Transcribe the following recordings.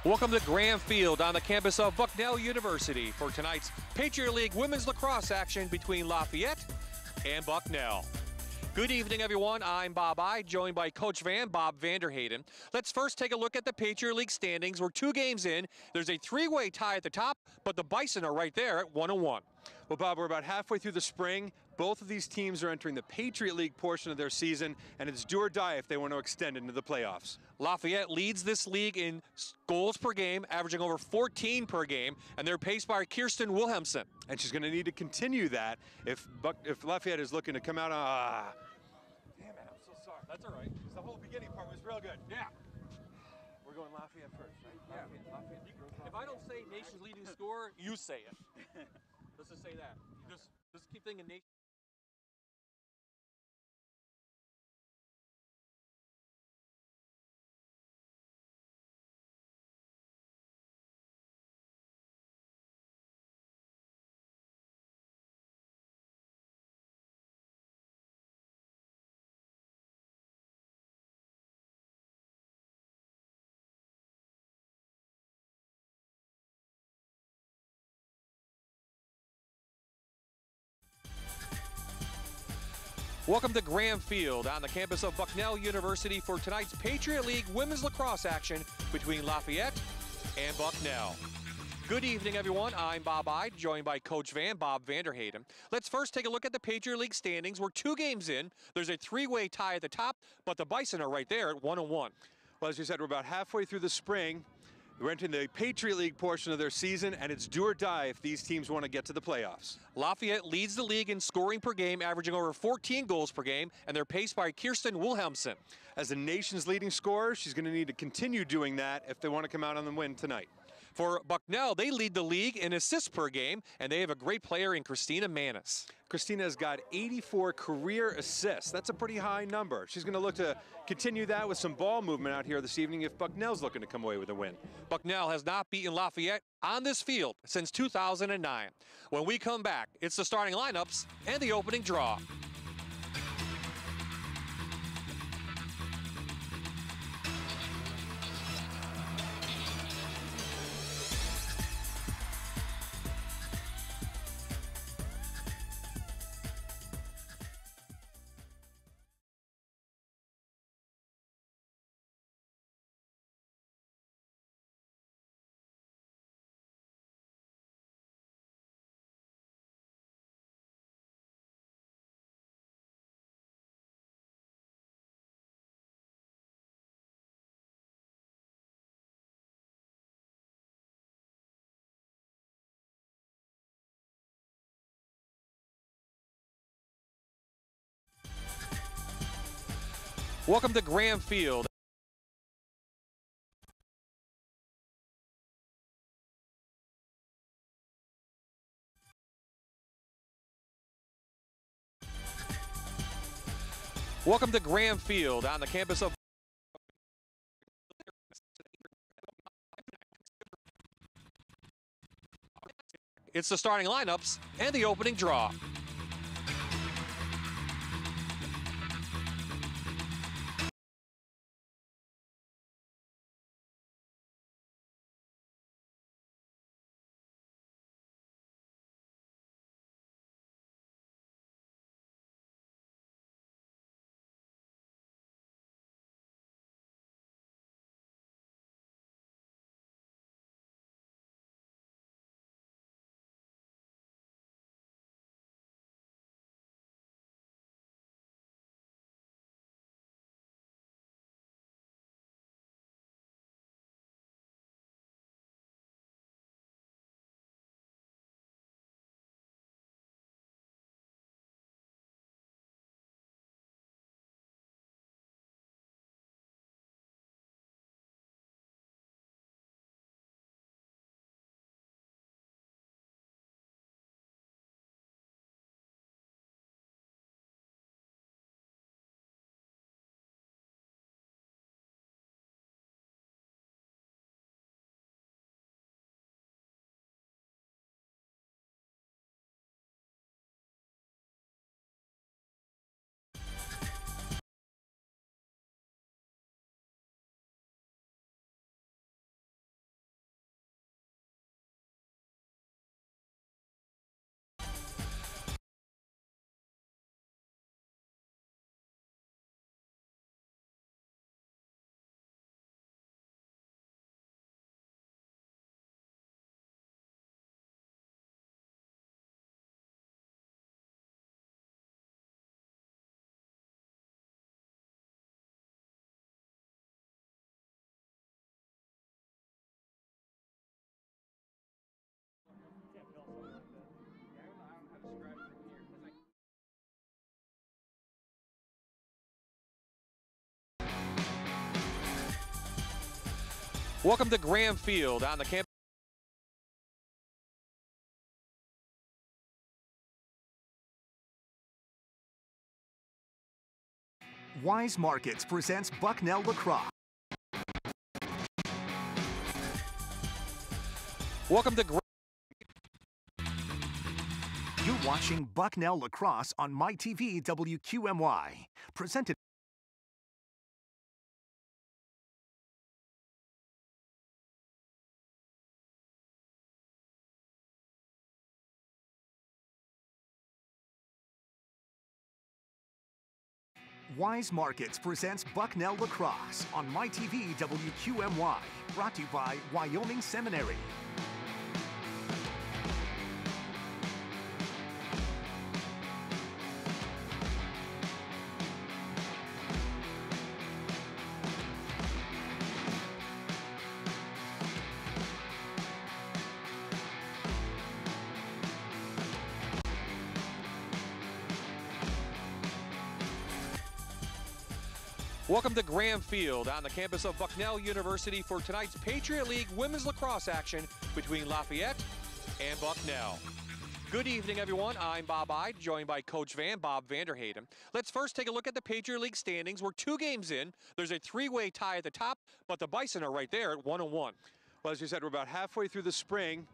Welcome to Graham Field on the campus of Bucknell University for tonight's Patriot League Women's Lacrosse action between Lafayette and Bucknell. Good evening, everyone. I'm Bob I, joined by Coach Bob Vanderhayden. Let's first take a look at the Patriot League standings. We're 2 games in. There's a 3-way tie at the top, but the Bison are right there at 1-1. Well, Bob, we're about halfway through the spring. Both of these teams are entering the Patriot League portion of their season, and it's do or die if they want to extend into the playoffs. Lafayette leads this league in goals per game, averaging over 14 per game, and they're paced by Kirsten Wilhelmsen. And she's going to need to continue that if Lafayette is looking to come out on... Damn it, I'm so sorry. That's all right. The whole beginning part was real good. Yeah. We're going Lafayette first, right? Yeah. Lafayette. If I don't say nation's leading scorer, you say it. Let's just say that. Just keep thinking nation. Welcome to Graham Field on the campus of Bucknell University for tonight's Patriot League Women's Lacrosse action between Lafayette and Bucknell. Good evening, everyone. I'm Bob I, joined by Coach Bob Vanderhayden. Let's first take a look at the Patriot League standings. We're 2 games in. There's a 3-way tie at the top, but the Bison are right there at 1-1. Well, as you said, we're about halfway through the spring. We're entering the Patriot League portion of their season, and it's do or die if these teams want to get to the playoffs. Lafayette leads the league in scoring per game, averaging over 14 goals per game, and they're paced by Kirsten Wilhelmsen. As the nation's leading scorer, she's going to need to continue doing that if they want to come out on the win tonight. For Bucknell, they lead the league in assists per game, and they have a great player in Christina Manis. Christina's got 84 career assists. That's a pretty high number. She's going to look to continue that with some ball movement out here this evening if Bucknell's looking to come away with a win. Bucknell has not beaten Lafayette on this field since 2009. When we come back, it's the starting lineups and the opening draw. Welcome to Graham Field. Welcome to Graham Field on the campus of It's the starting lineups and the opening draw. Welcome to Graham Field on the campus. Wise Markets presents Bucknell Lacrosse. Welcome to You're watching Bucknell Lacrosse on MyTV WQMY. Presented. Wise Markets presents Bucknell Lacrosse on MyTV WQMY. Brought to you by Wyoming Seminary. Welcome to Graham Field on the campus of Bucknell University for tonight's Patriot League women's lacrosse action between Lafayette and Bucknell. Good evening, everyone. I'm Bob Ide, joined by Coach Bob Vanderheyden. Let's first take a look at the Patriot League standings. We're 2 games in. There's a 3-way tie at the top, but the Bison are right there at 1-1. Well, as you said, we're about halfway through the spring.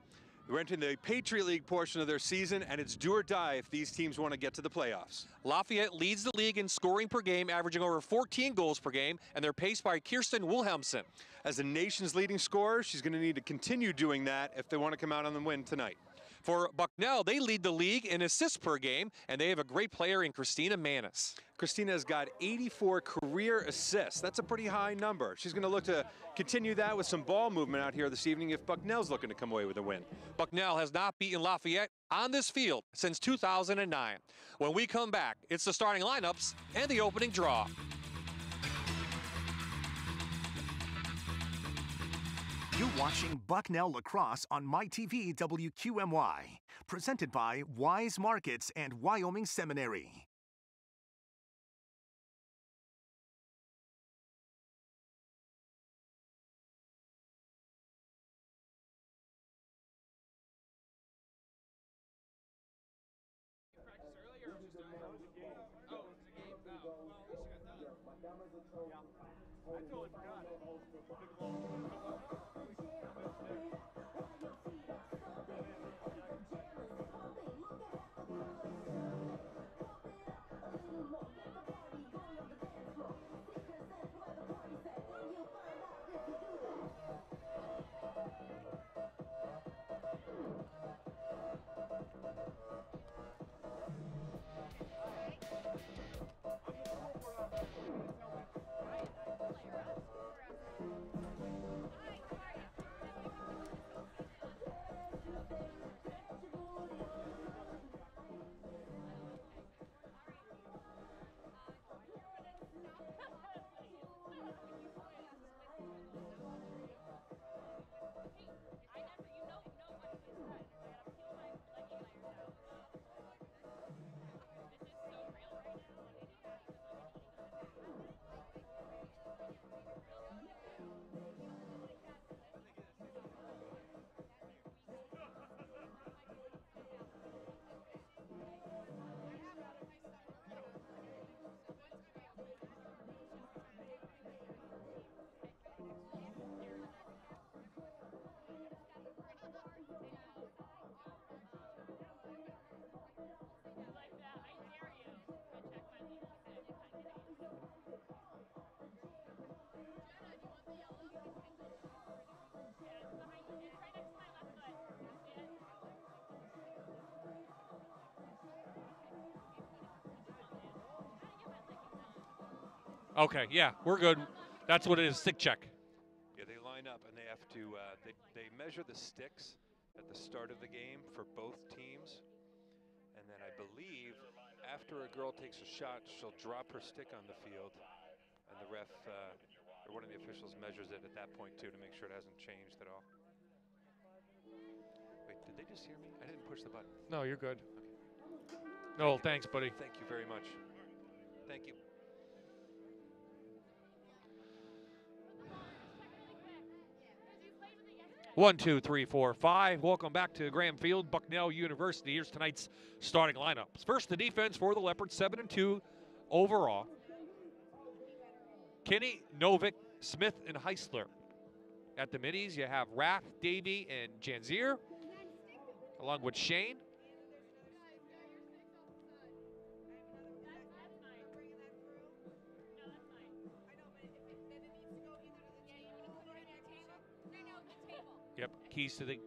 We're entering the Patriot League portion of their season, and it's do or die if these teams want to get to the playoffs. Lafayette leads the league in scoring per game, averaging over 14 goals per game, and they're paced by Kirsten Wilhelmsen. As the nation's leading scorer, she's going to need to continue doing that if they want to come out on the win tonight. For Bucknell, they lead the league in assists per game, and they have a great player in Christina Manis. Christina's got 84 career assists. That's a pretty high number. She's going to look to continue that with some ball movement out here this evening if Bucknell's looking to come away with a win. Bucknell has not beaten Lafayette on this field since 2009. When we come back, it's the starting lineups and the opening draw. You're watching Bucknell Lacrosse on MyTV WQMY. Presented by Wise Markets and Wyoming Seminary. Okay, yeah, we're good. That's what it is, stick check. Yeah, they line up and they have to, they measure the sticks at the start of the game for both teams. And then I believe after a girl takes a shot, she'll drop her stick on the field. And the ref, or one of the officials measures it at that point too to make sure it hasn't changed at all. Wait, did they just hear me? I didn't push the button. No, you're good. Okay. No, thanks, buddy. Thank you very much. Thank you. 1, 2, 3, 4, 5. Welcome back to Graham Field, Bucknell University. Here's tonight's starting lineups. First, the defense for the Leopards, 7-2 overall. Kinney, Novick, Smith, and Heisler. At the middies, you have Raff, Davey, and Janzier, along with Shane. Yep, keys to the...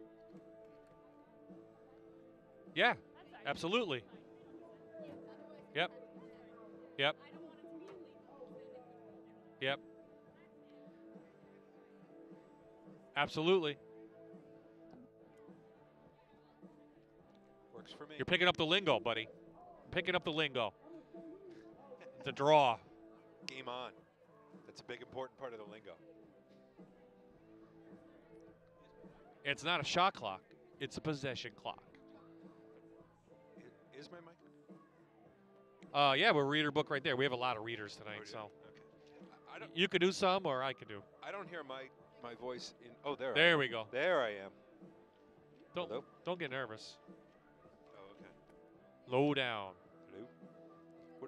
Yeah, absolutely. Yep. Yep. Yep. Absolutely. Works for me. You're picking up the lingo, buddy. Picking up the lingo. The draw. Game on. That's a big, important part of the lingo. It's not a shot clock. It's a possession clock. Is my mic? Yeah, we're reader book right there. We have a lot of readers tonight, so. Okay. You could do some, or I could do. I don't hear my voice in. Oh, there. There we go. There I am. Don't get nervous. Oh, okay. Low down. Hello.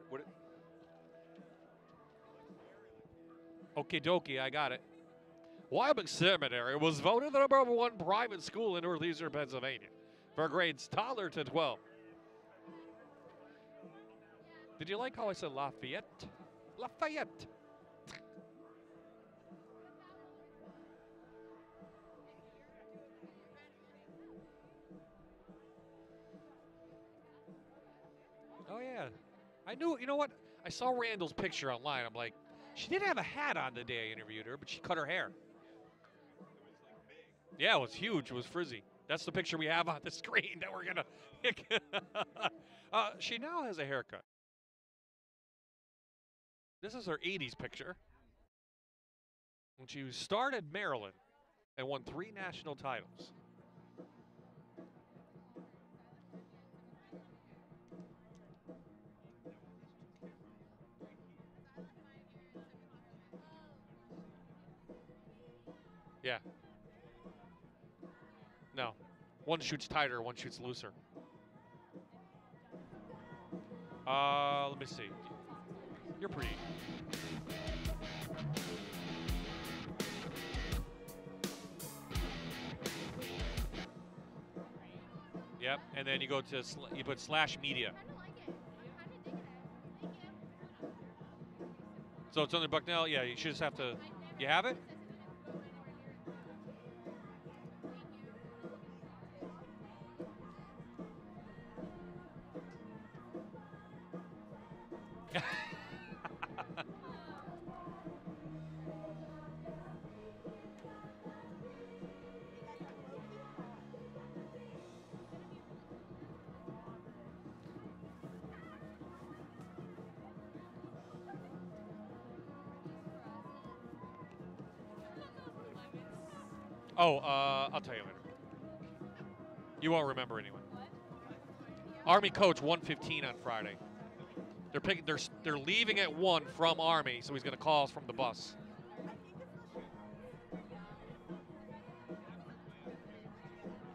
What? Okie dokie, I got it. Wyoming Seminary was voted the #1 private school in Northeastern Pennsylvania for grades toddler to 12. Did you like how I said Lafayette? Lafayette. Oh, yeah. I knew, you know what? I saw Randall's picture online. I'm like, she didn't have a hat on the day I interviewed her, but she cut her hair. Yeah, it was huge. It was frizzy. That's the picture we have on the screen that we're going to pick. She now has a haircut. This is her 80s picture. When she started Maryland and won 3 national titles. Yeah. No. One shoots tighter, one shoots looser. Let me see. You're pretty. Yep, and then you go to, you put /media. So it's under Bucknell? Yeah, you should just have to, you have it? Oh, I'll tell you later. You won't remember anyway. Army coach 1:15 on Friday. They're leaving at 1 from Army, so he's going to call us from the bus.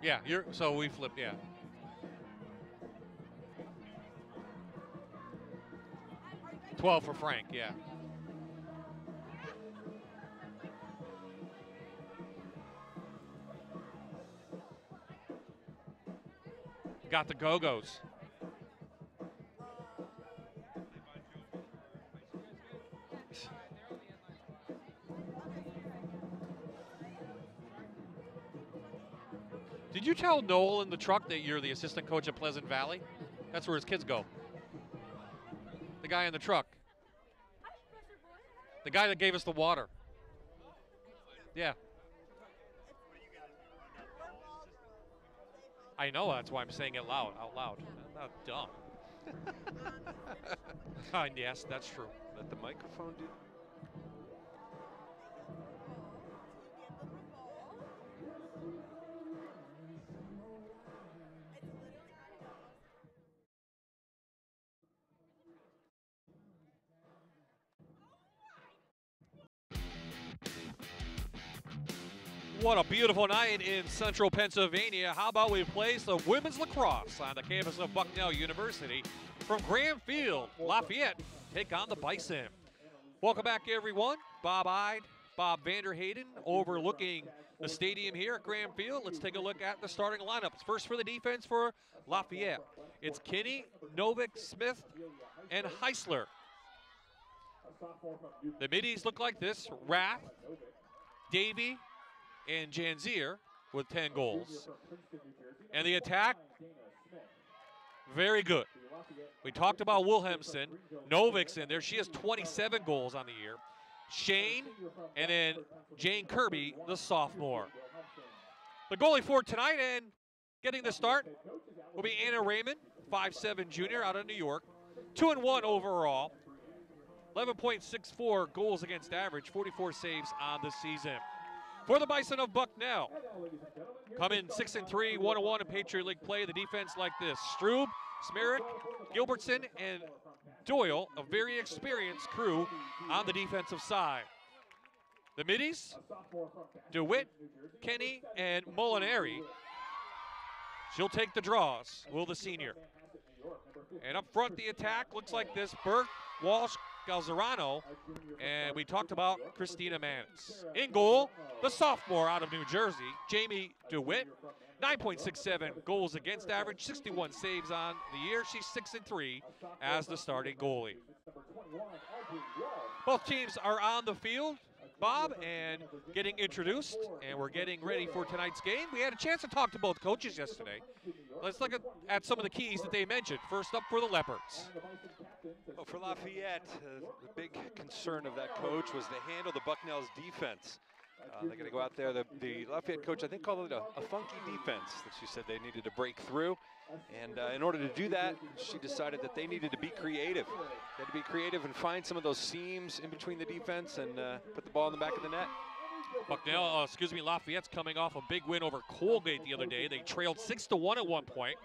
Yeah, so we flipped, yeah. $12 for Frank, yeah. Got the Go-Go's. Did you tell Noel in the truck that you're the assistant coach at Pleasant Valley? That's where his kids go. The guy in the truck. The guy that gave us the water. Yeah. I know, that's why I'm saying it out loud. I'm not dumb. Yes, that's true. Let the microphone do. What a beautiful night in central Pennsylvania. How about we play some women's lacrosse on the campus of Bucknell University from Graham Field. Lafayette take on the Bison. Welcome back, everyone. Bob Vanderhayden overlooking the stadium here at Graham Field. Let's take a look at the starting lineups. First for the defense for Lafayette. It's Kinney, Novick, Smith, and Heisler. The middies look like this: Rath, Davey, and Janzier with 10 goals. And the attack, very good. We talked about Wilhelmsen. Novick's in there. She has 27 goals on the year. Shane, and then Jane Kirby, the sophomore. The goalie for tonight and getting the start will be Anna Raymond, 5'7" junior out of New York. 2-1 overall. 11.64 goals against average, 44 saves on the season. For the Bison of Bucknell, come in 6-3, 1-1 in Patriot League play. The defense like this: Strube, Smerrick, Gilbertson, and Doyle, a very experienced crew on the defensive side. The middies: DeWitt, Kenny, and Molinari. She'll take the draws, will the senior. And up front, the attack looks like this: Burke, Walsh, Galzerano, and we talked about Christina Mannix. In goal, the sophomore out of New Jersey, Jamie DeWitt. 9.67 goals against average, 61 saves on the year. She's 6-3 as the starting goalie. Both teams are on the field, Bob, and getting introduced, and we're getting ready for tonight's game. We had a chance to talk to both coaches yesterday. Let's look at some of the keys that they mentioned. First up for the Leopards. Well, for Lafayette, the big concern of that coach was to handle the Bucknell's defense. They're going to go out there. The Lafayette coach, I think, called it a funky defense that she said they needed to break through. And in order to do that, she decided that they needed to be creative. They had to be creative and find some of those seams in between the defense and put the ball in the back of the net. Lafayette's coming off a big win over Colgate the other day. They trailed 6-1 at one point.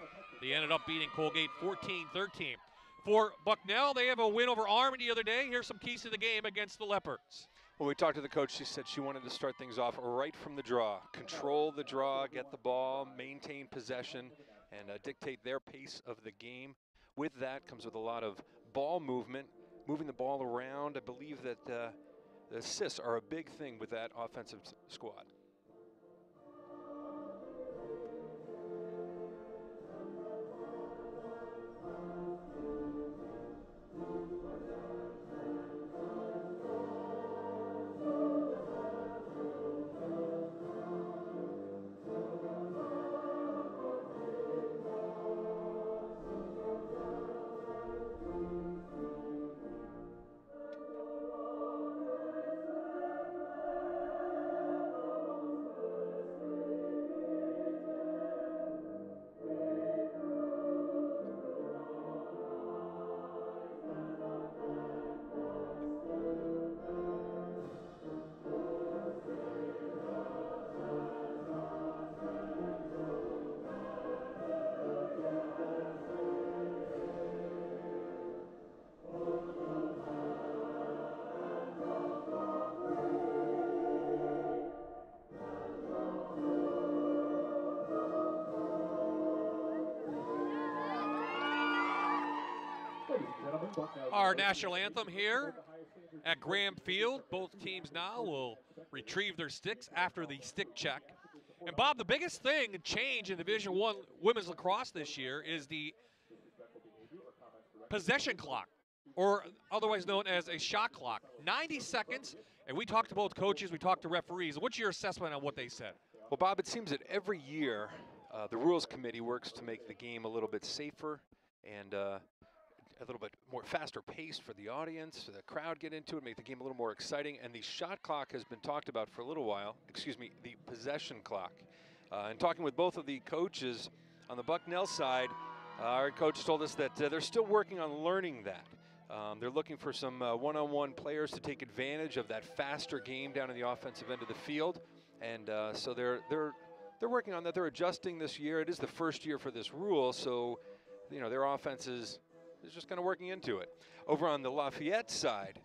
They ended up beating Colgate 14-13. For Bucknell, they have a win over Army the other day. Here's some keys to the game against the Leopards. When we talked to the coach, she said she wanted to start things off right from the draw. Control the draw, get the ball, maintain possession, and dictate their pace of the game. With that comes with a lot of ball movement, moving the ball around. I believe that the assists are a big thing with that offensive squad. Our national anthem here at Graham Field. Both teams now will retrieve their sticks after the stick check. And Bob, the biggest thing to change in Division I women's lacrosse this year is the possession clock, or otherwise known as a shot clock. 90 seconds, and we talked to both coaches, we talked to referees. What's your assessment on what they said? Well, Bob, it seems that every year the rules committee works to make the game a little bit safer and a little bit more faster paced for the audience, so the crowd get into it, make the game a little more exciting. And the shot clock has been talked about for a little while. Excuse me, the possession clock. And talking with both of the coaches on the Bucknell side, our coach told us that they're still working on learning that. They're looking for some one-on-one players to take advantage of that faster game down in the offensive end of the field. And so they're working on that. They're adjusting this year. It is the first year for this rule, so their offense is just kind of working into it. Over on the Lafayette side,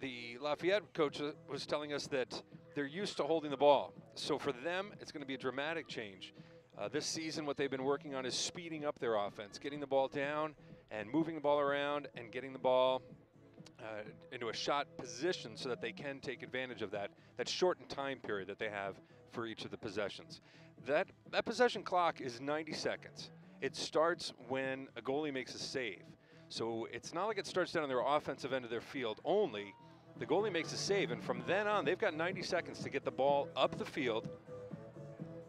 the Lafayette coach was telling us that they're used to holding the ball. so for them, it's going to be a dramatic change. This season, what they've been working on is speeding up their offense, getting the ball down and moving the ball around and getting the ball into a shot position so that they can take advantage of that shortened time period that they have for each of the possessions. That possession clock is 90 seconds. It starts when a goalie makes a save. So it's not like it starts down on their offensive end of their field only. The goalie makes a save, and from then on, they've got 90 seconds to get the ball up the field,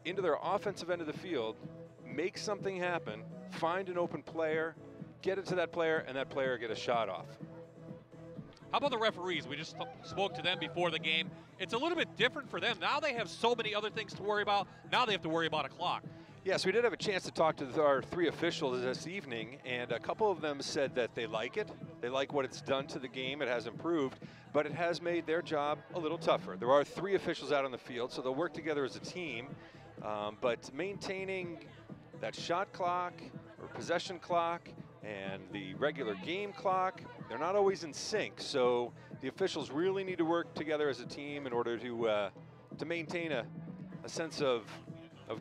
into their offensive end of the field, make something happen, find an open player, get it to that player, and that player get a shot off. How about the referees? We just spoke to them before the game. It's a little bit different for them. Now they have so many other things to worry about. Now they have to worry about a clock. Yes, we did have a chance to talk to our 3 officials this evening, and a couple of them said that they like it. They like what it's done to the game. It has improved, but it has made their job a little tougher. There are 3 officials out on the field, so they'll work together as a team, but maintaining that shot clock or possession clock and the regular game clock, they're not always in sync. So the officials really need to work together as a team in order to maintain a sense of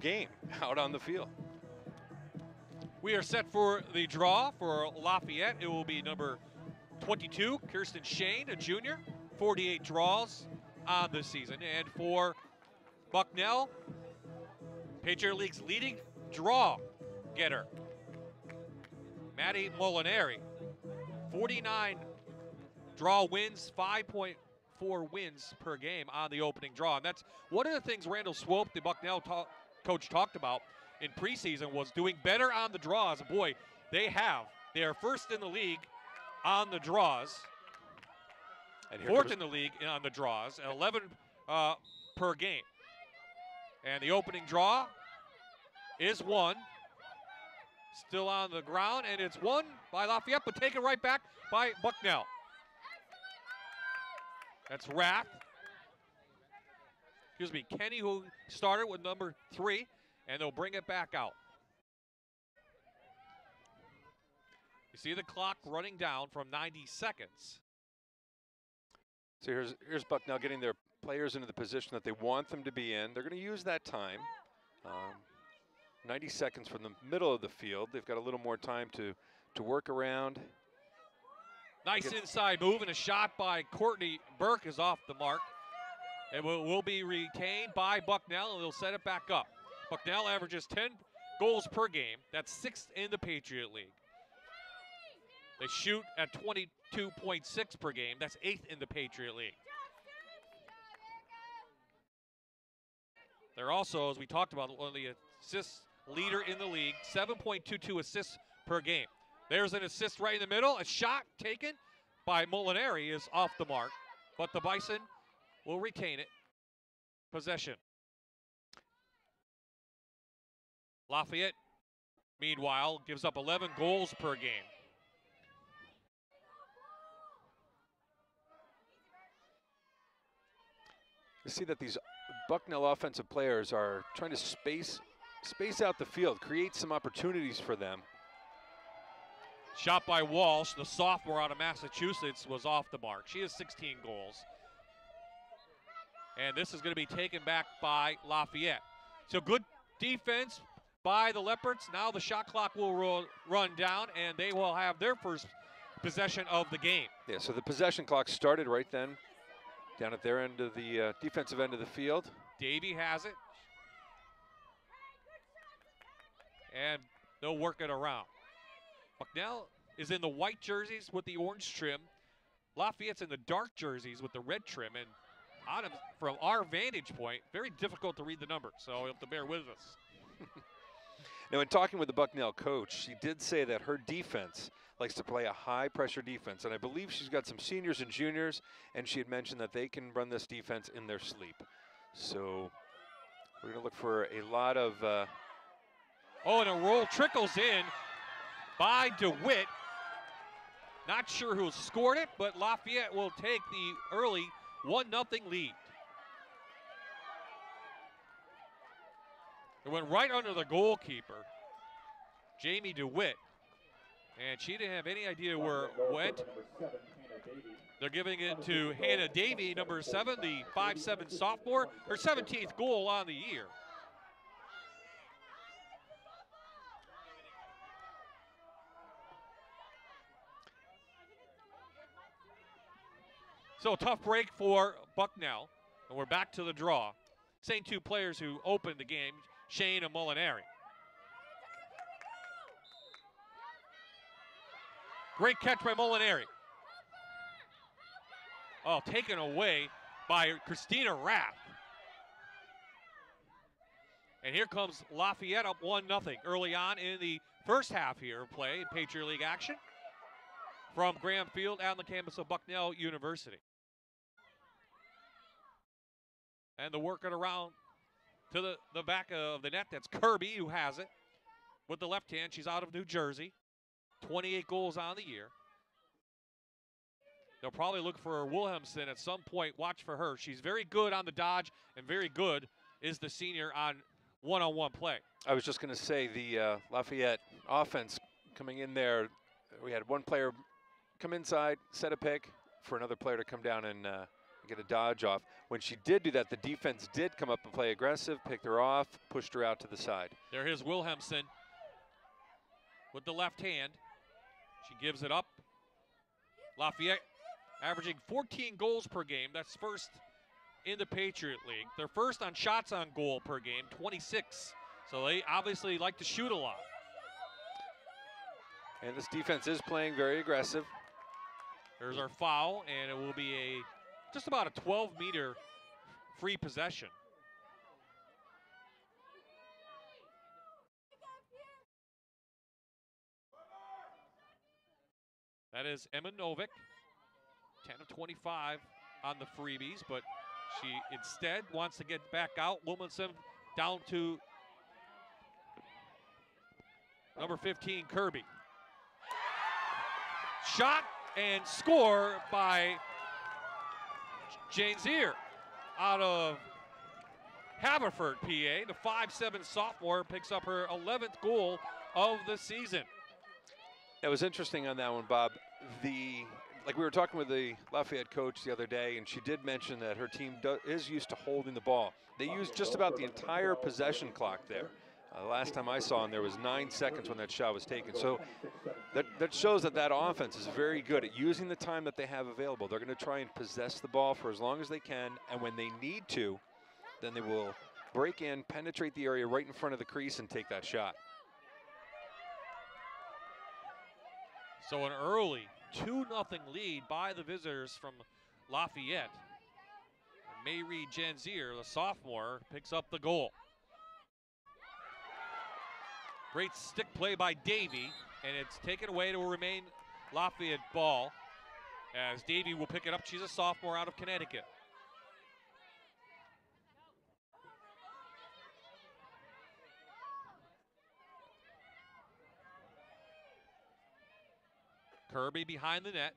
game out on the field. We are set for the draw for Lafayette. It will be number 22, Kirsten Shane, a junior, 48 draws on the season. And for Bucknell, Patriot League's leading draw getter, Maddie Molinari, 49 draw wins, 5.4 wins per game on the opening draw. And that's one of the things Randall Swope, the Bucknell coach, talked about in preseason, was doing better on the draws. Boy, they have. They are first in the league on the draws, and fourth in the league on the draws, and 11 per game. And the opening draw is won. Still on the ground, and it's won by Lafayette, but taken right back by Bucknell. That's Rath. Excuse me, Kenny, who started with number 3, and they'll bring it back out. You see the clock running down from 90 seconds. So here's Bucknell getting their players into the position that they want them to be in. They're going to use that time. 90 seconds from the middle of the field. They've got a little more time to work around. Nice inside move, and a shot by Courtney Burke is off the mark. It will be retained by Bucknell, and they'll set it back up. Bucknell averages 10 goals per game. That's 6th in the Patriot League. They shoot at 22.6 per game. That's 8th in the Patriot League. They're also, as we talked about, one of the assists leader in the league, 7.22 assists per game. There's an assist right in the middle. A shot taken by Molinari is off the mark, but the Bison will retain it. Possession. Lafayette, meanwhile, gives up 11 goals per game. You see that these Bucknell offensive players are trying to space out the field, create some opportunities for them. Shot by Walsh, the sophomore out of Massachusetts, was off the mark. She has 16 goals. And this is going to be taken back by Lafayette. So good defense by the Leopards. Now the shot clock will run down, and they will have their first possession of the game. Yeah, so the possession clock started right then, down at their end of the defensive end of the field. Davey has it. And they'll work it around. Bucknell is in the white jerseys with the orange trim. Lafayette's in the dark jerseys with the red trim. And from our vantage point, very difficult to read the numbers, so you'll have to bear with us. Now, in talking with the Bucknell coach, she did say that her defense likes to play a high-pressure defense, and I believe she's got some seniors and juniors, and she had mentioned that they can run this defense in their sleep. So we're going to look for a lot of... Oh, and a roll trickles in by DeWitt. Not sure who scored it, but Lafayette will take the early 1-0 lead. It went right under the goalkeeper, Jamie DeWitt, and she didn't have any idea where it went. They're giving it to Hannah Davey, number 7, the 5'7" sophomore, her 17th goal on the year. So a tough break for Bucknell, and we're back to the draw. Same two players who opened the game, Shane and Molinari. Great catch by Molinari. Oh, taken away by Christina Rath. And here comes Lafayette up 1-0 early on in the first half here of play in Patriot League action from Graham Field on the campus of Bucknell University. And the working around to the back of the net, that's Kirby who has it. With the left hand, she's out of New Jersey. 28 goals on the year. They'll probably look for Wilhelmsen at some point. Watch for her. She's very good on the dodge, and very good is the senior on one-on-one play. I was just going to say the Lafayette offense coming in there, we had one player come inside, set a pick for another player to come down and get a dodge off. When she did do that, the defense did come up and play aggressive, picked her off, pushed her out to the side. There is Wilhelmsen with the left hand. She gives it up. Lafayette averaging 14 goals per game. That's first in the Patriot League. They're first on shots on goal per game, 26. So they obviously like to shoot a lot. And this defense is playing very aggressive. There's our foul, and it will be just about a 12-meter free possession. That is Emma Novick, 10 of 25 on the freebies, but she instead wants to get back out. Wilhelmsen down to number 15, Kirby. Shot and score by Jane Zier out of Haverford, PA. The 5'7" sophomore picks up her 11th goal of the season. It was interesting on that one, Bob. Like we were talking with the Lafayette coach the other day, and she did mention that her team is used to holding the ball. They used just about the entire possession clock there. Last time I saw, and there was 9 seconds when that shot was taken. So that shows that offense is very good at using the time that they have available. They're going to try and possess the ball for as long as they can, and when they need to, then they will break in, penetrate the area right in front of the crease, and take that shot. So an early 2-0 lead by the visitors from Lafayette. Mayreed Janzier, the sophomore, picks up the goal. Great stick play by Davey, and it's taken away to remain Lafayette ball as Davey will pick it up. She's a sophomore out of Connecticut. Kirby behind the net.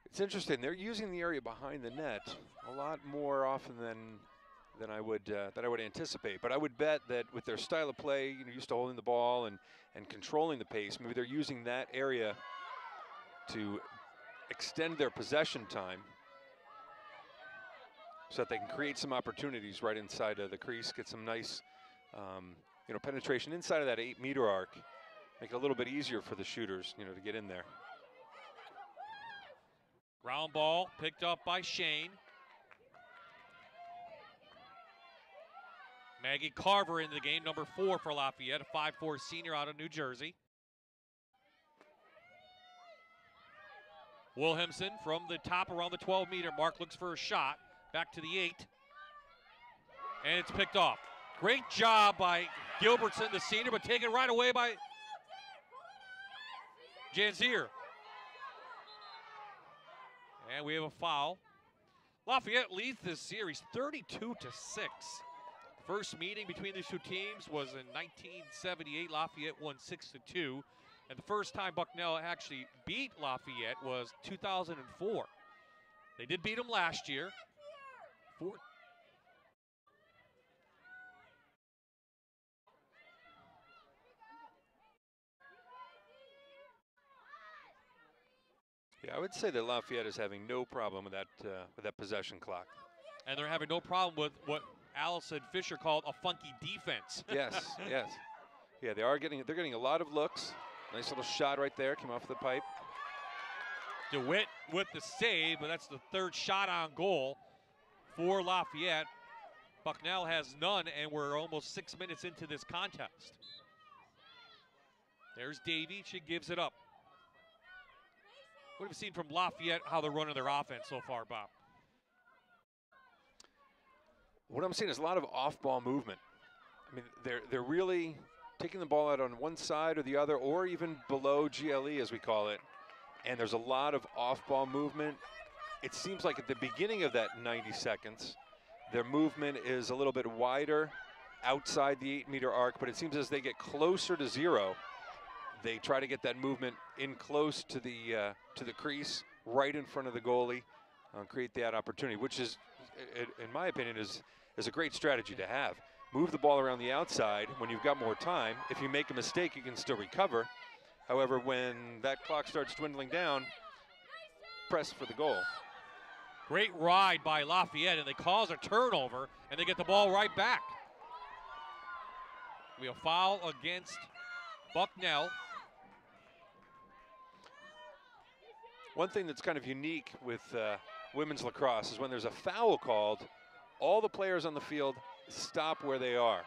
It's interesting. They're using the area behind the net a lot more often than I would anticipate. But I would bet that with their style of play, used to holding the ball and controlling the pace, maybe they're using that area to extend their possession time so that they can create some opportunities right inside of the crease, get some nice penetration inside of that 8-meter arc. Make it a little bit easier for the shooters, to get in there. Ground ball picked up by Shane. Maggie Carver in the game, number 4 for Lafayette, a 5'4" senior out of New Jersey. Wilhelmsen from the top around the 12-meter mark looks for a shot. Back to the 8. And it's picked off. Great job by Gilbertson, the senior, but taken right away by Janzier. And we have a foul. Lafayette leads this series 32-6. First meeting between these two teams was in 1978. Lafayette won 6-2. And the first time Bucknell actually beat Lafayette was 2004. They did beat them last year. Yeah, I would say that Lafayette is having no problem with that possession clock. And they're having no problem with what Allison Fisher called a funky defense. Yes, yes. Yeah, they're getting a lot of looks. Nice little shot right there, came off the pipe. DeWitt with the save, but that's the third shot on goal for Lafayette. Bucknell has none, and we're almost 6 minutes into this contest. There's Davey, she gives it up. What have you seen from Lafayette, how they're running their offense so far, Bob? What I'm seeing is a lot of off-ball movement. I mean, they're really taking the ball out on one side or the other, or even below GLE, as we call it. And there's a lot of off-ball movement. It seems like at the beginning of that 90 seconds, their movement is a little bit wider outside the 8-meter arc, but it seems as they get closer to zero, they try to get that movement in close to the crease, right in front of the goalie, create that opportunity, which is, in my opinion, is a great strategy to have. Move the ball around the outside when you've got more time. If you make a mistake, you can still recover. However, when that clock starts dwindling down, press for the goal. Great ride by Lafayette, and they cause a turnover, and they get the ball right back. We have a foul against Bucknell. One thing that's kind of unique with women's lacrosse is when there's a foul called, all the players on the field stop where they are,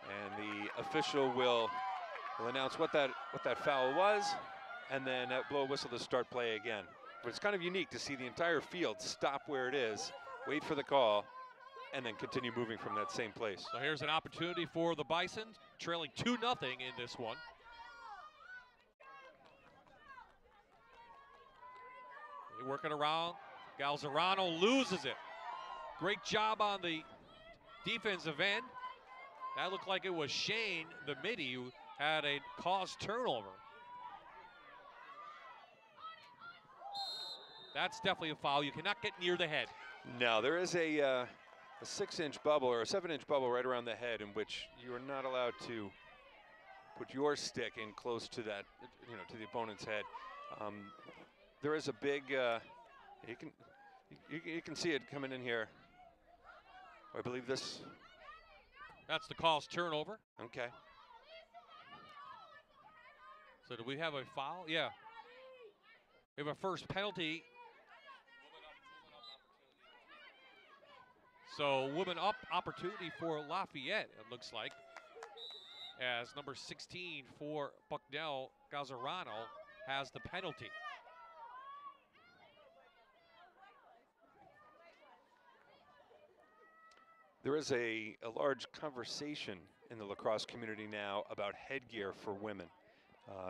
and the official will announce what that foul was, and then blow a whistle to start play again. But it's kind of unique to see the entire field stop where it is, wait for the call, and then continue moving from that same place. So here's an opportunity for the Bison, trailing 2-0 in this one. They're working around. Galzerano loses it. Great job on the defensive end. That looked like it was Shane, the midi, who had a caused turnover. That's definitely a foul. You cannot get near the head. No, there is a 6-inch bubble or a 7-inch bubble right around the head in which you are not allowed to put your stick in close to that, to the opponent's head. There is a big, you can see it coming in here. I believe this. That's the caused turnover. Okay. So do we have a foul? Yeah. We have a first penalty. So woman up opportunity for Lafayette, it looks like, as number 16 for Bucknell, Galzerano, has the penalty. There is a large conversation in the lacrosse community now about headgear for women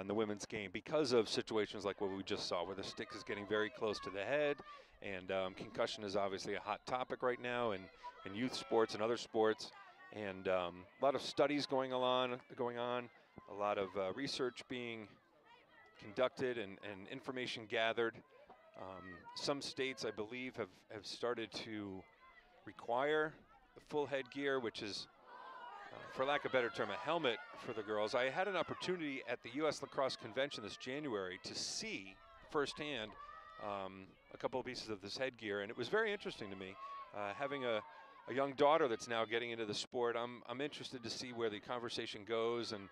in the women's game because of situations like what we just saw, where the stick is getting very close to the head, and concussion is obviously a hot topic right now in youth sports and other sports, and a lot of studies going on, a lot of research being conducted and information gathered. Some states, I believe, have started to require the full headgear, which is, for lack of a better term, a helmet for the girls. I had an opportunity at the U.S. Lacrosse Convention this January to see firsthand a couple of pieces of this headgear, and it was very interesting to me. Having a young daughter that's now getting into the sport, I'm interested to see where the conversation goes and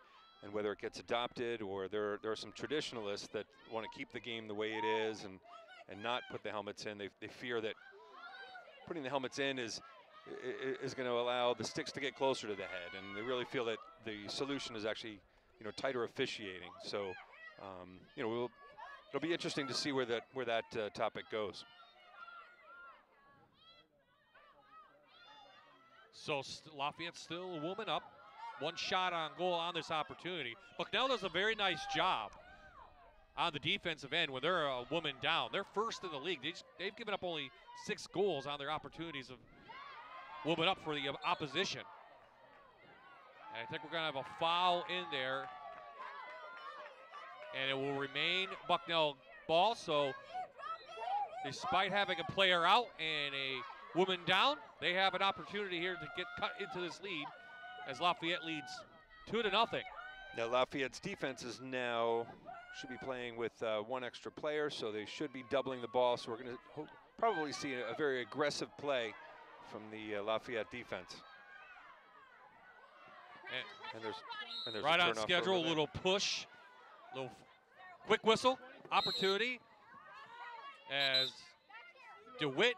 whether it gets adopted, or there are some traditionalists that want to keep the game the way it is and not put the helmets in. They fear that putting the helmets in is going to allow the sticks to get closer to the head, and they really feel that the solution is actually, tighter officiating. So, it'll be interesting to see where that topic goes. So Lafayette still a woman up. One shot on goal on this opportunity. Bucknell does a very nice job on the defensive end when they're a woman down. They're first in the league. They've given up only 6 goals on their opportunities of woman up for the opposition. And I think we're going to have a foul in there. And it will remain Bucknell ball. So despite having a player out and a woman down, they have an opportunity here to get cut into this lead as Lafayette leads 2-0. Now Lafayette's defense is now should be playing with one extra player, so they should be doubling the ball. So we're going to probably see a very aggressive play from the Lafayette defense. And there's right a on schedule, a little push, little quick whistle opportunity as DeWitt,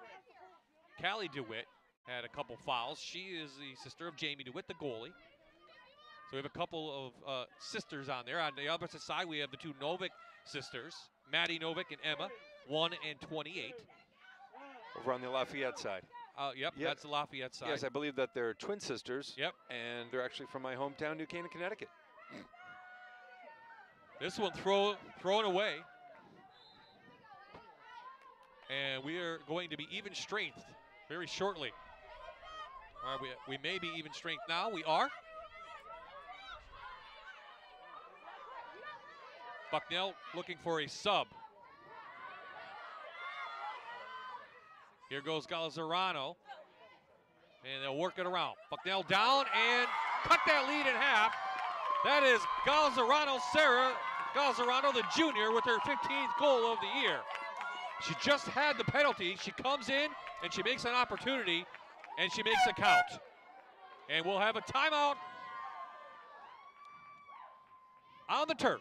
Callie DeWitt, had a couple fouls. She is the sister of Jamie DeWitt, the goalie. So we have a couple of sisters on there. On the opposite side, we have the two Novick sisters, Maddie Novick and Emma, 1 and 28. Over on the Lafayette side. Yep, that's the Lafayette side. Yes, I believe that they're twin sisters. Yep. And they're actually from my hometown, New Canaan, Connecticut. This one thrown away. And we are going to be even strength very shortly. All right, we may be even strength now. We are. Bucknell looking for a sub. Here goes Galzerano. And they'll work it around. Bucknell down and cut that lead in half. That is Galzerano, Sarah Galzerano, the junior, with her 15th goal of the year. She just had the penalty. She comes in and she makes an opportunity and she makes a count. And we'll have a timeout on the turf.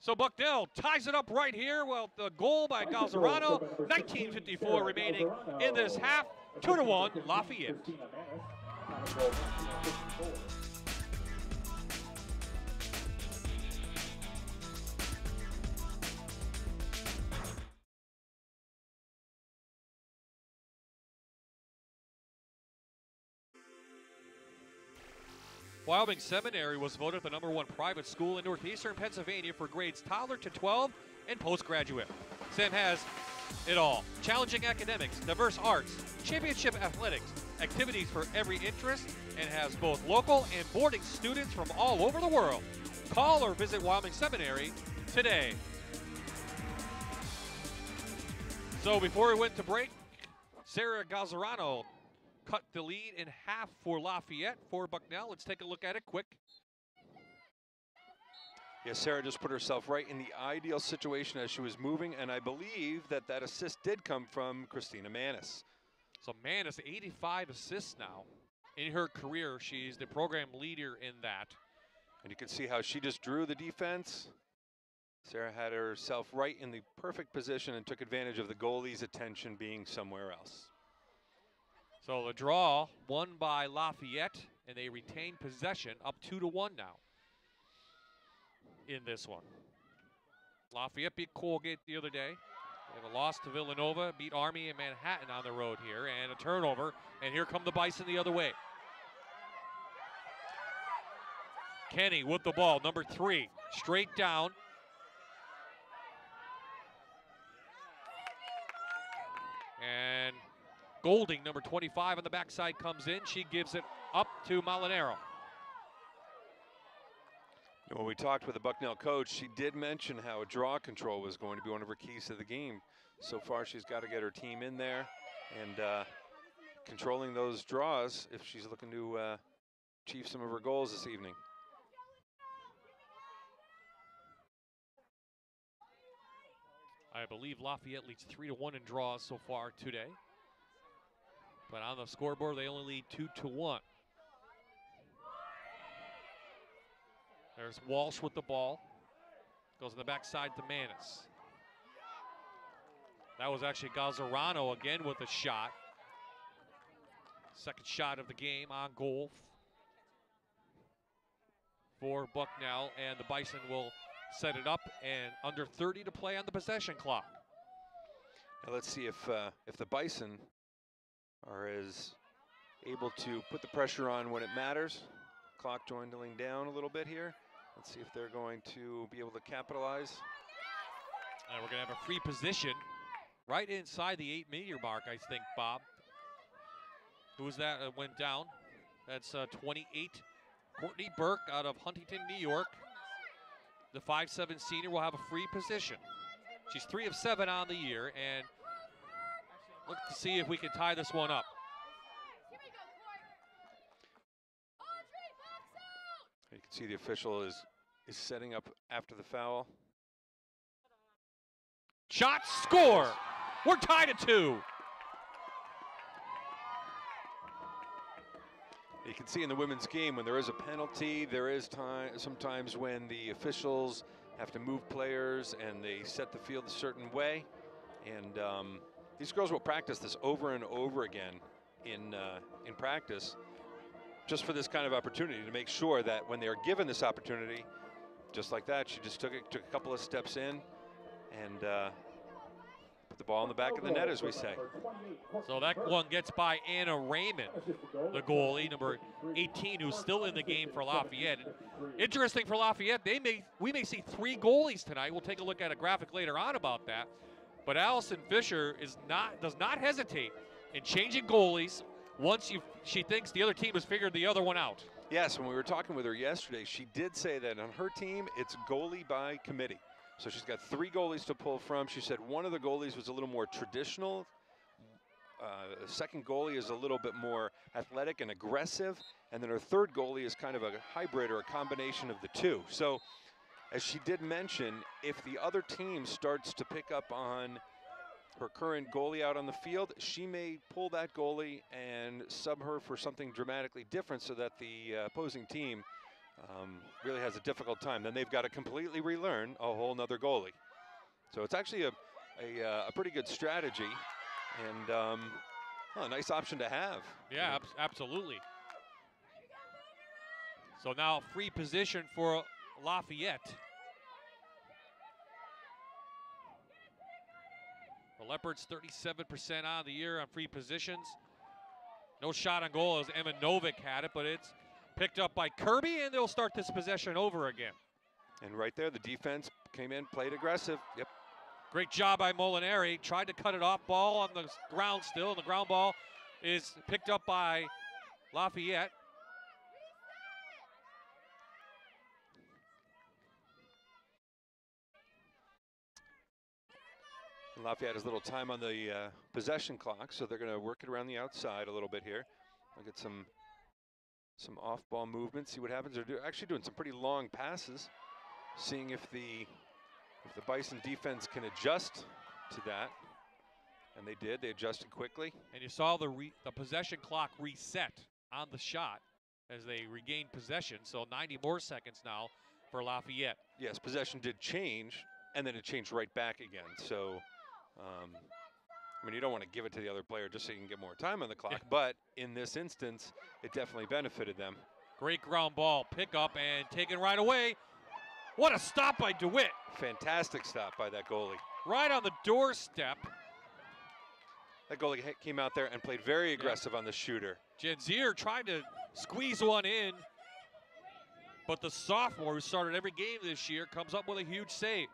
So Bucknell ties it up right here. Well, the goal by Galzerano, 19:54 remaining in this half, 2-1 Lafayette. Wyoming Seminary was voted the #1 private school in northeastern Pennsylvania for grades toddler to 12 and postgraduate. Sam has it all. Challenging academics, diverse arts, championship athletics, activities for every interest, and has both local and boarding students from all over the world. Call or visit Wyoming Seminary today. So before we went to break, Sarah Galzerano cut the lead in half for Lafayette. For Bucknell, let's take a look at it quick. Yes, Sarah just put herself right in the ideal situation as she was moving, and I believe that that assist did come from Christina Manis. So Manis, 85 assists now in her career. She's the program leader in that. And you can see how she just drew the defense. Sarah had herself right in the perfect position and took advantage of the goalie's attention being somewhere else. So the draw won by Lafayette, and they retain possession, up 2-1 now in this one. Lafayette beat Colgate the other day. They have a loss to Villanova, beat Army and Manhattan on the road here, and a turnover, and here come the Bison the other way. Kenny with the ball, number 3, straight down. And Golding, number 25 on the backside, comes in. She gives it up to Molinaro. When we talked with the Bucknell coach, she did mention how draw control was going to be one of her keys to the game. So far, she's got to get her team in there and controlling those draws if she's looking to achieve some of her goals this evening. I believe Lafayette leads 3-1 in draws so far today. But on the scoreboard, they only lead 2-1. There's Walsh with the ball. Goes on the backside to Manis. That was actually Galzerano again with a shot. Second shot of the game on goal for Bucknell, and the Bison will set it up, and under 30 to play on the possession clock. Now let's see if the Bison are as able to put the pressure on when it matters. Clock dwindling down a little bit here. Let's see if they're going to be able to capitalize. And we're going to have a free position right inside the 8-meter mark, I think, Bob. Who was that went down? That's 28, Courtney Burke out of Huntington, New York. The 5'7" senior will have a free position. She's 3 of 7 on the year, and look to see if we can tie this one up. You can see the official is is setting up after the foul. Shot, score. We're tied at 2. You can see in the women's game when there is a penalty, there is sometimes when the officials have to move players and they set the field a certain way. And these girls will practice this over and over again in practice, just for this kind of opportunity, to make sure that when they are given this opportunity, just like that, she just took a couple of steps in and put the ball in the back of the net, as we say. So that one gets by Anna Raymond, the goalie, number 18, who's still in the game for Lafayette. Interesting for Lafayette, we may see 3 goalies tonight. We'll take a look at a graphic later on about that. But Allison Fisher does not hesitate in changing goalies once she thinks the other team has figured the other one out. Yes, when we were talking with her yesterday, she did say that on her team, it's goalie by committee. So she's got 3 goalies to pull from. She said one of the goalies was a little more traditional. The second goalie is a little bit more athletic and aggressive. And then her third goalie is kind of a hybrid or a combination of the 2. So as she did mention, if the other team starts to pick up on her current goalie out on the field, she may pull that goalie and sub her for something dramatically different so that the opposing team really has a difficult time. Then they've got to completely relearn a whole nother goalie. So it's actually a pretty good strategy and a nice option to have. Yeah, absolutely. So now free position for Lafayette. The Leopards 37% on the year on free positions. No shot on goal as Emma Novick had it, but it's picked up by Kirby, and they'll start this possession over again. And right there, the defense came in, played aggressive. Yep. Great job by Molinari. Tried to cut it off. Ball on the ground still, and the ground ball is picked up by Lafayette. Lafayette has a little time on the possession clock, so they're going to work it around the outside a little bit here. I'll get some off-ball movement, see what happens. They're actually doing some pretty long passes, seeing if the Bison defense can adjust to that. And they did. They adjusted quickly. And you saw the possession clock reset on the shot as they regained possession. So 90 more seconds now for Lafayette. Yes, possession did change, and then it changed right back again. So, I mean, you don't want to give it to the other player just so you can get more time on the clock, but in this instance, it definitely benefited them. Great ground ball, pick up and taken right away. What a stop by DeWitt. Fantastic stop by that goalie. Right on the doorstep. That goalie came out there and played very aggressive on the shooter. Genzier tried to squeeze one in, but the sophomore who started every game this year comes up with a huge save.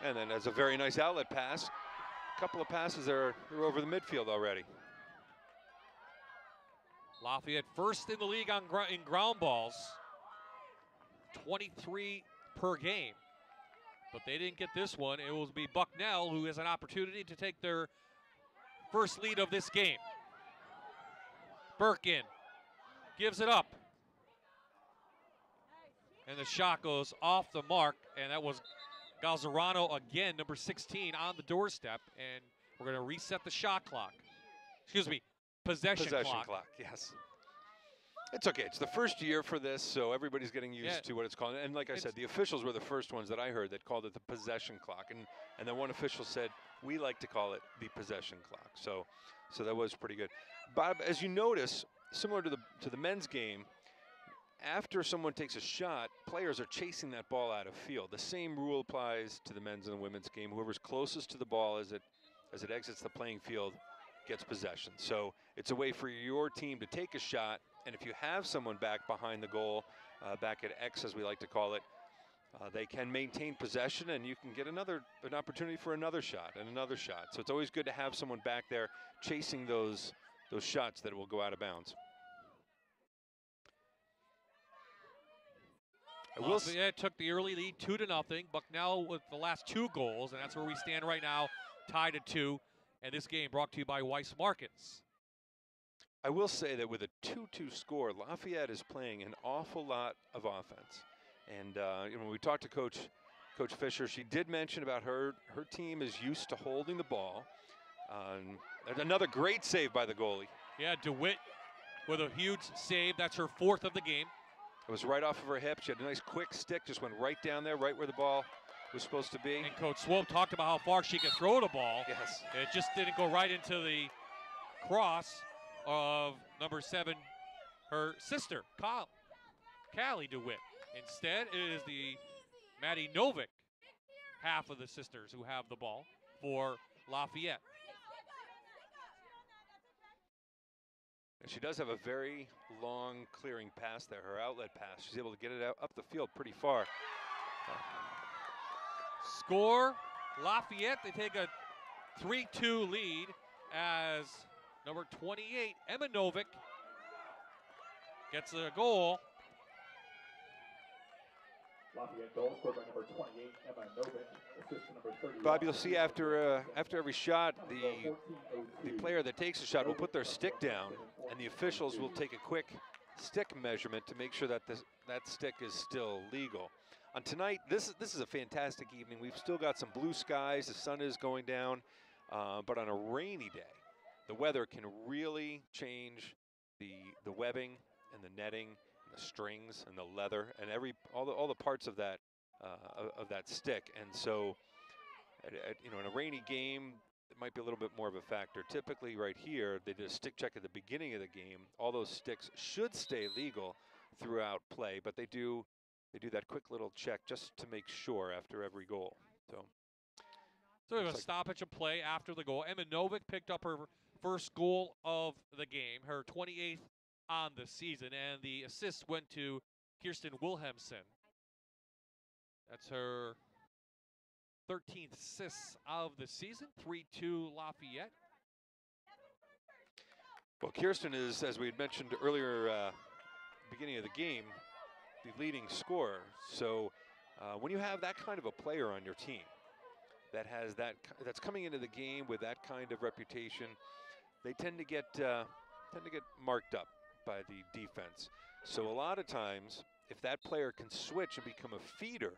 And then as a very nice outlet pass, a couple of passes they're over the midfield already. Lafayette first in the league in ground balls, 23 per game. But they didn't get this one. It will be Bucknell who has an opportunity to take their first lead of this game. Birkin gives it up. And the shot goes off the mark, and that was Galzerano again, number 16, on the doorstep, and we're going to reset the shot clock. Excuse me, possession clock. Yes. It's okay. It's the first year for this, so everybody's getting used to what it's called. And like I said, the officials were the first ones that I heard that called it the possession clock. And then one official said, we like to call it the possession clock. So that was pretty good. Bob, as you notice, similar to the men's game, after someone takes a shot, players are chasing that ball out of field. The same rule applies to the men's and the women's game. Whoever's closest to the ball as it exits the playing field gets possession. So it's a way for your team to take a shot, and if you have someone back behind the goal, back at X as we like to call it, they can maintain possession, and you can get an opportunity for another shot and another shot. So it's always good to have someone back there chasing those shots that will go out of bounds. Lafayette took the early lead 2-0. Bucknell with the last 2 goals, and that's where we stand right now, tied at 2. And this game brought to you by Weiss Markets. I will say that with a 2-2 score, Lafayette is playing an awful lot of offense. And when we talked to Coach Fisher, she did mention about her team is used to holding the ball. Another great save by the goalie. Yeah, DeWitt with a huge save. That's her 4th of the game. It was right off of her hip. She had a nice quick stick, just went right down there, right where the ball was supposed to be. And Coach Swope talked about how far she could throw the ball. Yes. It just didn't go right into the cross of number 7, her sister, Callie DeWitt. Instead, it is the Maddie Novick, half of the sisters, who have the ball for Lafayette. And she does have a very long clearing pass there, her outlet pass. She's able to get it out up the field pretty far. Score, Lafayette, they take a 3-2 lead as number 28, Emma Novick, gets a goal. Lafayette goal scored by number 28, Emma Novick, assist to number 31. Bob, you'll see after every shot, the player that takes a shot will put their stick down, and the officials will take a quick stick measurement to make sure that that stick is still legal. On tonight, this is a fantastic evening. We've still got some blue skies. The sun is going down, but on a rainy day, the weather can really change the webbing and the netting, and the strings and the leather, and all the parts of that stick. And so, in a rainy game, it might be a little bit more of a factor. Typically, right here, they did a stick check at the beginning of the game. All those sticks should stay legal throughout play, but they do that quick little check just to make sure after every goal. So we have a stoppage of play after the goal. Emma Novick picked up her first goal of the game, her 28th on the season, and the assist went to Kirsten Wilhelmsen. That's her 13th assist of the season, 3-2 Lafayette. Well, Kirsten is, as we had mentioned earlier, beginning of the game, the leading scorer. So when you have that kind of a player on your team that's coming into the game with that kind of reputation, they tend to get marked up by the defense. So a lot of times, if that player can switch and become a feeder,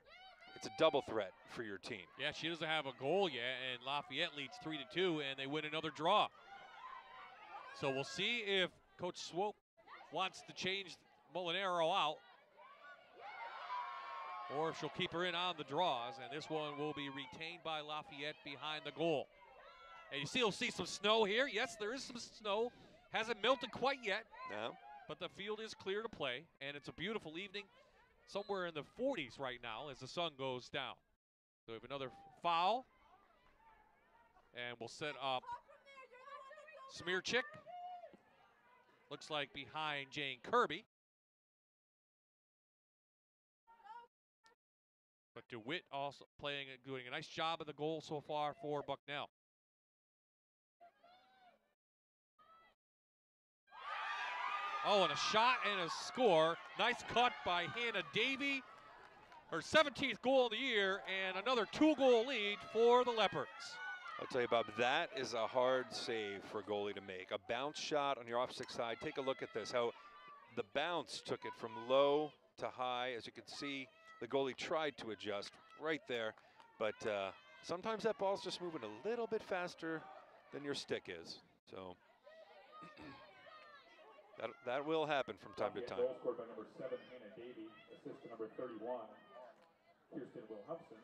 it's a double threat for your team. Yeah, she doesn't have a goal yet, and Lafayette leads 3-2, and they win another draw. So we'll see if Coach Swope wants to change Molinaro out, or if she'll keep her in on the draws, and this one will be retained by Lafayette behind the goal. And you'll see some snow here. Yes, there is some snow. Hasn't melted quite yet. No. But the field is clear to play, and it's a beautiful evening, somewhere in the 40s right now as the sun goes down. So we have another foul, and we'll set up Smearchick. Looks like behind Jane Kirby. But DeWitt also doing a nice job of the goal so far for Bucknell. Oh, and a shot and a score. Nice cut by Hannah Davey. Her 17th goal of the year and another 2-goal lead for the Leopards. I'll tell you, Bob, that is a hard save for a goalie to make. A bounce shot on your opposite side. Take a look at this, how the bounce took it from low to high. As you can see, the goalie tried to adjust right there, but sometimes that ball's just moving a little bit faster than your stick is. So that will happen from time to time. Goal scored by number 7, Hannah Davey. Assist to number 31, Kirsten Wilhelmsen.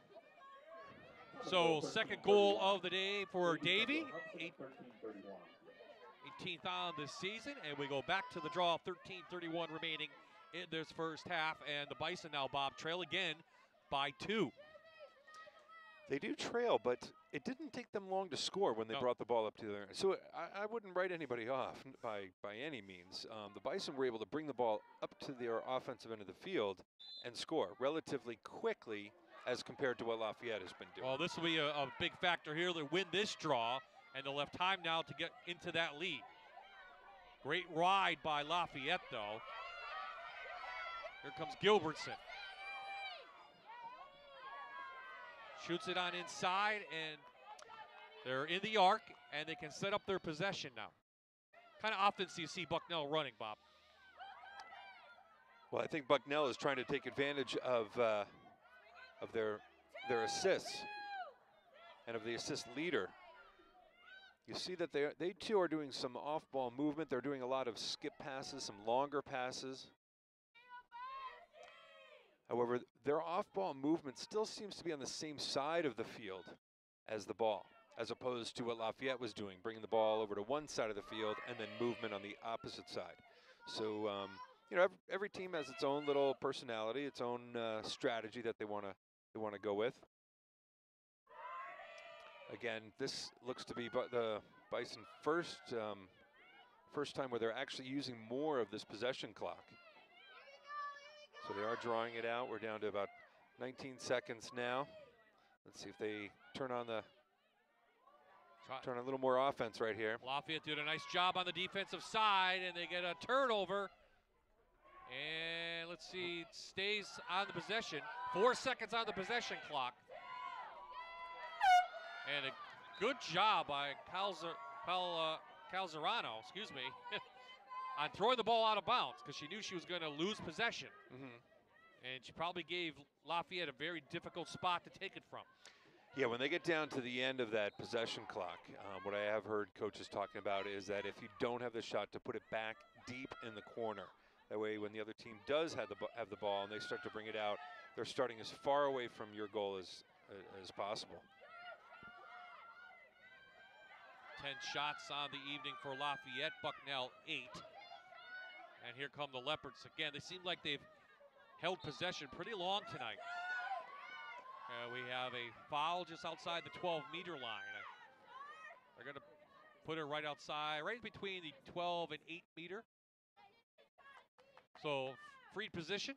So second goal of the day for Davey. 18th on the season, and we go back to the draw. 13:31 remaining in this first half, and the Bison now, Bob, trail again by 2. They do trail, but it didn't take them long to score when they brought the ball up to their end. So I wouldn't write anybody off by any means. The Bison were able to bring the ball up to their offensive end of the field and score relatively quickly as compared to what Lafayette has been doing. Well, this will be a big factor here. They win this draw, and they'll have time now to get into that lead. Great ride by Lafayette, though. Here comes Gilbertson. Shoots it on inside, and they're in the arc, and they can set up their possession now. kind of offense do you see Bucknell running, Bob? Well, I think Bucknell is trying to take advantage of their assists and of the assist leader. You see that they too are doing some off-ball movement. They're doing a lot of skip passes, some longer passes. However, their off-ball movement still seems to be on the same side of the field as the ball, as opposed to what Lafayette was doing, bringing the ball over to one side of the field and then movement on the opposite side. So, you know, every team has its own little personality, its own strategy that they want to go with. Again, this looks to be the Bison first time where they're actually using more of this possession clock. So they are drawing it out. We're down to about 19 seconds now. Let's see if they turn on a little more offense right here. Lafayette did a nice job on the defensive side, and they get a turnover. And let's see, it stays on the possession. 4 seconds on the possession clock. And a good job by Calzerano, excuse me, on throwing the ball out of bounds because she knew she was going to lose possession. And she probably gave Lafayette a very difficult spot to take it from. Yeah, when they get down to the end of that possession clock, what I have heard coaches talking about is that if you don't have the shot, to put it back deep in the corner. That way when the other team does have the ball and they start to bring it out, they're starting as far away from your goal as possible. 10 shots on the evening for Lafayette, Bucknell 8. And here come the Leopards again. They seem like they've held possession pretty long tonight. We have a foul just outside the 12-meter line. They're going to put it right outside, right between the 12 and 8-meter. So, free position.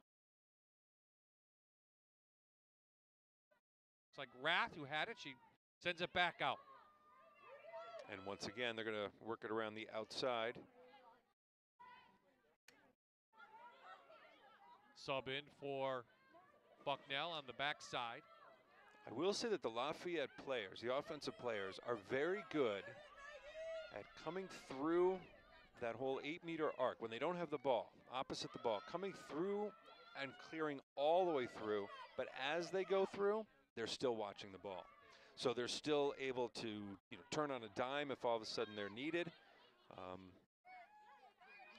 It's like Rath who had it. She sends it back out. And once again, they're going to work it around the outside. Sub in for Bucknell on the backside. I will say that the Lafayette players, the offensive players, are very good at coming through that whole 8-meter arc when they don't have the ball, opposite the ball, coming through and clearing all the way through. But as they go through, they're still watching the ball. So they're still able to, you know, turn on a dime if all of a sudden they're needed.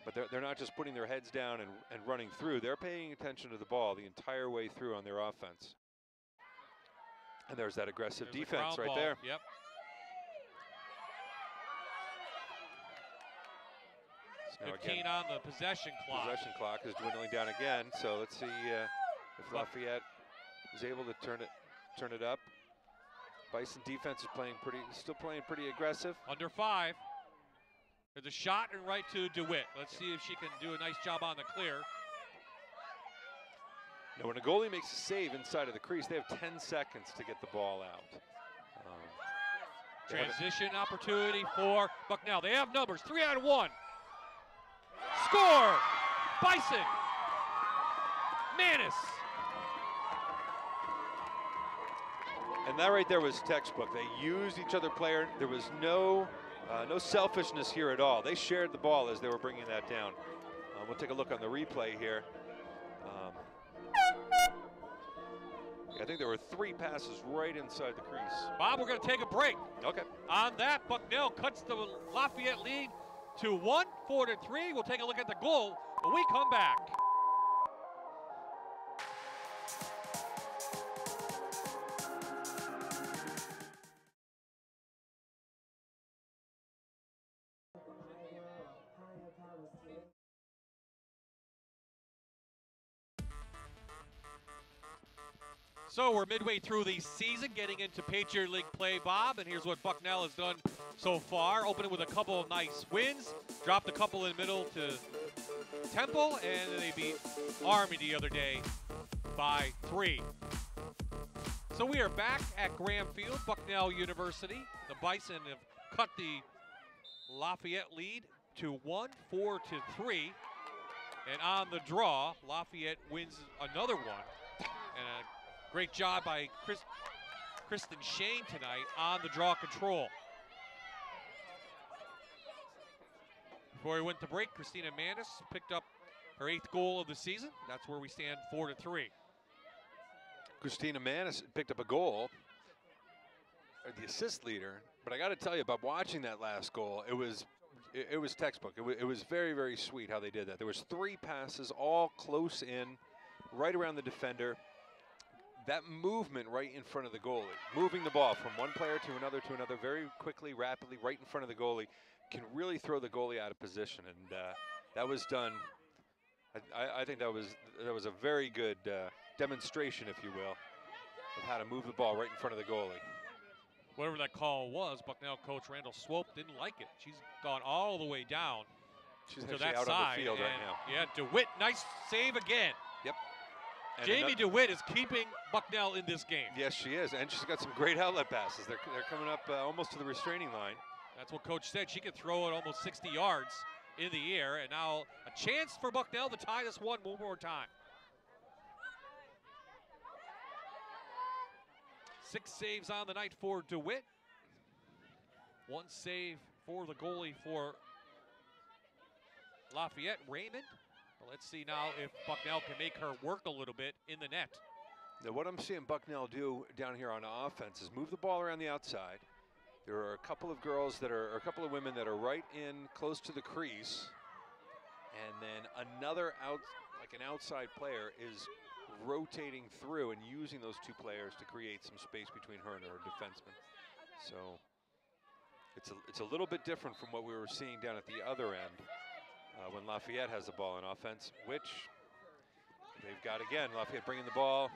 But they're not just putting their heads down and running through. They're paying attention to the ball the entire way through on their offense. And there's that aggressive defense right there. Yep. So now 15 on the possession clock. Possession clock is dwindling down again. So let's see if Lafayette is able to turn it up. Bison defense is still playing pretty aggressive. Under 5. There's a shot and right to DeWitt. Let's see if she can do a nice job on the clear. Now, when a goalie makes a save inside of the crease, they have 10 seconds to get the ball out. Transition opportunity for Bucknell. They have numbers, 3-on-1. Score! Bison! Manis! And that right there was textbook. They used each other player. There was no selfishness here at all. They shared the ball as they were bringing that down. We'll take a look on the replay here. I think there were 3 passes right inside the crease. Bob, we're going to take a break. Okay. On that, Bucknell cuts the Lafayette lead to 1, 4-3. We'll take a look at the goal when we come back. So we're midway through the season, getting into Patriot League play, Bob, and here's what Bucknell has done so far. Opening with a couple of nice wins, dropped a couple in the middle to Temple, and they beat Army the other day by 3. So we are back at Graham Field, Bucknell University. The Bison have cut the Lafayette lead to 1, 4-3. And on the draw, Lafayette wins another one. And a great job by Kristen Shane tonight on the draw control. Before we went to break, Christina Mandis picked up her 8th goal of the season. That's where we stand 4-3. Christina Manis picked up a goal, the assist leader, but I got to tell you, about watching that last goal, it was textbook. It was very, very sweet how they did that. There was 3 passes, all close in, right around the defender. That movement right in front of the goalie, moving the ball from one player to another very quickly, rapidly, right in front of the goalie, can really throw the goalie out of position. And that was done. I think that was a very good demonstration, if you will, of how to move the ball right in front of the goalie. Whatever that call was, Bucknell coach Randall Swope didn't like it. She's gone all the way down to that out side. on the field right now. Yeah, DeWitt, nice save again. Yep. And Jamie DeWitt is keeping Bucknell in this game. Yes, she is, and she's got some great outlet passes. They're coming up almost to the restraining line. That's what coach said. She could throw it almost 60 yards in the air, and now a chance for Bucknell to tie this one more time. 6 saves on the night for DeWitt. 1 save for the goalie for Lafayette, Raymond. Well, let's see now if Bucknell can make her work a little bit in the net. Now, what I'm seeing Bucknell do down here on offense is move the ball around the outside. There are a couple of girls that are, or a couple of women that are right in close to the crease, and then another like an outside player is rotating through and using those 2 players to create some space between her and her defenseman. So it's a little bit different from what we were seeing down at the other end when Lafayette has the ball in offense, which they've got again. Lafayette bringing the ball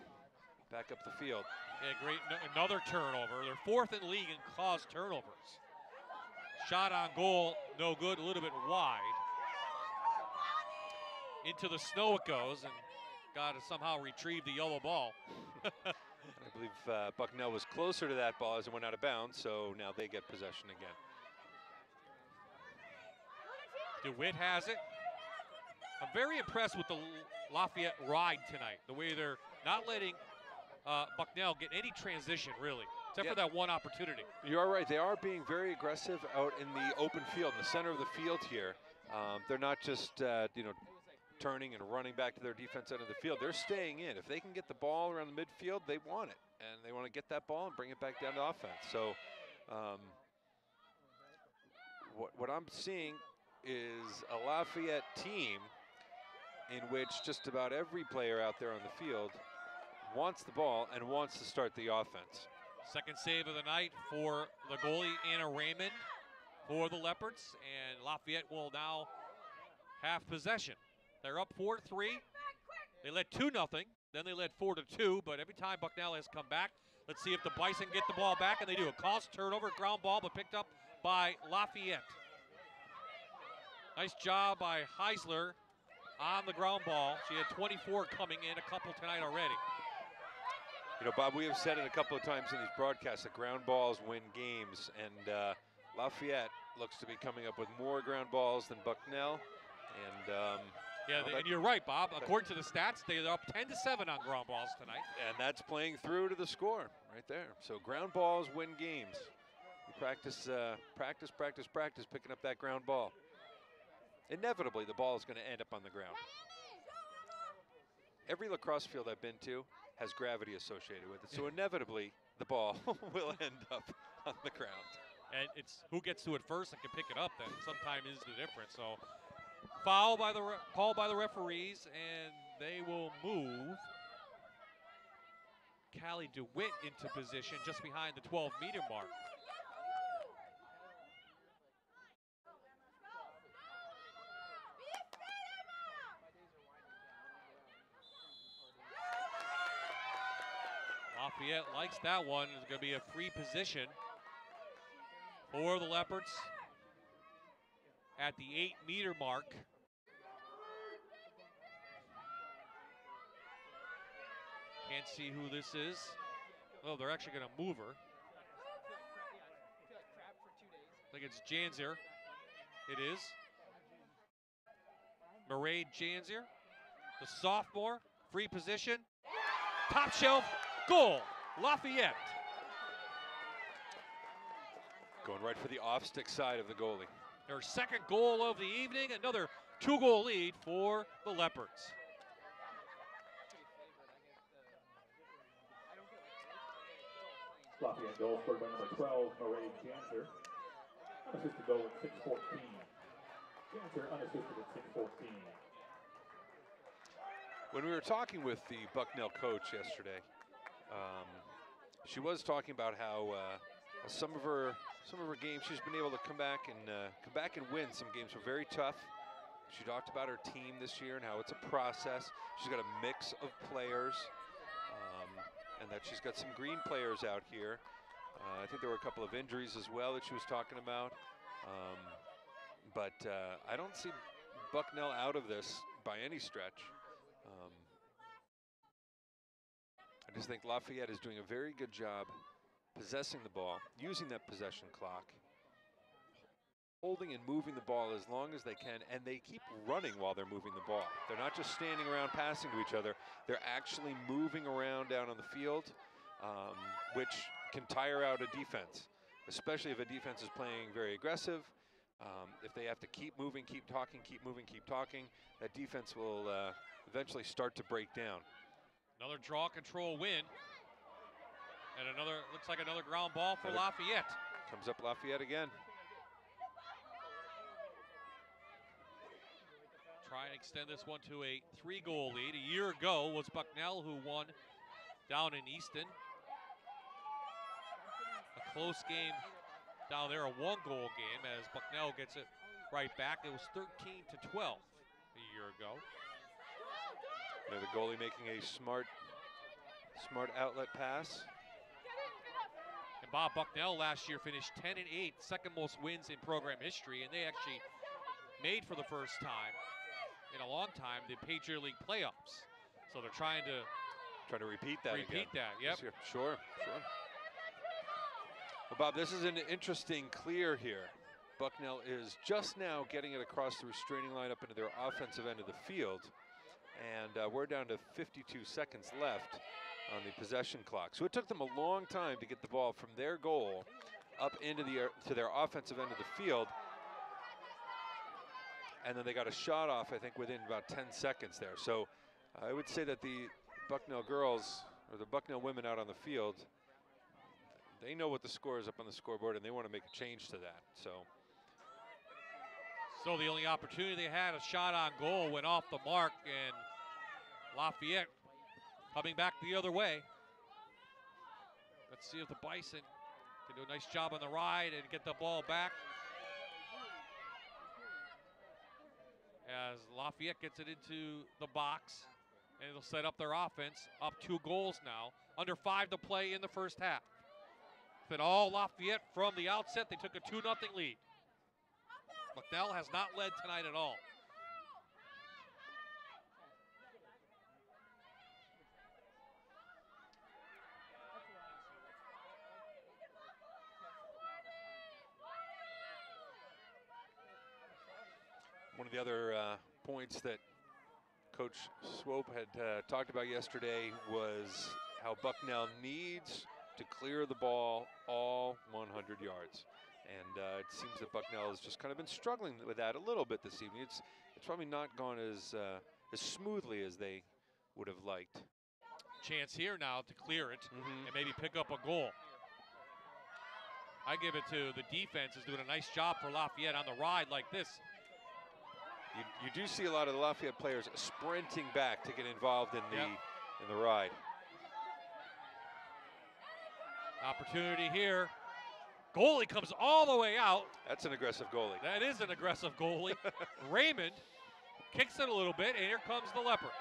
back up the field. Yeah, great, another turnover. They're 4th in the league in caused turnovers. Shot on goal, no good, a little bit wide. Into the snow it goes, and got to somehow retrieve the yellow ball. I believe Bucknell was closer to that ball as it went out of bounds, so now they get possession again. DeWitt has it. I'm very impressed with the Lafayette ride tonight, the way they're not letting Bucknell get any transition, really, except for that one opportunity. You are right. They are being very aggressive out in the open field, in the center of the field here. They're not just, turning and running back to their defense end of the field. They're staying in. If they can get the ball around the midfield, they want it. And they want to get that ball and bring it back down to offense. So what I'm seeing is a Lafayette team in which just about every player out there on the field wants the ball and wants to start the offense. Second save of the night for the goalie, Anna Raymond, for the Leopards. And Lafayette will now have possession. They're up 4-3. They led 2-0. Then they led 4-2. But every time Bucknell has come back, let's see if the Bison get the ball back. And they do. A caused turnover, ground ball, but picked up by Lafayette. Nice job by Heisler on the ground ball. She had 24 coming in, a couple tonight already. You know, Bob, we have said it a couple of times in these broadcasts that ground balls win games. And Lafayette looks to be coming up with more ground balls than Bucknell. And and you're right, Bob. According to the stats, they're up 10-7 on ground balls tonight. And that's playing through to the score right there. So ground balls win games. You practice, practice, picking up that ground ball. Inevitably, the ball is going to end up on the ground. Every lacrosse field I've been to has gravity associated with it. So inevitably, the ball will end up on the ground. And it's who gets to it first and can pick it up that sometimes is the difference. So foul by the called by the referees, and they will move Callie DeWitt into position just behind the 12-meter mark. Lafayette likes that one. It's going to be a free position for the Leopards at the 8-meter mark. Can't see who this is. Oh, they're actually going to move her. I think it's Janzier. It is. Marae Janzier, the sophomore, free position. Top shelf, goal, Lafayette. Going right for the off-stick side of the goalie. Their second goal of the evening, another 2-goal lead for the Leopards. Lafayette goal scored by number 12, Murray Janser. Unassisted goal at 6:14. Janser unassisted at 6:14. When we were talking with the Bucknell coach yesterday, she was talking about how some of her games she's been able to come back and win. Some games were very tough. She talked about her team this year and how it's a process. She's got a mix of players, and that she's got some green players out here. I think there were a couple of injuries as well that she was talking about. But I don't see Bucknell out of this by any stretch. I just think Lafayette is doing a very good job possessing the ball, using that possession clock, holding and moving the ball as long as they can, and they keep running while they're moving the ball. They're not just standing around passing to each other. They're actually moving around down on the field, which can tire out a defense, especially if a defense is playing very aggressive. If they have to keep moving, keep talking, keep moving, keep talking, that defense will eventually start to break down. Another draw control win. And another, looks like another ground ball for Lafayette. Comes up Lafayette again. Try and extend this one to a 3-goal lead. A year ago was Bucknell who won down in Easton. A close game down there, a 1-goal game as Bucknell gets it right back. It was 13-12 a year ago. The goalie making a smart outlet pass. And Bob, Bucknell last year finished 10-8, second most wins in program history, and they actually made for the first time in a long time the Patriot League playoffs. So they're trying to repeat that. Yep. Sure. Well, Bob, this is an interesting clear here. Bucknell is just now getting it across the restraining line up into their offensive end of the field. And we're down to 52 seconds left on the possession clock. So it took them a long time to get the ball from their goal up into to their offensive end of the field. And then they got a shot off, I think, within about 10 seconds there. So I would say that the Bucknell girls, or the Bucknell women out on the field, they know what the score is up on the scoreboard, and they want to make a change to that. So the only opportunity they had, a shot on goal, went off the mark, and Lafayette coming back the other way. Let's see if the Bison can do a nice job on the ride and get the ball back. As Lafayette gets it into the box, and it'll set up their offense, up 2 goals now. Under 5 to play in the first half. It's been all Lafayette from the outset. They took a 2-0 lead. Bucknell has not led tonight at all. one of the other points that Coach Swope had talked about yesterday was how Bucknell needs to clear the ball all 100 yards. And it seems that Bucknell has just kind of been struggling with that a little bit this evening. It's probably not gone as smoothly as they would have liked. Chance here now to clear it and maybe pick up a goal. I give it to the defense is doing a nice job for Lafayette on the ride like this. You do see a lot of the Lafayette players sprinting back to get involved in the ride. Opportunity here. Goalie comes all the way out. That's an aggressive goalie. That is an aggressive goalie. Raymond kicks it a little bit, and here comes the Leopards.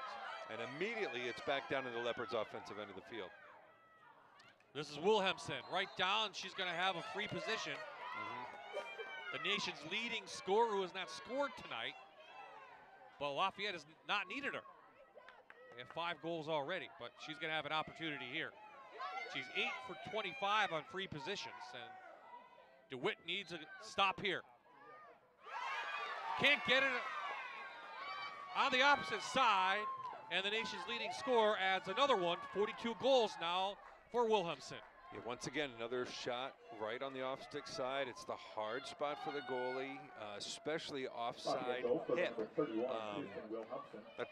And immediately it's back down to the Leopards' offensive end of the field. This is Wilhelmsen right down. She's going to have a free position. The nation's leading scorer who has not scored tonight. But Lafayette has not needed her. They have 5 goals already, but she's going to have an opportunity here. She's 8 for 25 on free positions, and DeWitt needs a stop here. Can't get it on the opposite side, and the nation's leading scorer adds another one. 42 goals now for Wilhelmsen. Yeah, once again, another shot right on the off-stick side. It's the hard spot for the goalie, especially offside hip.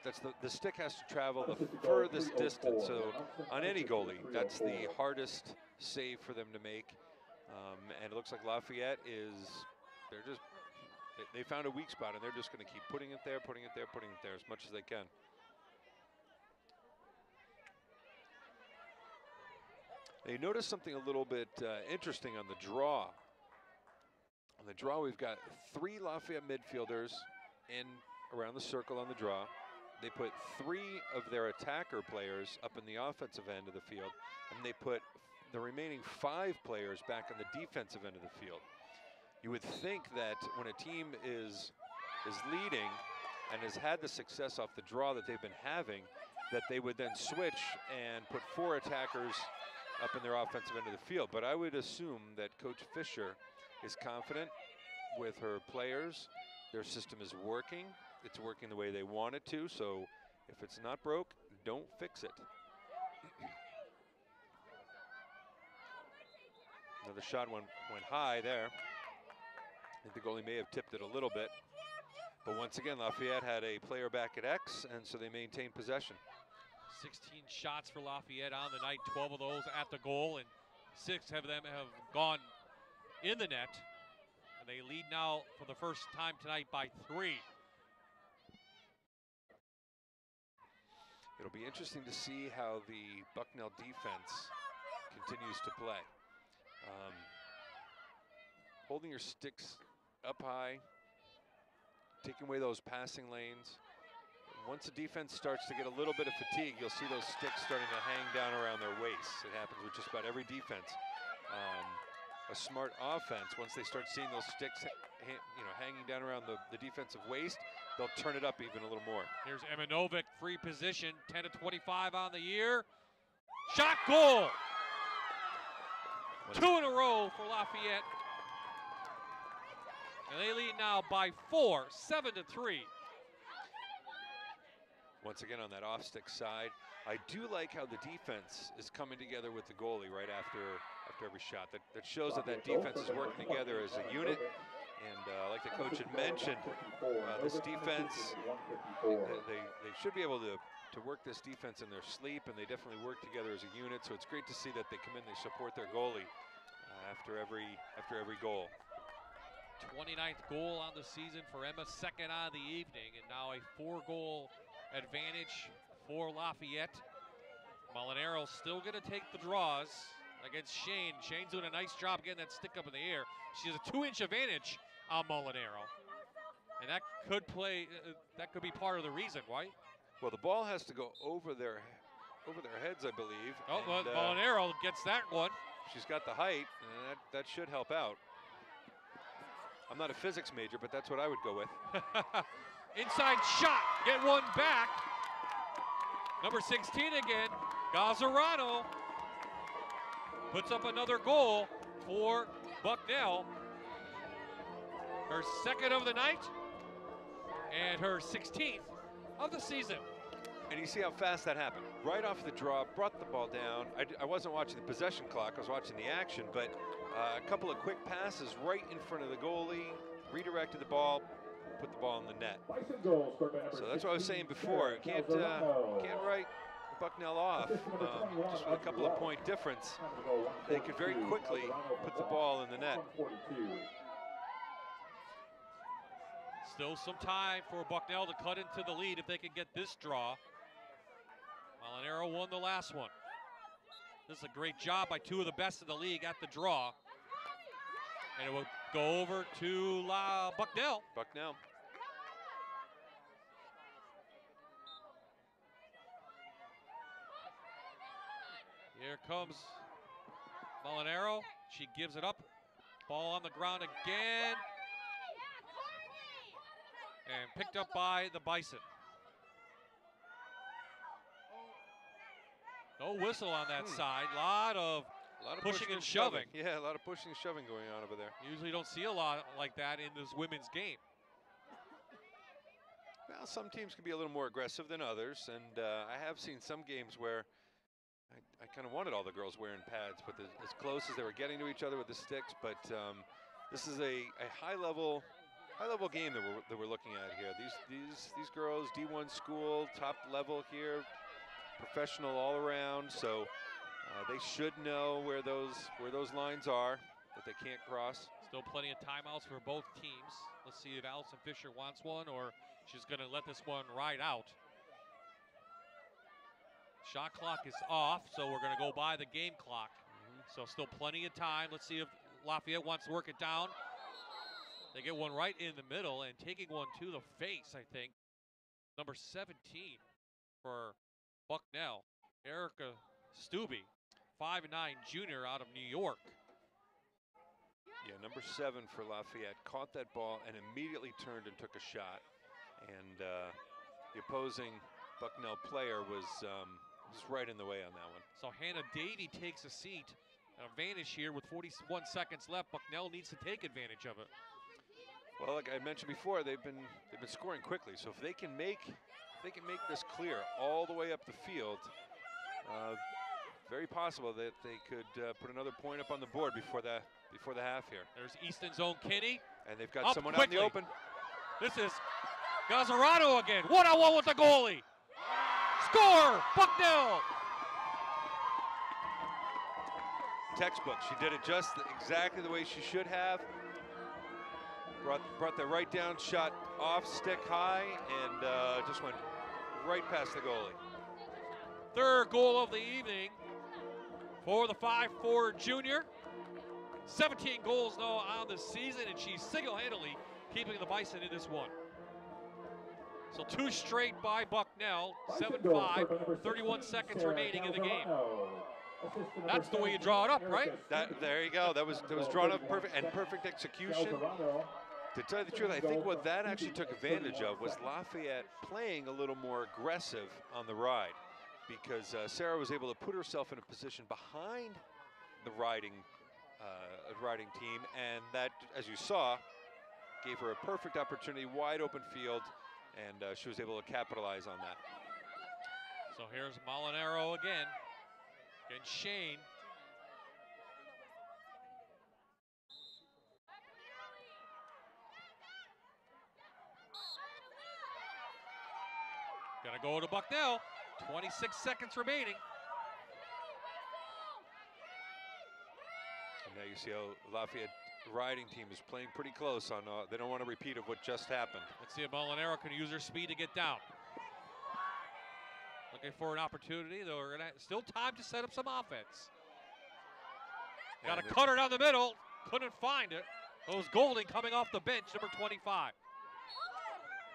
That's the stick has to travel the furthest distance. So on any goalie, that's the hardest save for them to make. And it looks like Lafayette they found a weak spot, and they're just going to keep putting it there, putting it there, putting it there as much as they can. You notice something a little bit interesting on the draw. On the draw, we've got 3 Lafayette midfielders in around the circle on the draw. They put 3 of their attacker players up in the offensive end of the field, and they put the remaining 5 players back on the defensive end of the field. You would think that when a team is leading and has had the success off the draw that they've been having, that they would then switch and put 4 attackers up in their offensive end of the field. But I would assume that Coach Fisher is confident with her players. Their system is working. It's working the way they want it to. So if it's not broke, don't fix it. Another shot went high there. I think the goalie may have tipped it a little bit. But once again, Lafayette had a player back at X, and so they maintained possession. 16 shots for Lafayette on the night, 12 of those at the goal, and 6 of them have gone in the net. And they lead now for the first time tonight by 3. It'll be interesting to see how the Bucknell defense continues to play. Holding your sticks up high, taking away those passing lanes. Once the defense starts to get a little bit of fatigue, you'll see those sticks starting to hang down around their waists. It happens with just about every defense. A smart offense, once they start seeing those sticks hanging down around the defensive waist, they'll turn it up even a little more. Here's Eminovic, free position, 10 to 25 on the year. Shot, goal! 2 in a row for Lafayette. And they lead now by 4, 7 to 3. Once again on that off-stick side, I do like how the defense is coming together with the goalie right after every shot. That shows that defense is working together as a unit. And like the coach had mentioned, this defense, they should be able to work this defense in their sleep, and they definitely work together as a unit. So it's great to see that they come in, they support their goalie after every goal. 29th goal on the season for Emma, 2nd on the evening, and now a 4-goal advantage for Lafayette. Molinaro still going to take the draws against Shane. Shane's doing a nice job getting that stick up in the air. She has a 2-inch advantage on Molinaro, and that could be part of the reason, right? Well, the ball has to go over their heads, I believe. Oh, well, Molinaro gets that one. She's got the height, and that should help out. I'm not a physics major, but that's what I would go with. Inside shot, get one back. Number 16 again, Gazzarano puts up another goal for Bucknell. Her 2nd of the night and her 16th of the season. And you see how fast that happened. Right off the draw, brought the ball down. I wasn't watching the possession clock, I was watching the action, but a couple of quick passes right in front of the goalie, redirected the ball, put the ball in the net. So that's what I was saying before. You can't write Bucknell off just with a couple of point difference. They could very quickly put the ball in the net. Still some time for Bucknell to cut into the lead if they can get this draw. Molinaro won the last one. This is a great job by 2 of the best in the league at the draw. And it will go over to Bucknell. Bucknell. Here comes Molinaro. She gives it up. Ball on the ground again. And picked up by the Bison. No whistle on that side. A lot of pushing and shoving. Yeah, a lot of pushing and shoving going on over there. Usually don't see a lot like that in this women's game. Well, some teams can be a little more aggressive than others, and I have seen some games where I kind of wanted all the girls wearing pads, but as close as they were getting to each other with the sticks. But this is a high-level game that we're looking at here. These girls, D1 school, top level here, professional all around. So they should know where those lines are that they can't cross. Still plenty of timeouts for both teams. Let's see if Allison Fisher wants one or she's going to let this one ride out. Shot clock is off, so we're going to go by the game clock. So still plenty of time. Let's see if Lafayette wants to work it down. They get one right in the middle and taking one to the face, I think. Number 17 for Bucknell, Erica Stubbe, 5'9" junior out of New York. Yeah, number 7 for Lafayette caught that ball and immediately turned and took a shot. And the opposing Bucknell player was right in the way on that one. So Hannah Davey takes a seat. An advantage here with 41 seconds left. Bucknell needs to take advantage of it. Well, like I mentioned before, they've been scoring quickly. So if they can make this clear all the way up the field, very possible that they could put another point up on the board before the half here. There's Easton's own Kinney. And they've got someone out in the open. This is Gazzarato again. One-on-one with the goalie. Score! Bucknell! Textbook. She did it just exactly the way she should have. Brought the right down shot off stick high and just went right past the goalie. Third goal of the evening for the 5'4" junior. 17 goals now on the season, and she's single-handedly keeping the Bison in this one. So 2 straight by Bucknell, 7-5, 31 seconds remaining in the game. That's the way you draw it up, right? There you go. That was drawn up perfect and perfect execution. To tell you the truth, I think what that actually took advantage of was Lafayette playing a little more aggressive on the ride, because Sarah was able to put herself in a position behind the riding team, and that, as you saw, gave her a perfect opportunity, wide open field, and she was able to capitalize on that. So here's Molinaro again against Shane. Gonna go to Bucknell. 26 seconds remaining. And now you see how Lafayette riding team is playing pretty close on. They don't want a repeat of what just happened. Let's see if Molinaro can use her speed to get down. Looking for an opportunity, though. We're gonna still time to set up some offense. Got a cutter down the middle. Couldn't find it. It was Golding coming off the bench, number 25.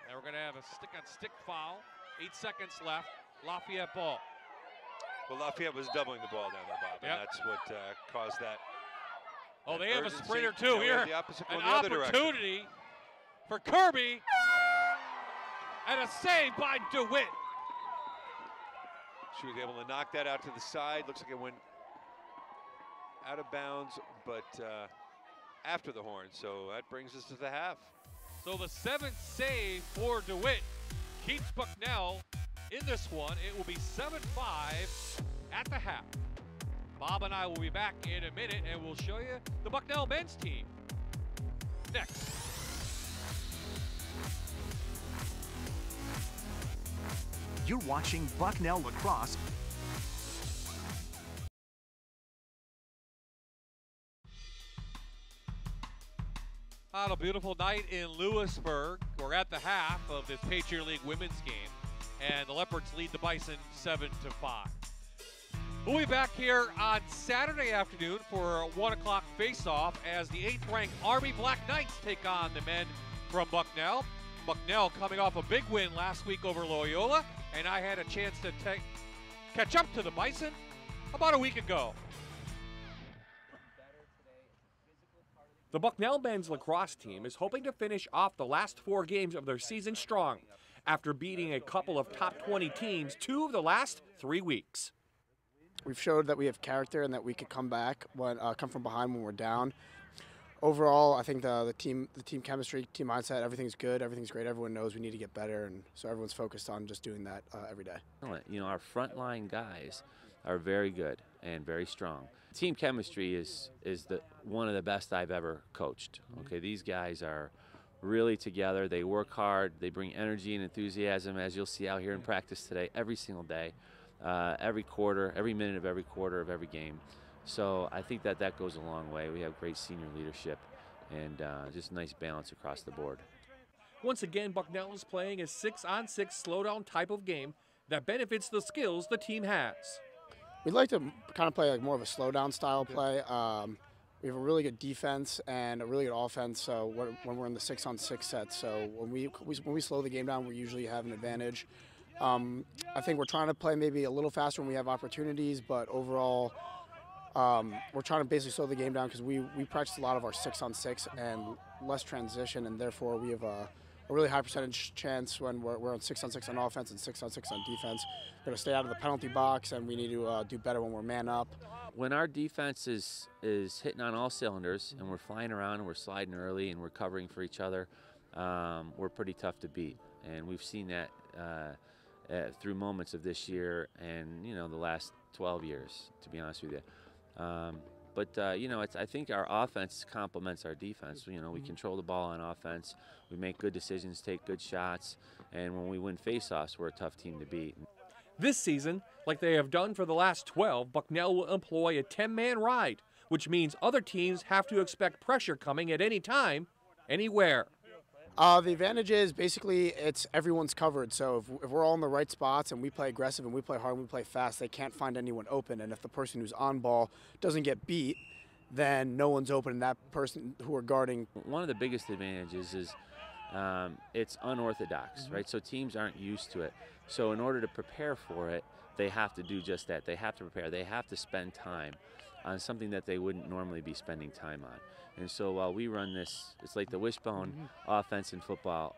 And we're gonna have a stick-on-stick foul. 8 seconds left. Lafayette ball. Well, Lafayette was doubling the ball down there, Bob, and that's what caused that. Oh, they have a urgency. sprinter too here. An opportunity for Kirby. And a save by DeWitt. She was able to knock that out to the side. Looks like it went out of bounds, but after the horn. So that brings us to the half. So the 7th save for DeWitt keeps Bucknell in this one. It will be 7-5 at the half. Bob and I will be back in a minute, and we'll show you the Bucknell men's team next. You're watching Bucknell Lacrosse. On a beautiful night in Lewisburg, we're at the half of this Patriot League women's game, and the Leopards lead the Bison 7-5. We'll be back here on Saturday afternoon for a 1 o'clock face-off as the 8th-ranked Army Black Knights take on the men from Bucknell. Bucknell coming off a big win last week over Loyola, and I had a chance to catch up to the Bison about a week ago. The Bucknell men's lacrosse team is hoping to finish off the last 4 games of their season strong after beating a couple of top 20 teams 2 of the last 3 weeks. We've showed that we have character and that we could come back, come from behind when we're down. Overall, I think the team chemistry, team mindset, everything's good, everything's great. Everyone knows we need to get better, and so everyone's focused on just doing that every day. You know, our frontline guys are very good and very strong. Team chemistry is one of the best I've ever coached. Okay, these guys are really together. They work hard. They bring energy and enthusiasm, as you'll see out here in practice today, every single day, every quarter, every minute of every quarter of every game. So I think that goes a long way. We have great senior leadership and just nice balance across the board. Once again, Bucknell is playing a 6-on-6 slowdown type of game that benefits the skills the team has. We'd like to kind of play like more of a slowdown style play. We have a really good defense and a really good offense. So when we're in the 6-on-6 set, so when we slow the game down, we usually have an advantage. I think we're trying to play maybe a little faster when we have opportunities, but overall, we're trying to basically slow the game down because we practice a lot of our 6-on-6 and less transition, and therefore we have a really high percentage chance when we're on 6-on-6 on offense and 6-on-6 on defense. We're going to stay out of the penalty box, and we need to do better when we're man up. When our defense is hitting on all cylinders and we're flying around and we're sliding early and we're covering for each other, we're pretty tough to beat. And we've seen that through moments of this year and, you know, the last 12 years, to be honest with you. You know, I think our offense complements our defense. You know, we control the ball on offense. We make good decisions, take good shots, and when we win faceoffs, we're a tough team to beat. This season, like they have done for the last 12, Bucknell will employ a 10-man ride, which means other teams have to expect pressure coming at any time, anywhere. The advantage is basically it's everyone's covered. So if we're all in the right spots and we play aggressive and we play hard and we play fast, they can't find anyone open. And if the person who's on ball doesn't get beat, then no one's open, and that person who we're guarding. One of the biggest advantages is it's unorthodox, right? So teams aren't used to it. So in order to prepare for it, they have to do just that. They have to prepare. They have to spend time on something that they wouldn't normally be spending time on. And so while we run this, it's like the wishbone offense in football.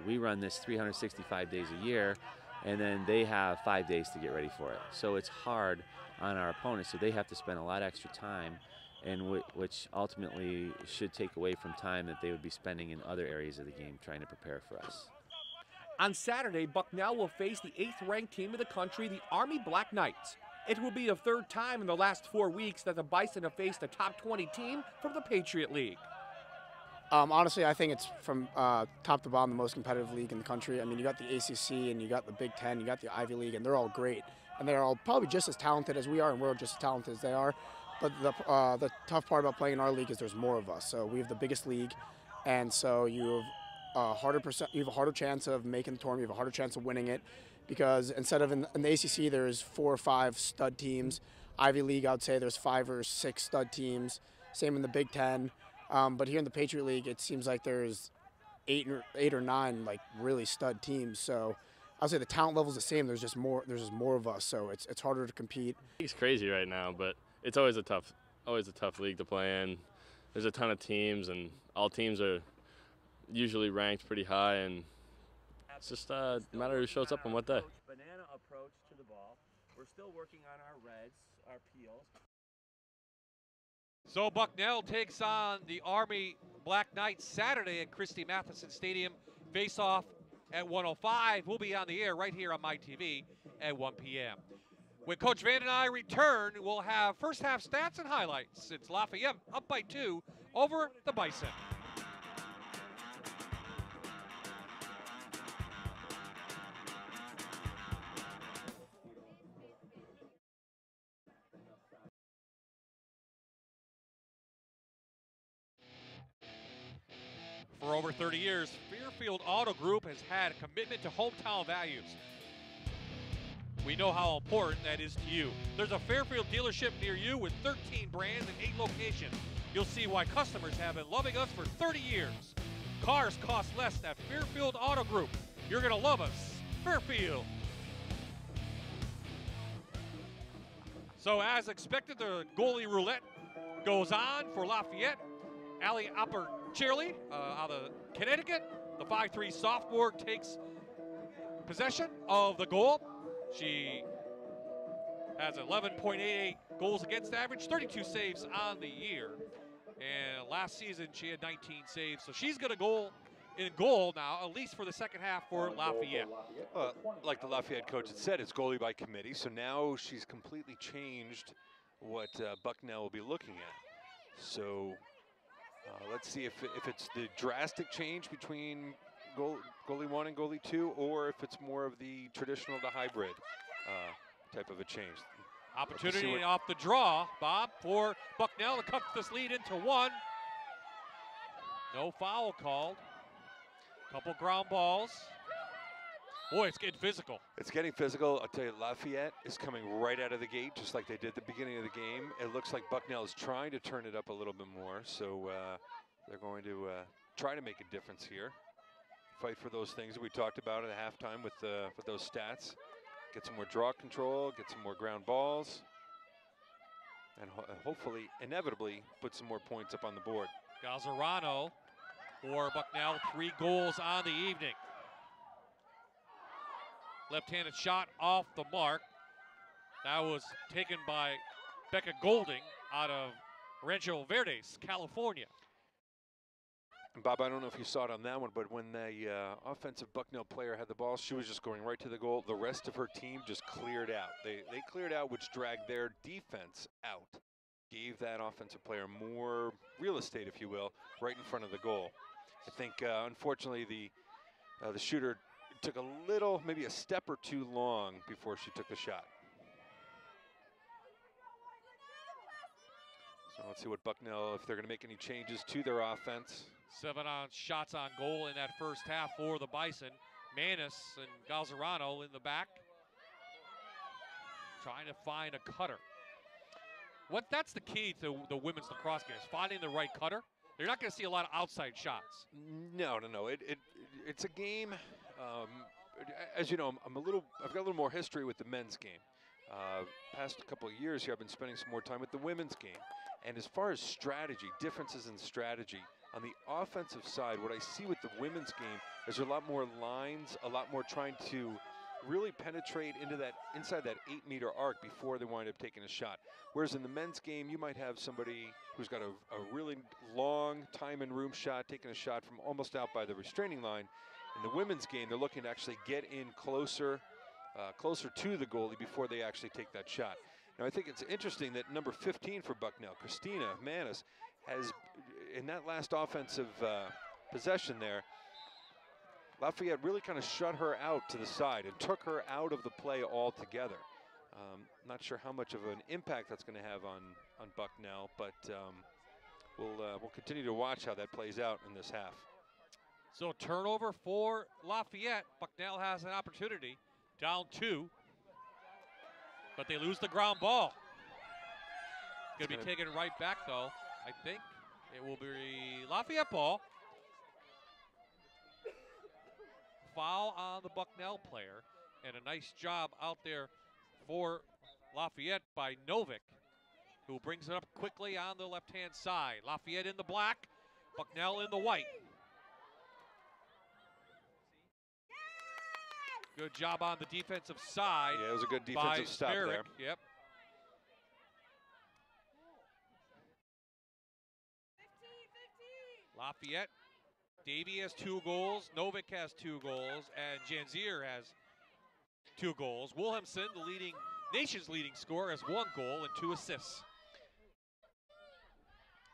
We run this 365 days a year, and then they have 5 days to get ready for it. So it's hard on our opponents, so they have to spend a lot of extra time, and which ultimately should take away from time that they would be spending in other areas of the game trying to prepare for us. On Saturday, Bucknell will face the 8th-ranked team of the country, the Army Black Knights. It will be the third time in the last 4 weeks that the Bison have faced a top 20 team from the Patriot League. Honestly, I think it's from top to bottom the most competitive league in the country. I mean, you got the ACC and you got the Big Ten, you got the Ivy League, and they're all great. And they're all probably just as talented as we are, and we're just as talented as they are. But the tough part about playing in our league is there's more of us. So we have the biggest league, and so you have a harder chance of making the tournament. You have a harder chance of winning it, because instead of in the ACC there's 4 or 5 stud teams. Ivy League, I would say there's 5 or 6 stud teams. Same in the Big Ten. But here in the Patriot League, it seems like there's 8 or 9 like really stud teams. So I'll say the talent level's the same. There's just more of us. So it's harder to compete. It's crazy right now, but it's always a tough league to play in. There's a ton of teams, and all teams are usually ranked pretty high, and it's just a matter of who shows up on what day. Banana approach to the ball. We're still working on our reds, our peels. So Bucknell takes on the Army Black Knights Saturday at Christy Matheson Stadium. Face-off at 1:05. We'll be on the air right here on MyTV at 1 p.m. When Coach Van and I return, we'll have first half stats and highlights. It's Lafayette up by 2 over the Bison. For over 30 years, Fairfield Auto Group has had a commitment to hometown values. We know how important that is to you. There's a Fairfield dealership near you with 13 brands and 8 locations. You'll see why customers have been loving us for 30 years. Cars cost less at Fairfield Auto Group. You're going to love us. Fairfield. So as expected, the goalie roulette goes on for Lafayette. Ali Appercherli out of Connecticut. The 5'3" sophomore takes possession of the goal. She has 11.88 goals against average, 32 saves on the year. And last season she had 19 saves. So she's going to goal in goal now, at least for the second half for Lafayette. Like the Lafayette coach had said, it's goalie by committee, so now she's completely changed what Bucknell will be looking at. So let's see if it's the drastic change between goalie 1 and goalie 2, or if it's more of the traditional to hybrid type of a change. Opportunity off the draw, Bob, for Bucknell to cut this lead into 1. No foul called. Couple ground balls. Boy, it's getting physical. It's getting physical. I'll tell you, Lafayette is coming right out of the gate, just like they did at the beginning of the game. It looks like Bucknell is trying to turn it up a little bit more, so they're going to try to make a difference here. Fight for those things that we talked about at halftime with those stats. Get some more draw control, get some more ground balls, and hopefully, inevitably, put some more points up on the board. Galzerano for Bucknell, 3 goals on the evening. Left-handed shot off the mark. That was taken by Becca Golding out of Rancho Verdes, California. And Bob, I don't know if you saw it on that one, but when the offensive Bucknell player had the ball, she was just going right to the goal. The rest of her team just cleared out. They cleared out, which dragged their defense out. Gave that offensive player more real estate, if you will, right in front of the goal. I think, unfortunately, the shooter took a little, maybe a step or two long before she took the shot. So let's see what Bucknell, if they're going to make any changes to their offense. 7 shots on goal in that first half for the Bison. Manis and Galzerano in the back, trying to find a cutter. That's the key to the women's lacrosse game, is finding the right cutter. You're not going to see a lot of outside shots. No. It's a game. As you know, I've got a little more history with the men's game. Past couple of years here, I've been spending some more time with the women's game. And as far as strategy, differences in strategy, on the offensive side, what I see with the women's game is a lot more lines, a lot more trying to really penetrate inside that 8-meter arc before they wind up taking a shot. Whereas in the men's game, you might have somebody who's got a really long time and room shot, taking a shot from almost out by the restraining line. In the women's game, they're looking to actually get in closer to the goalie before they actually take that shot. Now, I think it's interesting that number 15 for Bucknell, Christina Manis, has, in that last offensive possession there, Lafayette really kind of shut her out to the side and took her out of the play altogether. Not sure how much of an impact that's going to have on Bucknell, but we'll continue to watch how that plays out in this half. So turnover for Lafayette. Bucknell has an opportunity, down 2, but they lose the ground ball. Going to be taken right back, though. I think it will be Lafayette ball. Foul on the Bucknell player, and a nice job out there for Lafayette by Novick, who brings it up quickly on the left-hand side. Lafayette in the black, Bucknell in the white. Good job on the defensive side. Yeah, it was a good defensive stop there. Yep. Lafayette, Davey has 2 goals, Novick has 2 goals, and Janzier has 2 goals. Wilhelmsen, the nation's leading scorer, has 1 goal and 2 assists.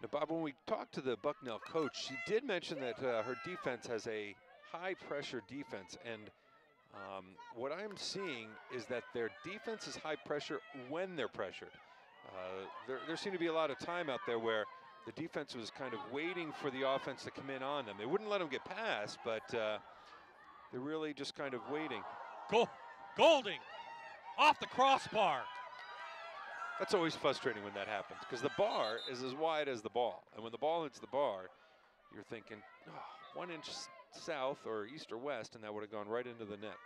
Now, Bob, when we talked to the Bucknell coach, she did mention that her defense has a high-pressure defense, and what I'm seeing is that their defense is high pressure when they're pressured. There seemed to be a lot of time out there where the defense was kind of waiting for the offense to come in on them. They wouldn't let them get past, but they're really just kind of waiting. Golding off the crossbar. That's always frustrating when that happens, because the bar is as wide as the ball. And when the ball hits the bar, you're thinking, oh, 1 inch south or east or west, and that would have gone right into the net.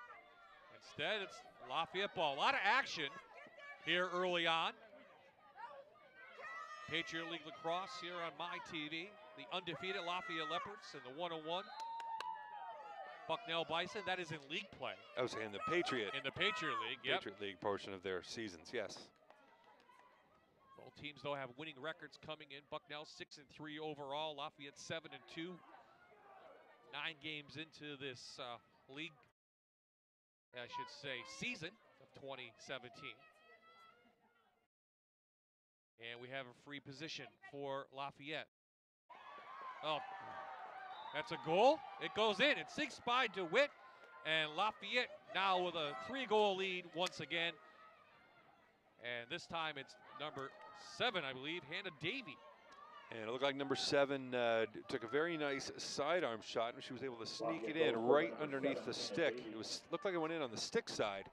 Instead, it's Lafayette ball. A lot of action here early on. Patriot League Lacrosse here on my TV. The undefeated Lafayette Leopards and the 101 Bucknell Bison. That is in league play. I was saying the Patriot. In the Patriot League, yep. Patriot League portion of their seasons, yes. Both teams, though, have winning records coming in. Bucknell 6-3 overall. Lafayette 7-2. 9 games into this league, I should say, season of 2017. And we have a free position for Lafayette. Oh, that's a goal. It goes in. It's 6 by DeWitt. And Lafayette now with a 3-goal lead once again. And this time it's number 7, I believe, Hannah Davey. And it looked like number 7 took a very nice sidearm shot, and she was able to sneak it in right underneath the stick. It looked like it went in on the stick side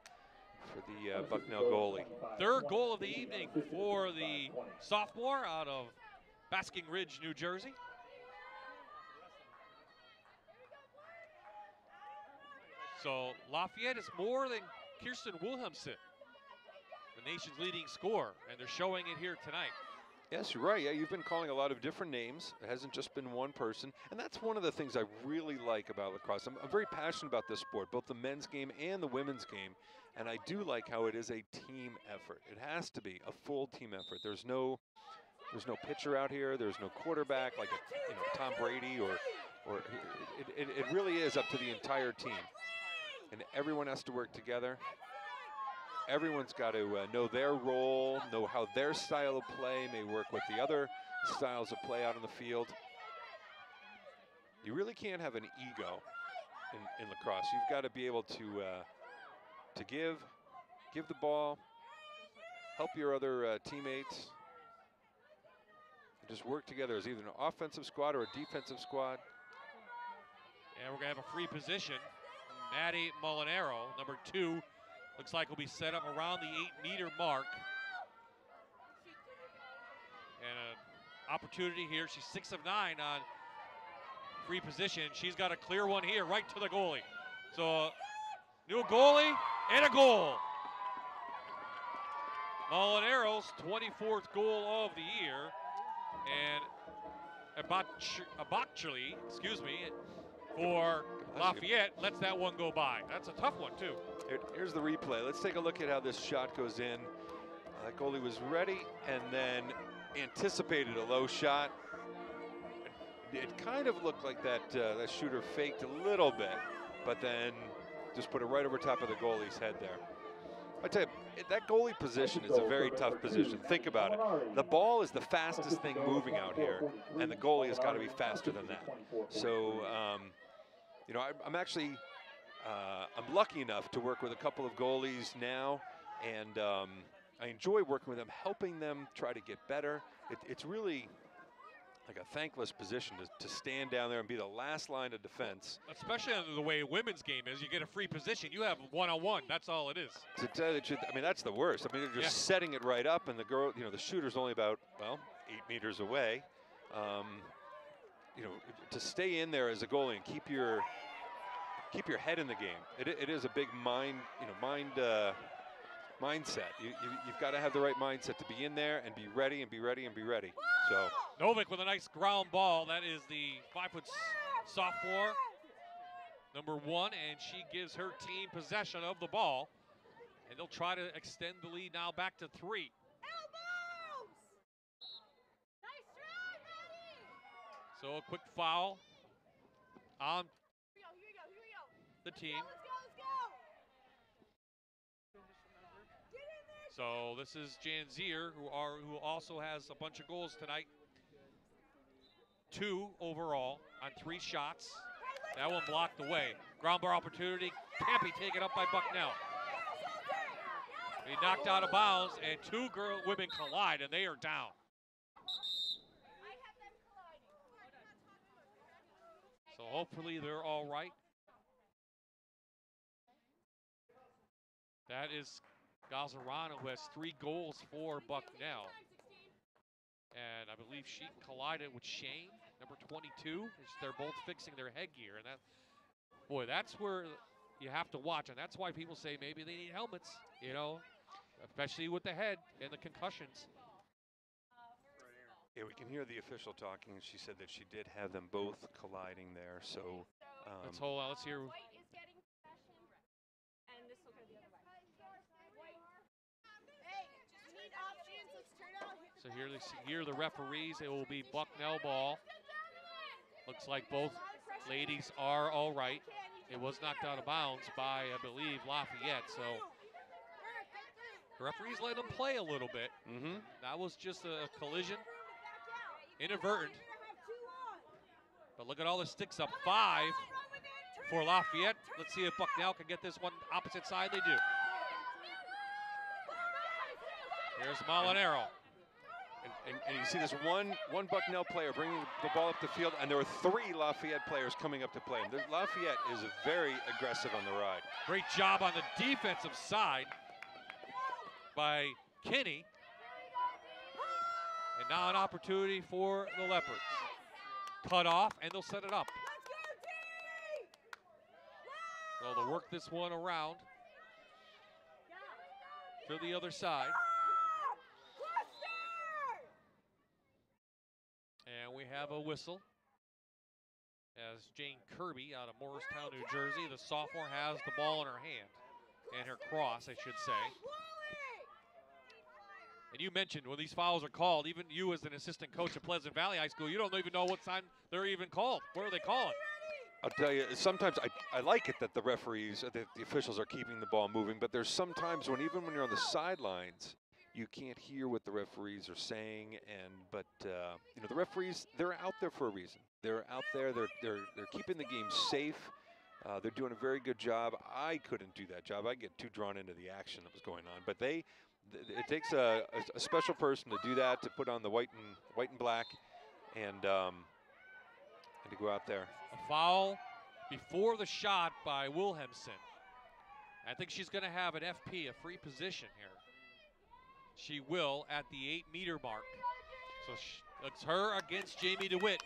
for the Bucknell goalie. 3rd goal of the evening for the sophomore out of Basking Ridge, New Jersey. So Lafayette is more than Kirsten Wilhelmsen, the nation's leading scorer, and they're showing it here tonight. Yes, you're right. Yeah, you've been calling a lot of different names. It hasn't just been one person. And that's one of the things I really like about lacrosse. I'm very passionate about this sport, both the men's game and the women's game. And I do like how it is a team effort. It has to be a full team effort. There's no pitcher out here. There's no quarterback like Tom Brady or it really is up to the entire team. And everyone has to work together. Everyone's got to know their role, know how their style of play may work with the other styles of play out on the field. You really can't have an ego in lacrosse. You've got to be able to give the ball, help your other teammates, and just work together as either an offensive squad or a defensive squad. And we're going to have a free position. Maddie Molinaro, number 2, looks like will be set up around the 8-meter mark. And an opportunity here. She's 6 of 9 on free position. She's got a clear one here, right to the goalie. So new goalie and a goal. Molinaro's 24th goal of the year. And Abakchali, for Lafayette lets that one go by. That's a tough one, too. Here's the replay. Let's take a look at how this shot goes in. That goalie was ready and then anticipated a low shot. It kind of looked like that shooter faked a little bit, but then just put it right over top of the goalie's head there. I tell you, that goalie position is a very tough position. Think about it. The ball is the fastest thing moving out here, and the goalie has got to be faster than that. So, I'm actually I'm lucky enough to work with a couple of goalies now, and I enjoy working with them, helping them try to get better. It's really like a thankless position to stand down there and be the last line of defense. Especially on the way women's game is. You get a free position, you have one-on-one. That's all it is. To tell you the truth, I mean, that's the worst. I mean, they're just setting it right up, and the girl, the shooter's only about, 8 meters away. To stay in there as a goalie and keep your head in the game. It is a big mindset. You've got to have the right mindset to be in there and be ready and be ready and be ready. So Novik with a nice ground ball. That is the 5-foot sophomore, number 1, and she gives her team possession of the ball. And they'll try to extend the lead now back to 3. Elbows! Nice try, Maddie! So a quick foul on Here we go. the team. Let's go. Get in there. So this is Janzier, who also has a bunch of goals tonight. 2 overall on 3 shots. That one blocked away. Ground ball opportunity can't be taken up by Bucknell. He knocked out of bounds, and 2 women collide, and they are down. So hopefully they're all right. That is Gazzarano, who has 3 goals for Bucknell. And I believe she collided with Shane, number 22. They're both fixing their headgear. And that's where you have to watch. And that's why people say maybe they need helmets, especially with the head and the concussions. yeah, we can hear the official talking. She said that she did have them both colliding there. So Let's hold on. Let's hear. White is getting possession, and this will go the other way. Hey, just need options. Let's turn out. So here the referees. It will be Bucknell ball. Looks like both Ladies are all right. It was knocked out of bounds by, I believe, Lafayette. So the referees let them play a little bit. That was just a collision, inadvertent. But look at all the sticks up. 5 for Lafayette. Let's see if Bucknell can get this one opposite side. They do. Here's Molinaro. And you see this one Bucknell player bringing the ball up the field, and there were 3 Lafayette players coming up to play him. Lafayette is very aggressive on the ride. Great job on the defensive side by Kinney. And now an opportunity for the Leopards. Cut off, and they'll set it up. So they'll work this one around to the other side. And we have a whistle as Jane Kirby out of Morristown, New Jersey, the sophomore, has the ball in her hand, and her cross, I should say. And you mentioned when these fouls are called, even you as an assistant coach at Pleasant Valley High School, you don't even know what time they're even called. Where are they calling? I'll tell you, sometimes I like it that the referees, that the officials are keeping the ball moving, but there's sometimes when even when you're on the sidelines, you can't hear what the referees are saying, but you know, the referees, they're out there for a reason. They're out there. They're keeping the game safe. They're doing a very good job. I couldn't do that job. I get too drawn into the action that was going on. But it takes a special person to do that, to put on the white and black, and to go out there. A foul before the shot by Wilhelmsen. I think she's going to have an FP, a free position here. She will at the 8-meter mark. So it's her against Jamie DeWitt.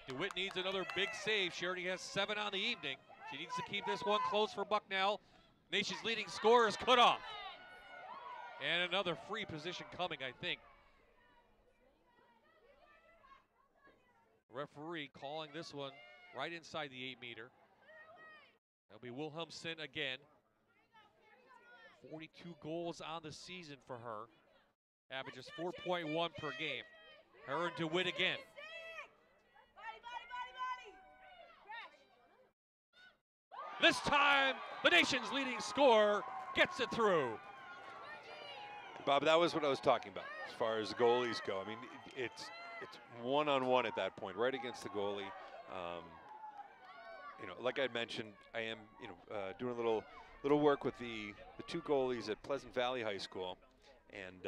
DeWitt needs another big save. She already has 7 on the evening. She needs to keep this one close for Bucknell. Nation's leading scorer is cut off. And another free position coming, I think. Referee calling this one right inside the 8-meter. That'll be Wilhelmsen again. 42 goals on the season for her. Averages 4.1 per game. Her and DeWitt again. This time, the nation's leading scorer gets it through. Bob, that was what I was talking about as far as the goalies go. I mean, it's one-on-one at that point, right against the goalie. You know, like I mentioned, I am doing a little work with the 2 goalies at Pleasant Valley High School, and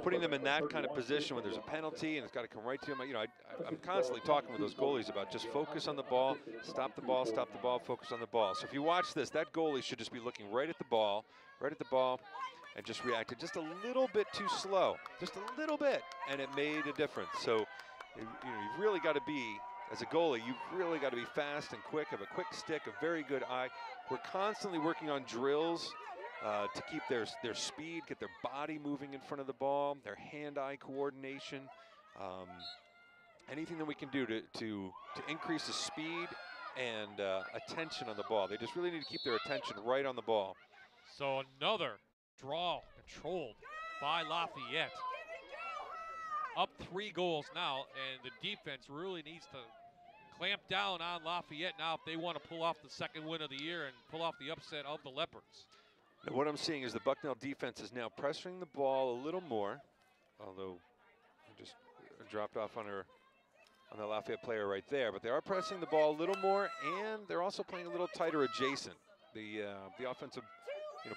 putting them in that kind of position when there's a penalty and it's got to come right to them. You know, I'm constantly talking with those goalies about just focus on the ball, stop the ball, focus on the ball. So if you watch this, that goalie should just be looking right at the ball, and just reacted just a little bit too slow, just a little bit, and it made a difference. So, you know, you've really got to be, as a goalie, you've really got to be fast and quick, have a quick stick, a very good eye. We're constantly working on drills to keep their speed, get their body moving in front of the ball, their hand-eye coordination, anything that we can do to increase the speed and attention on the ball. They just really need to keep their attention right on the ball. So another draw controlled by Lafayette. Up 3 goals now, and the defense really needs to clamp down on Lafayette now if they want to pull off the 2nd win of the year and pull off the upset of the Leopards. Now what I'm seeing is the Bucknell defense is now pressuring the ball a little more, although just dropped off on the Lafayette player right there, but they are pressing the ball a little more, and they're also playing a little tighter adjacent. The offensive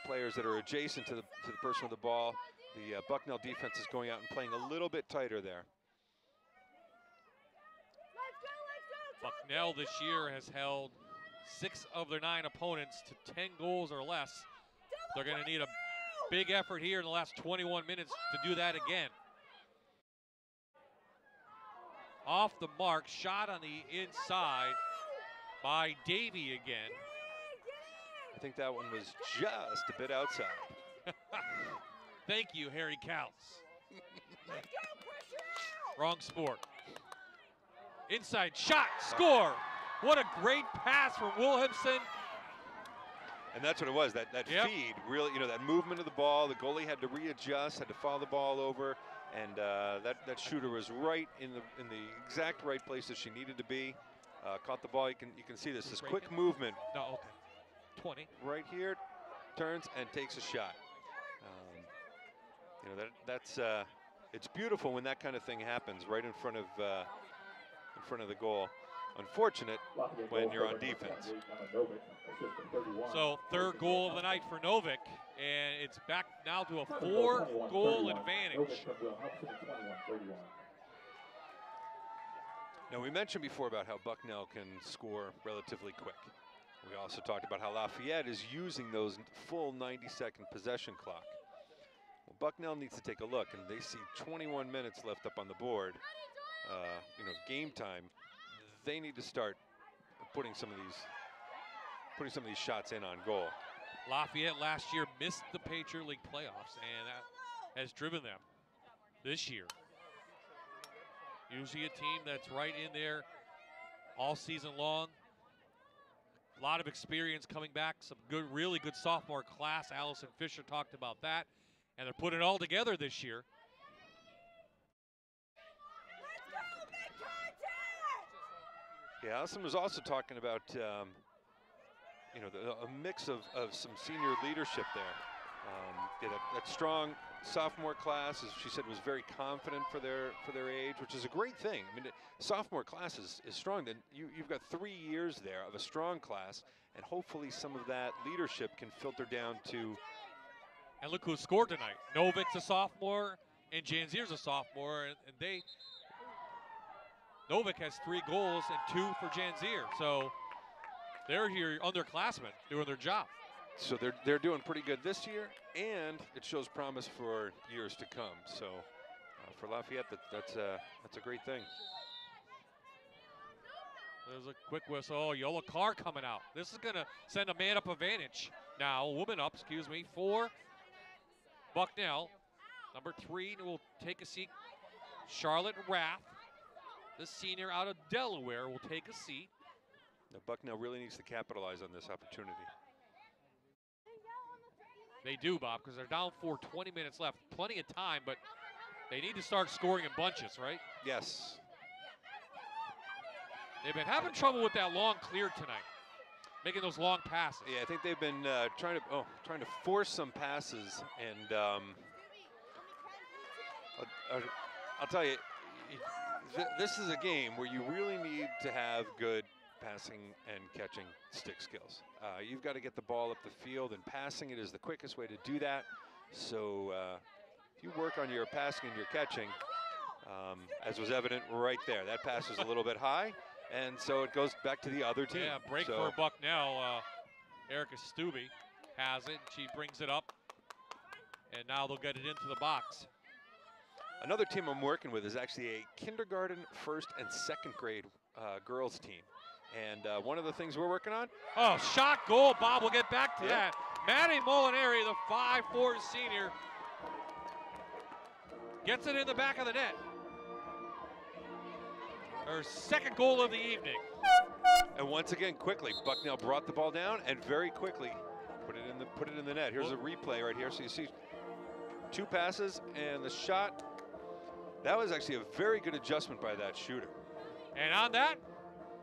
players that are adjacent to the person with the ball, the Bucknell defense is going out and playing a little bit tighter there. Bucknell this year has held 6 of their 9 opponents to 10 goals or less. They're going to need a big effort here in the last 21 minutes to do that again. Off the mark, shot on the inside by Davey again. I think that one was just a bit outside. Thank you, Harry Counts. Wrong sport. Inside shot, score. What a great pass from Wilhelmsen. And that's what it was, that Yep. feed, really, that movement of the ball. The goalie had to readjust, had to follow the ball over, and that shooter was right in the exact right place that she needed to be. Caught the ball. You can see this quick movement. No, okay. 20. Right here, turns and takes a shot. You know, that's it's beautiful when that kind of thing happens right in front of the goal. Unfortunate when you're on defense. So third goal of the night for Novick, and it's back now to a 4-goal advantage. Now, we mentioned before about how Bucknell can score relatively quick. We also talked about how Lafayette is using those full 90-second possession clock. Well, Bucknell needs to take a look, and they see 21 minutes left up on the board. You know, game time. They need to start putting some of these shots in on goal. Lafayette last year missed the Patriot League playoffs, and that has driven them this year. Usually a team that's right in there all season long. A lot of experience coming back, some good, really good sophomore class. Allison Fisher talked about that, and they're putting it all together this year. Yeah, Allison was also talking about you know, a mix of some senior leadership there. That strong sophomore class, as she said, was very confident for their age, which is a great thing. I mean, sophomore class is strong. Then you've got 3 years there of a strong class, and hopefully some of that leadership can filter down to. And look who scored tonight. Novick's a sophomore, and Janzier's a sophomore, and Novick has 3 goals and 2 for Janzier. So they're here underclassmen doing their job. So they're doing pretty good this year, and it shows promise for years to come. So for Lafayette, that's a great thing. There's a quick whistle. Oh, yellow card coming out. This is going to send a man up advantage. Now, a woman up, excuse me, for Bucknell. Number 3 will take a seat. Charlotte Rath, the senior out of Delaware, will take a seat. Now, Bucknell really needs to capitalize on this opportunity. They do, Bob, because they're down for 20 minutes left. Plenty of time, but they need to start scoring in bunches, right? Yes. They've been having trouble with that long clear tonight, making those long passes. Yeah, I think they've been trying to force some passes, and I'll tell you, this is a game where you really need to have good passing and catching stick skills. You've got to get the ball up the field, and passing it is the quickest way to do that. So if you work on your passing and your catching, as was evident right there, that pass was a little bit high, and so it goes back to the other team. Yeah, break for Bucknell. Erica Stubbe has it. She brings it up, and now they'll get it into the box. Another team I'm working with is actually a kindergarten, first, and second grade girls team. And one of the things we're working on. Oh, shot goal, Bob. We'll get back to that. Maddie Molinari, the 5'4" senior, gets it in the back of the net. Her second goal of the evening. And once again, quickly, Bucknell brought the ball down and very quickly put it in the net. Here's a replay right here. So you see 2 passes and the shot. That was actually a very good adjustment by that shooter. And on that,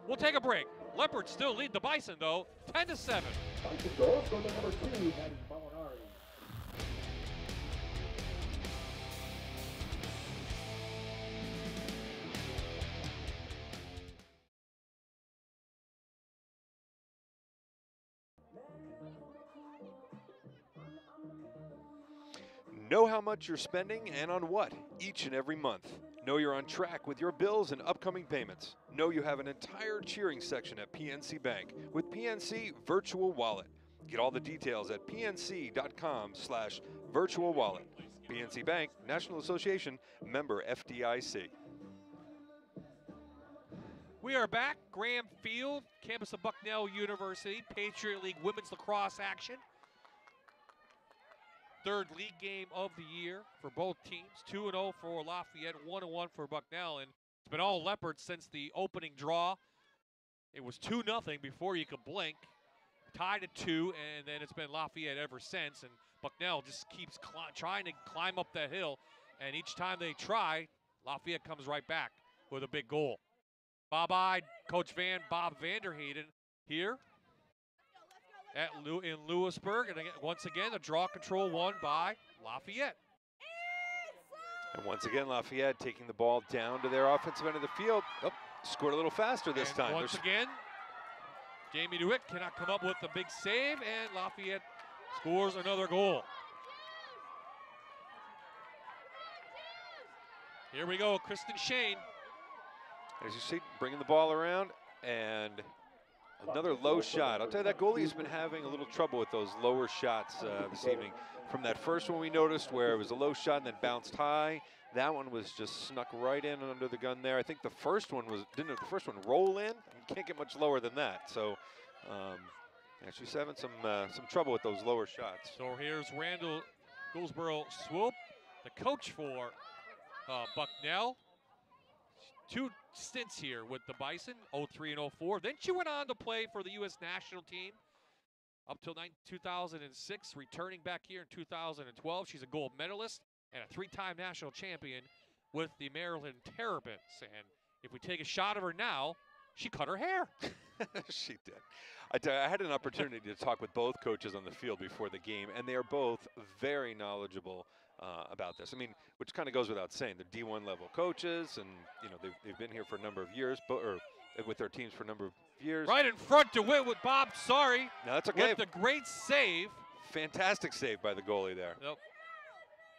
we'll take a break. Leopards still lead the Bison, though, 10-7. Bison goals go to number 2, Maddie Molinari. Know how much you're spending and on what each and every month. Know you're on track with your bills and upcoming payments. Know you have an entire cheering section at PNC Bank with PNC Virtual Wallet. Get all the details at pnc.com/virtual wallet. PNC Bank, National Association, member FDIC. We are back. Graham Field, campus of Bucknell University, Patriot League women's lacrosse action. Third league game of the year for both teams. 2-0 for Lafayette, 1-1 for Bucknell. And it's been all Leopards since the opening draw. It was 2-0 before you could blink. Tied at 2, and then it's been Lafayette ever since. And Bucknell just keeps trying to climb up that hill. And each time they try, Lafayette comes right back with a big goal. Bye-bye, Coach Bob Vanderheyden here in Lewisburg. And again, once again, a draw control won by Lafayette. And once again, Lafayette taking the ball down to their offensive end of the field. Oh, scored a little faster this time. Once again, Jamie DeWitt cannot come up with the big save, and Lafayette scores another goal. Here we go, Kristen Shane. As you see, bringing the ball around, and another low shot. I'll tell you, that goalie's been having a little trouble with those lower shots this evening. From that first one we noticed where it was a low shot and then bounced high, that one was just snuck right in under the gun there. I think the first one didn't the first one roll in? You can't get much lower than that. So yeah, she's having some trouble with those lower shots. So here's Randall Gouldsboro Swoop, the coach for Bucknell. 2 stints here with the Bison, 03 and 04. Then she went on to play for the U.S. national team up till 2006, returning back here in 2012. She's a gold medalist and a 3-time national champion with the Maryland Terrapins. And if we take a shot of her now, she cut her hair. She did. I had an opportunity to talk with both coaches on the field before the game, and they are both very knowledgeable about this. I mean, which kind of goes without saying. They're D1 level coaches, and you know they've been here for a number of years, or with their teams for a number of years. Right in front to win with Bob. Sorry. No, that's okay. With the great save. Fantastic save by the goalie there. Yep.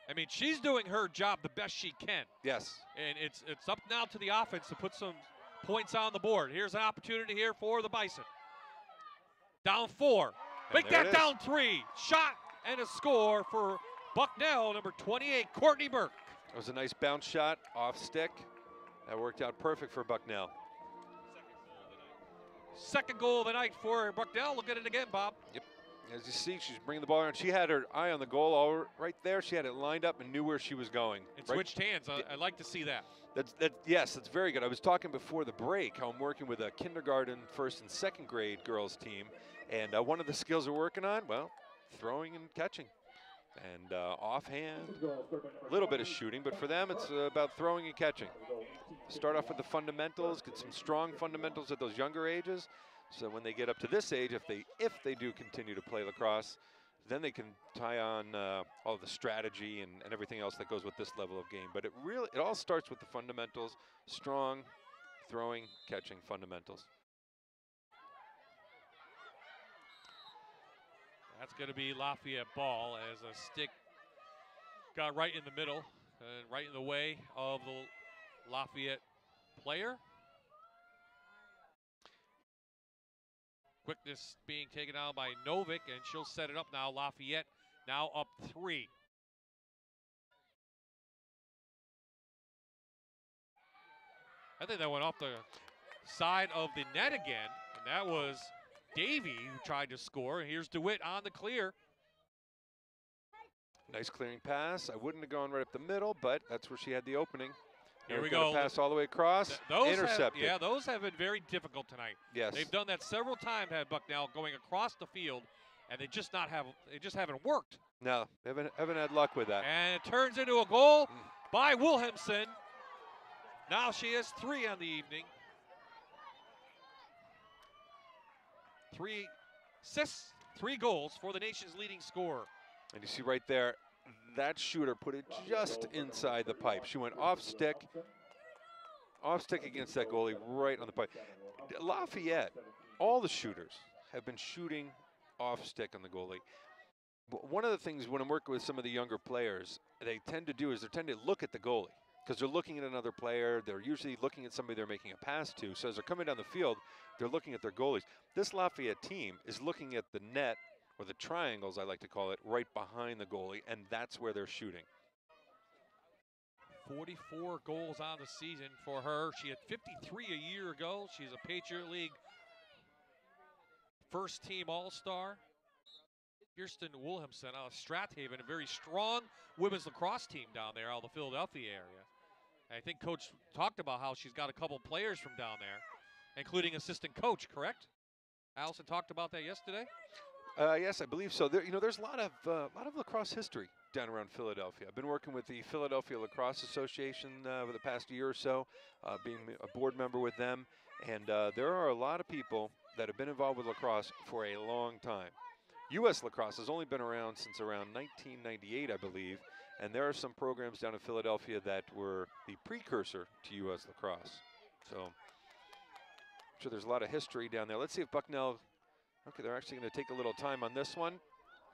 I mean, she's doing her job the best she can. Yes. And it's up now to the offense to put some points on the board. Here's an opportunity here for the Bison. Down 4. Make that down 3. Shot and a score for Bucknell, number 28, Courtney Burke. It was a nice bounce shot off stick. That worked out perfect for Bucknell. Second goal of the night for Bucknell. Look at it again, Bob. Yep. As you see, she's bringing the ball around. She had her eye on the goal all right there. She had it lined up and knew where she was going. It switched hands. I like to see that. Yes, that's very good. I was talking before the break how I'm working with a kindergarten, 1st and 2nd grade girls team. And one of the skills we're working on, well, throwing and catching. And offhand, a little bit of shooting, but for them it's about throwing and catching. Start off with the fundamentals, get some strong fundamentals at those younger ages, so when they get up to this age, if they do continue to play lacrosse, then they can tie on all the strategy and everything else that goes with this level of game. But it all starts with the fundamentals, strong throwing, catching fundamentals. That's going to be Lafayette ball as a stick got right in the middle and right in the way of the Lafayette player. Quickness being taken out by Novick, and she'll set it up now. Lafayette now up 3. I think that went off the side of the net again, and that was Davey who tried to score. And here's DeWitt on the clear. Nice clearing pass. I wouldn't have gone right up the middle, but that's where she had the opening. Here we go. Pass all the way across. Intercepted. Those have been very difficult tonight. Yes. They've done that several times at Bucknell, going across the field, and they just haven't worked. No, haven't had luck with that. And it turns into a goal by Wilhelmsen. Now she has 3 on the evening. 3 assists, 3 goals for the nation's leading scorer. And you see right there, that shooter put it just inside the pipe. She went off stick against that goalie right on the pipe. Lafayette, all the shooters have been shooting off stick on the goalie. But one of the things when I'm working with some of the younger players, they tend to do is they tend to look at the goalie because they're looking at another player. They're usually looking at somebody they're making a pass to. So as they're coming down the field, they're looking at their goalies. This Lafayette team is looking at the net, or the triangles, I like to call it, right behind the goalie, and that's where they're shooting. 44 goals on the season for her. She had 53 a year ago. She's a Patriot League first team All-Star. Kirsten Wilhelmsen out of Strathaven, a very strong women's lacrosse team down there out of the Philadelphia area. I think Coach talked about how she's got a couple players from down there, including assistant coach, correct? Allison talked about that yesterday. Yes, I believe so. There's a lot of lacrosse history down around Philadelphia. I've been working with the Philadelphia Lacrosse Association over the past year or so, being a board member with them. And there are a lot of people that have been involved with lacrosse for a long time. U.S. Lacrosse has only been around since around 1998, I believe. And there are some programs down in Philadelphia that were the precursor to U.S. Lacrosse. So I'm sure there's a lot of history down there. Let's see if Bucknell, okay, they're actually going to take a little time on this one.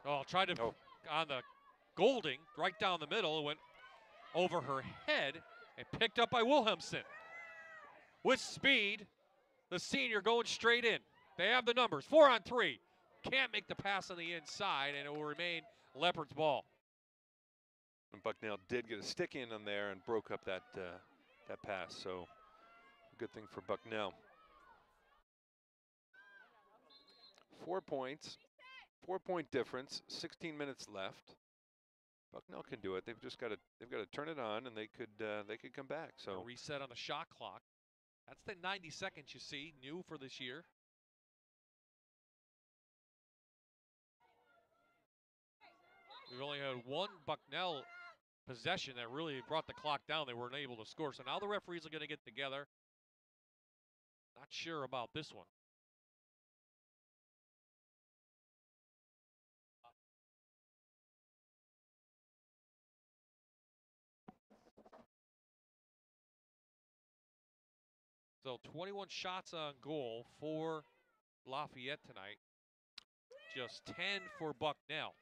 Oh, tried to, on the Golding, right down the middle, went over her head and picked up by Wilhelmsen. With speed, the senior going straight in. They have the numbers, 4-on-3. Can't make the pass on the inside, and it will remain Leopard's ball. And Bucknell did get a stick in on there and broke up that pass, so good thing for Bucknell. 4 points, 4-point difference, 16 minutes left. Bucknell can do it. They've got to turn it on, and they could come back. So a reset on the shot clock. That's the 90 seconds you see, new for this year. We've only had one Bucknell possession that really brought the clock down. They weren't able to score. So now the referees are going to get together. Not sure about this one. So 21 shots on goal for Lafayette tonight. Just 10 for Bucknell.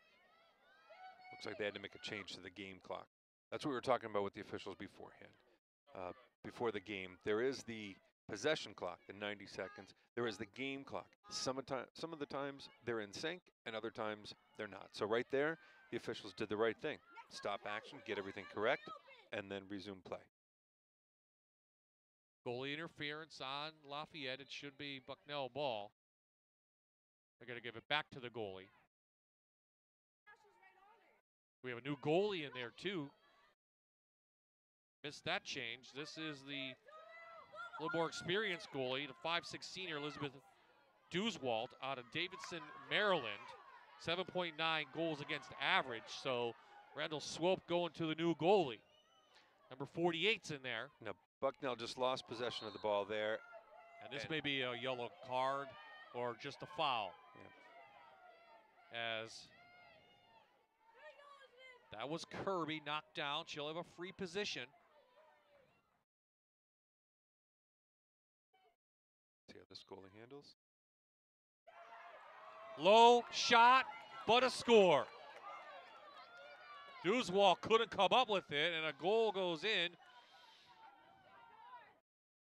Looks like they had to make a change to the game clock. That's what we were talking about with the officials beforehand. Before the game, there is the possession clock, the 90 seconds. There is the game clock. Some of the times they're in sync, and other times they're not. So right there, the officials did the right thing. Stop action, get everything correct, and then resume play. Goalie interference on Lafayette. It should be Bucknell ball. They're going to give it back to the goalie. We have a new goalie in there, too. Missed that change. This is the little more experienced goalie, the 5'6" senior Elizabeth Dewswalt out of Davidson, Maryland. 7.9 goals against average. So Randall Swope going to the new goalie. Number 48's in there. Now, Bucknell just lost possession of the ball there. And this may be a yellow card or just a foul. Yeah. As that was Kirby knocked down. She'll have a free position. See how this goalie handles. Low shot, but a score. Dewswalt couldn't come up with it, and a goal goes in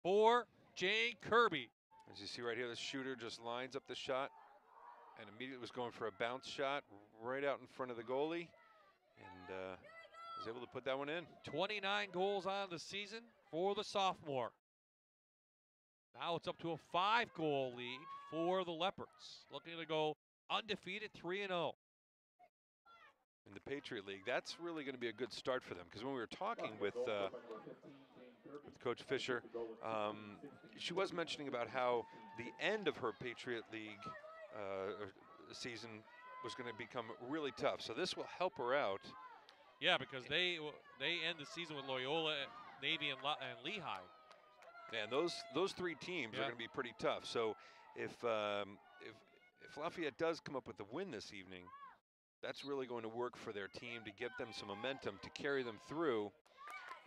for Jane Kirby. As you see right here, the shooter just lines up the shot and immediately was going for a bounce shot right out in front of the goalie, and was able to put that one in. 29 goals on the season for the sophomore. Now it's up to a 5-goal lead for the Leopards, looking to go undefeated 3-0. In the Patriot League, that's really going to be a good start for them, because when we were talking with Coach Fisher, she was mentioning about how the end of her Patriot League season was going to become really tough. So this will help her out. Yeah, because they end the season with Loyola, Navy, and Lehigh. Yeah, and those three teams are going to be pretty tough. So if Lafayette does come up with the win this evening, that's really going to work for their team to get them some momentum to carry them through.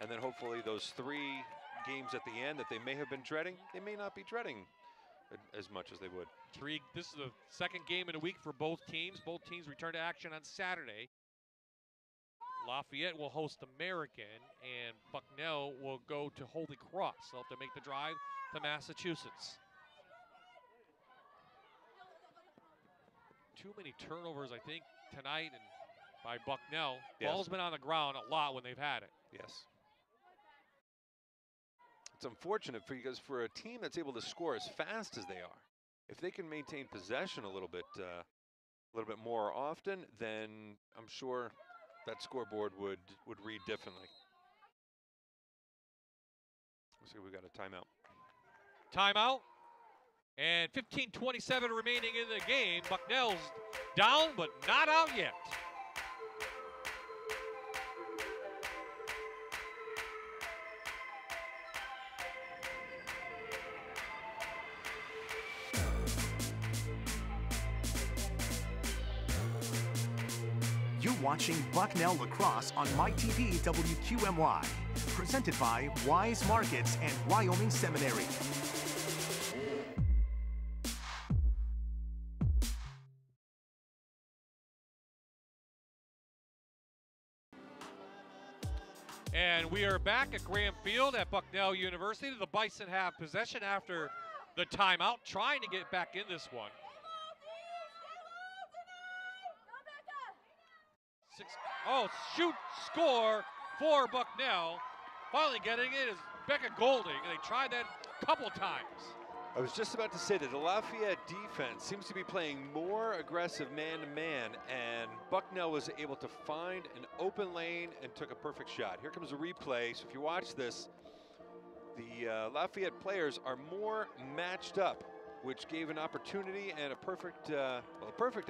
And then hopefully those 3 games at the end that they may have been dreading, they may not be dreading as much as they would. This is the second game in a week for both teams. Both teams return to action on Saturday. Lafayette will host American, and Bucknell will go to Holy Cross. They'll have to make the drive to Massachusetts. Too many turnovers, I think, tonight and by Bucknell. Yes. Ball's been on the ground a lot when they've had it. Yes. It's unfortunate because for a team that's able to score as fast as they are, if they can maintain possession a little bit more often, then I'm sure that scoreboard would read differently. Looks like we got a timeout. Timeout. And 15:27 remaining in the game. Bucknell's down, but not out yet. You're watching Bucknell Lacrosse on MyTV WQMY. Presented by Wise Markets and Wyoming Seminary. And we are back at Graham Field at Bucknell University. The Bison have possession after the timeout, trying to get back in this one. Shoot, score for Bucknell. Finally getting it is Becca Golding. They tried that a couple times. I was just about to say that the Lafayette defense seems to be playing more aggressive man-to-man, and Bucknell was able to find an open lane and took a perfect shot. Here comes a replay, so if you watch this, the Lafayette players are more matched up, which gave an opportunity and a perfect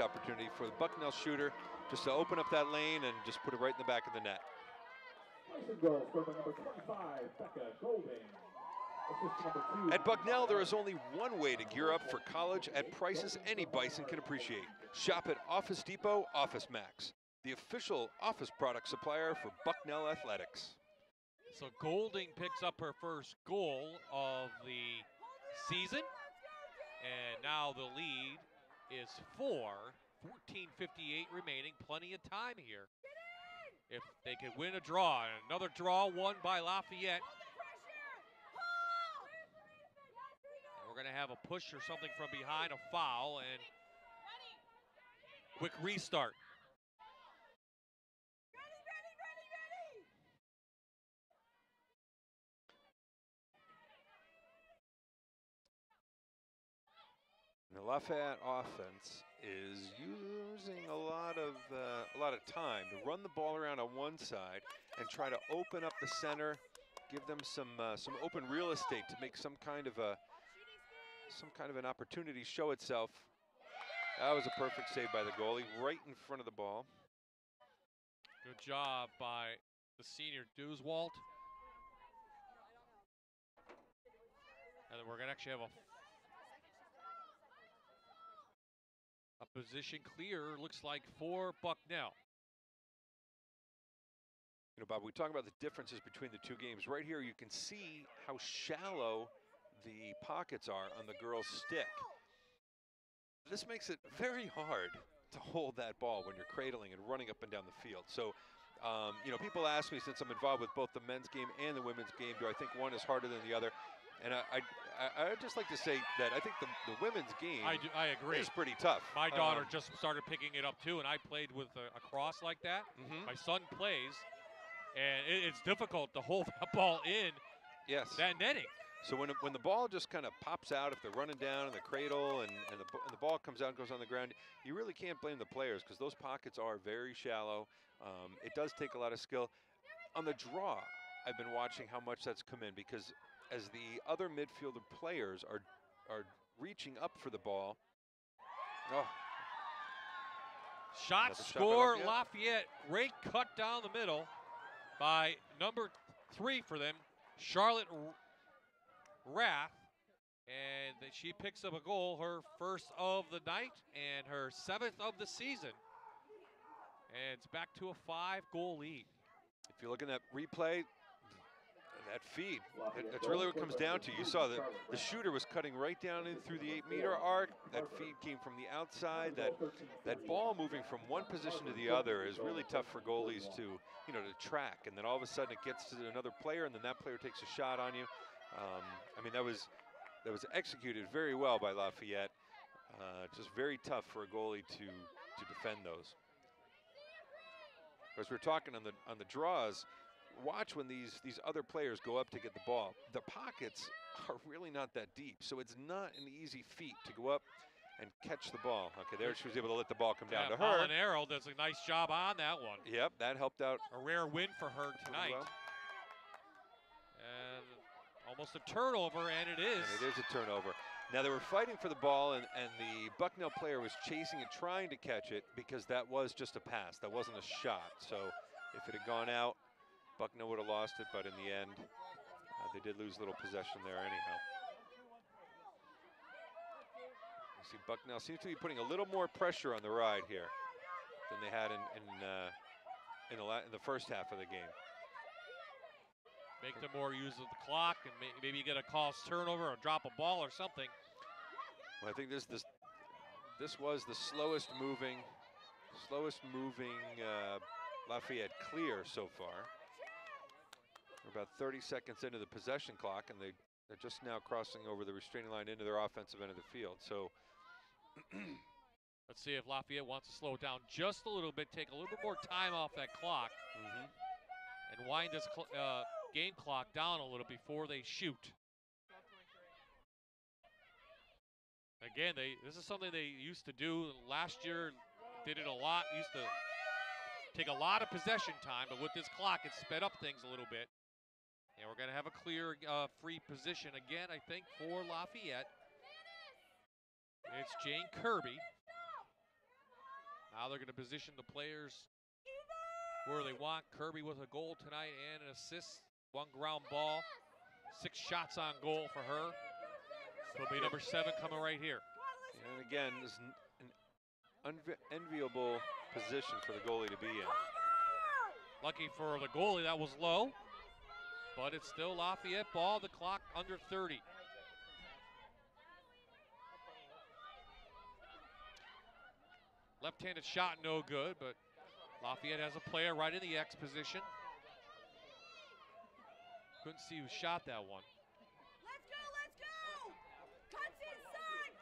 opportunity for the Bucknell shooter just to open up that lane and just put it right in the back of the net. Goal for number 25, Becca Golding. At Bucknell, there is only one way to gear up for college at prices any Bison can appreciate. Shop at Office Depot Office Max, the official office product supplier for Bucknell Athletics. So Golding picks up her first goal of the season, and now the lead is 4, 14:58 remaining, plenty of time here. If they could win a draw, another draw won by Lafayette. We're going to have a push or something from behind, a foul, and quick restart. The Lafayette offense is using a lot of time to run the ball around on one side and try to open up the center, give them some open real estate to make some kind of an opportunity show itself. That was a perfect save by the goalie, right in front of the ball. Good job by the senior Dewswalt. And then we're going to actually have a position clear, looks like, for Bucknell. You know, Bob, we talk about the differences between the two games. Right here, you can see how shallow the pockets are on the girls' stick. This makes it very hard to hold that ball when you're cradling and running up and down the field. So, you know, people ask me, since I'm involved with both the men's game and the women's game, do I think one is harder than the other? And I'd just like to say that I think the women's game I agree. is pretty tough. My daughter just started picking it up too, and I played with a cross like that. My son plays, and it's difficult to hold that ball in that netting. So when the ball just kind of pops out, if they're running down in the cradle and the ball comes out and goes on the ground, you really can't blame the players because those pockets are very shallow. It does take a lot of skill. On the draw, I've been watching how much that's come in, because as the other midfielder players are reaching up for the ball. Shot score, Lafayette. Great cut down the middle by number 3 for them, Charlotte Rath. And she picks up a goal, her first of the night and her 7th of the season. And it's back to a 5-goal lead. If you look at that replay, that feed, that's really what it comes down to. You saw that the shooter was cutting right down in through the 8-meter arc. That feed came from the outside. That ball moving from one position to the other is really tough for goalies to track. And then all of a sudden it gets to another player, and then that player takes a shot on you. I mean, that was executed very well by Lafayette. Just very tough for a goalie to defend those. As we're talking on the draws, watch when these other players go up to get the ball. The pockets are really not that deep, so it's not an easy feat to go up and catch the ball. Okay, there she was able to let the ball come down to her. Molinaro does a nice job on that one. Yep, that helped out. A rare win for her tonight. Well. And almost a turnover, and it is. And it is a turnover. Now, they were fighting for the ball, and the Bucknell player was chasing it, trying to catch it, because that was just a pass. That wasn't a shot. So if it had gone out, Bucknell would have lost it, but in the end, they did lose a little possession there anyhow. You see Bucknell seems to be putting a little more pressure on the ride here. than they had in the first half of the game. Make them more use of the clock and maybe get a cost turnover or drop a ball or something. Well, I think this was the slowest moving Lafayette clear so far. We're about 30 seconds into the possession clock, and they're just now crossing over the restraining line into their offensive end of the field. So let's see if Lafayette wants to slow down just a little bit, take a little bit more time off that clock, and wind this game clock down a little before they shoot. Again, this is something they used to do last year. Did it a lot. Used to take a lot of possession time, but with this clock, it sped up things a little bit. And we're going to have a clear free position again, I think, for Lafayette. It's Jane Kirby. Now they're going to position the players where they want. Kirby with a goal tonight and an assist. 1 ground ball. 6 shots on goal for her. So it'll be number 7 coming right here. And again, this is an enviable position for the goalie to be in. Lucky for the goalie, that was low. But it's still Lafayette ball, the clock under 30. Left-handed shot, no good, but Lafayette has a player right in the X position. Couldn't see who shot that one. Let's go, let's go! Cuts inside,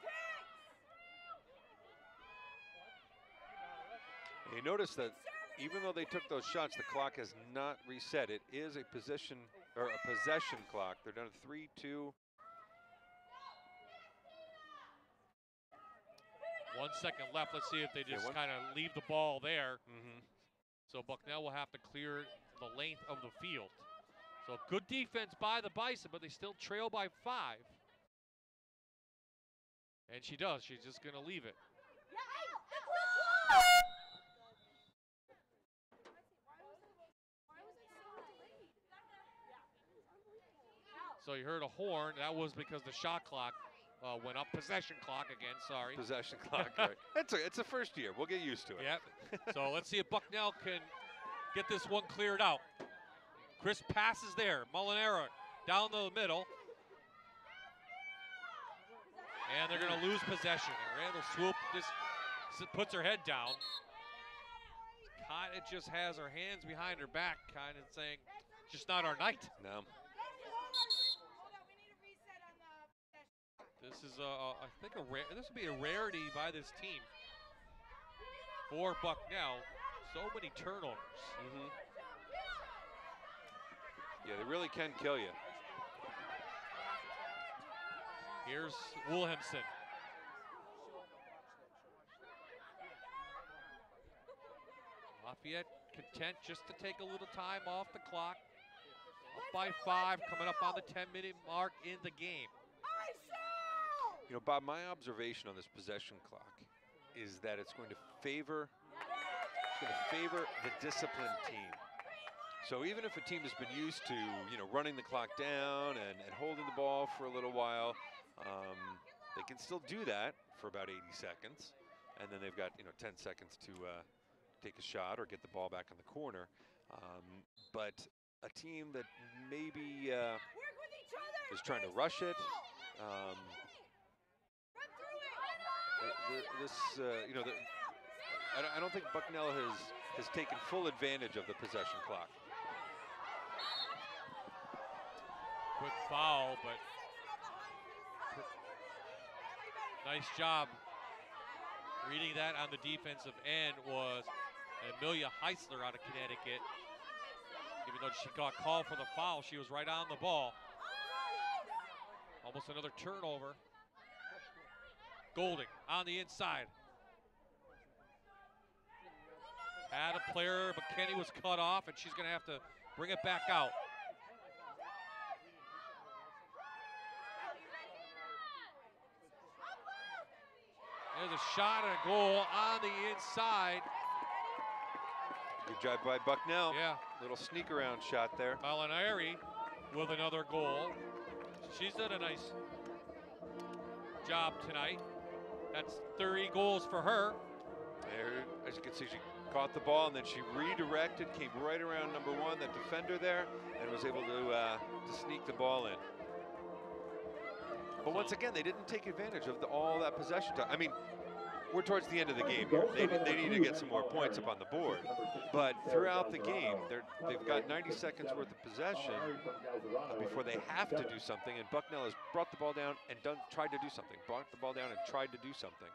picks! You notice that even though they took those shots, the clock has not reset. It is a possession clock. They're down to 3-2. 1 second left. Let's see if they just kind of leave the ball there. So Bucknell will have to clear the length of the field. So good defense by the Bison, but they still trail by 5. And she does. She's just going to leave it. So you heard a horn. That was because the shot clock went up. Possession clock again, sorry. Possession clock, right. It's a first year. We'll get used to it. Yep. So let's see if Bucknell can get this one cleared out. Chris passes there. Molinaro down the middle. And they're going to lose possession. And Randall Swoop just puts her head down. Kind of just has her hands behind her back, kind of saying, just not our night. No. This is, I think, this would be a rarity by this team for Bucknell. So many turnovers. Yeah, they really can kill you. Here's Wilhelmsen. Lafayette content just to take a little time off the clock. Up by 5, coming up on the 10-minute mark in the game. You know, Bob, my observation on this possession clock is that it's going to favor the disciplined team. So even if a team has been used to, running the clock down and holding the ball for a little while, they can still do that for about 80 seconds. And then they've got, 10 seconds to take a shot or get the ball back in the corner. But a team that maybe is trying to rush it, I don't think Bucknell has taken full advantage of the possession clock. Quick foul, but nice job reading that on the defensive end was Amelia Heisler out of Connecticut. Even though she got called for the foul, she was right on the ball. Almost another turnover. Golding on the inside. Had a player, but Kenny was cut off, and she's going to have to bring it back out. There's a shot and a goal on the inside. Good job by Bucknell. Yeah. Little sneak around shot there. Molinari with another goal. She's done a nice job tonight. That's 30 goals for her. There, as you can see, she caught the ball, and then she redirected, came right around number one, that defender there, and was able to sneak the ball in. But once again, they didn't take advantage of all that possession time. I mean, we're towards the end of the game here. They need to get some more points up on the board. But throughout the game, they've got 90 seconds worth of possession before they have to do something. And Bucknell has brought the ball down and tried to do something. Brought the ball down and tried to do something.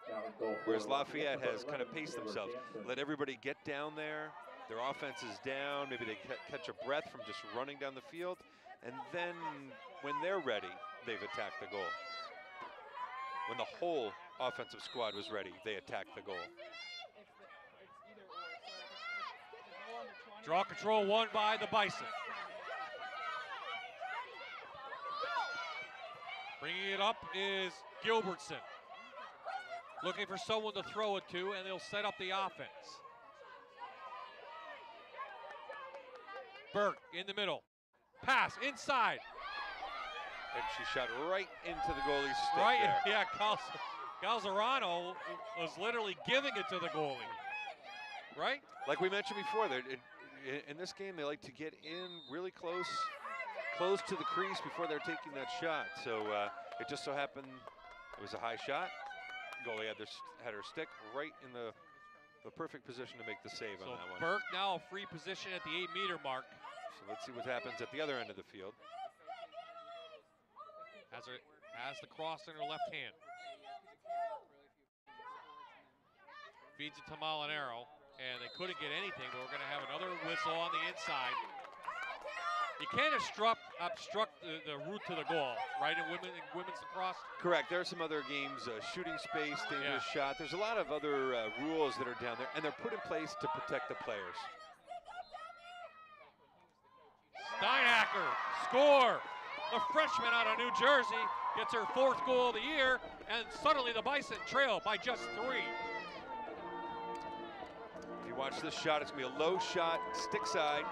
Whereas Lafayette has kind of paced themselves. Let everybody get down there. Their offense is down. Maybe they catch a breath from just running down the field. And then when they're ready, they've attacked the goal. When the whole offensive squad was ready, they attacked the goal. Draw control won by the Bison. Bringing it up is Gilbertson. Looking for someone to throw it to, and they'll set up the offense. Burke in the middle. Pass inside. And she shot right into the goalie's stick Right, there. yeah, Calzarano was literally giving it to the goalie. Right? Like we mentioned before, in this game, they like to get in really close to the crease before they're taking that shot. So it just so happened it was a high shot. Goalie had her stick right in the perfect position to make the save on that one. Burke now a free position at the 8-meter mark. So let's see what happens at the other end of the field. Has the cross in her left hand. Feeds it to Molinaro, and they couldn't get anything, but we're going to have another whistle on the inside. You can't obstruct the route to the goal, right, in women's lacrosse? Correct. There are some other games, shooting space, dangerous shot. There's a lot of other rules that are down there, and they're put in place to protect the players. Steinhacker, score! The freshman out of New Jersey gets her 4th goal of the year, and suddenly the Bison trail by just 3. If you watch this shot, it's going to be a low shot, stick side.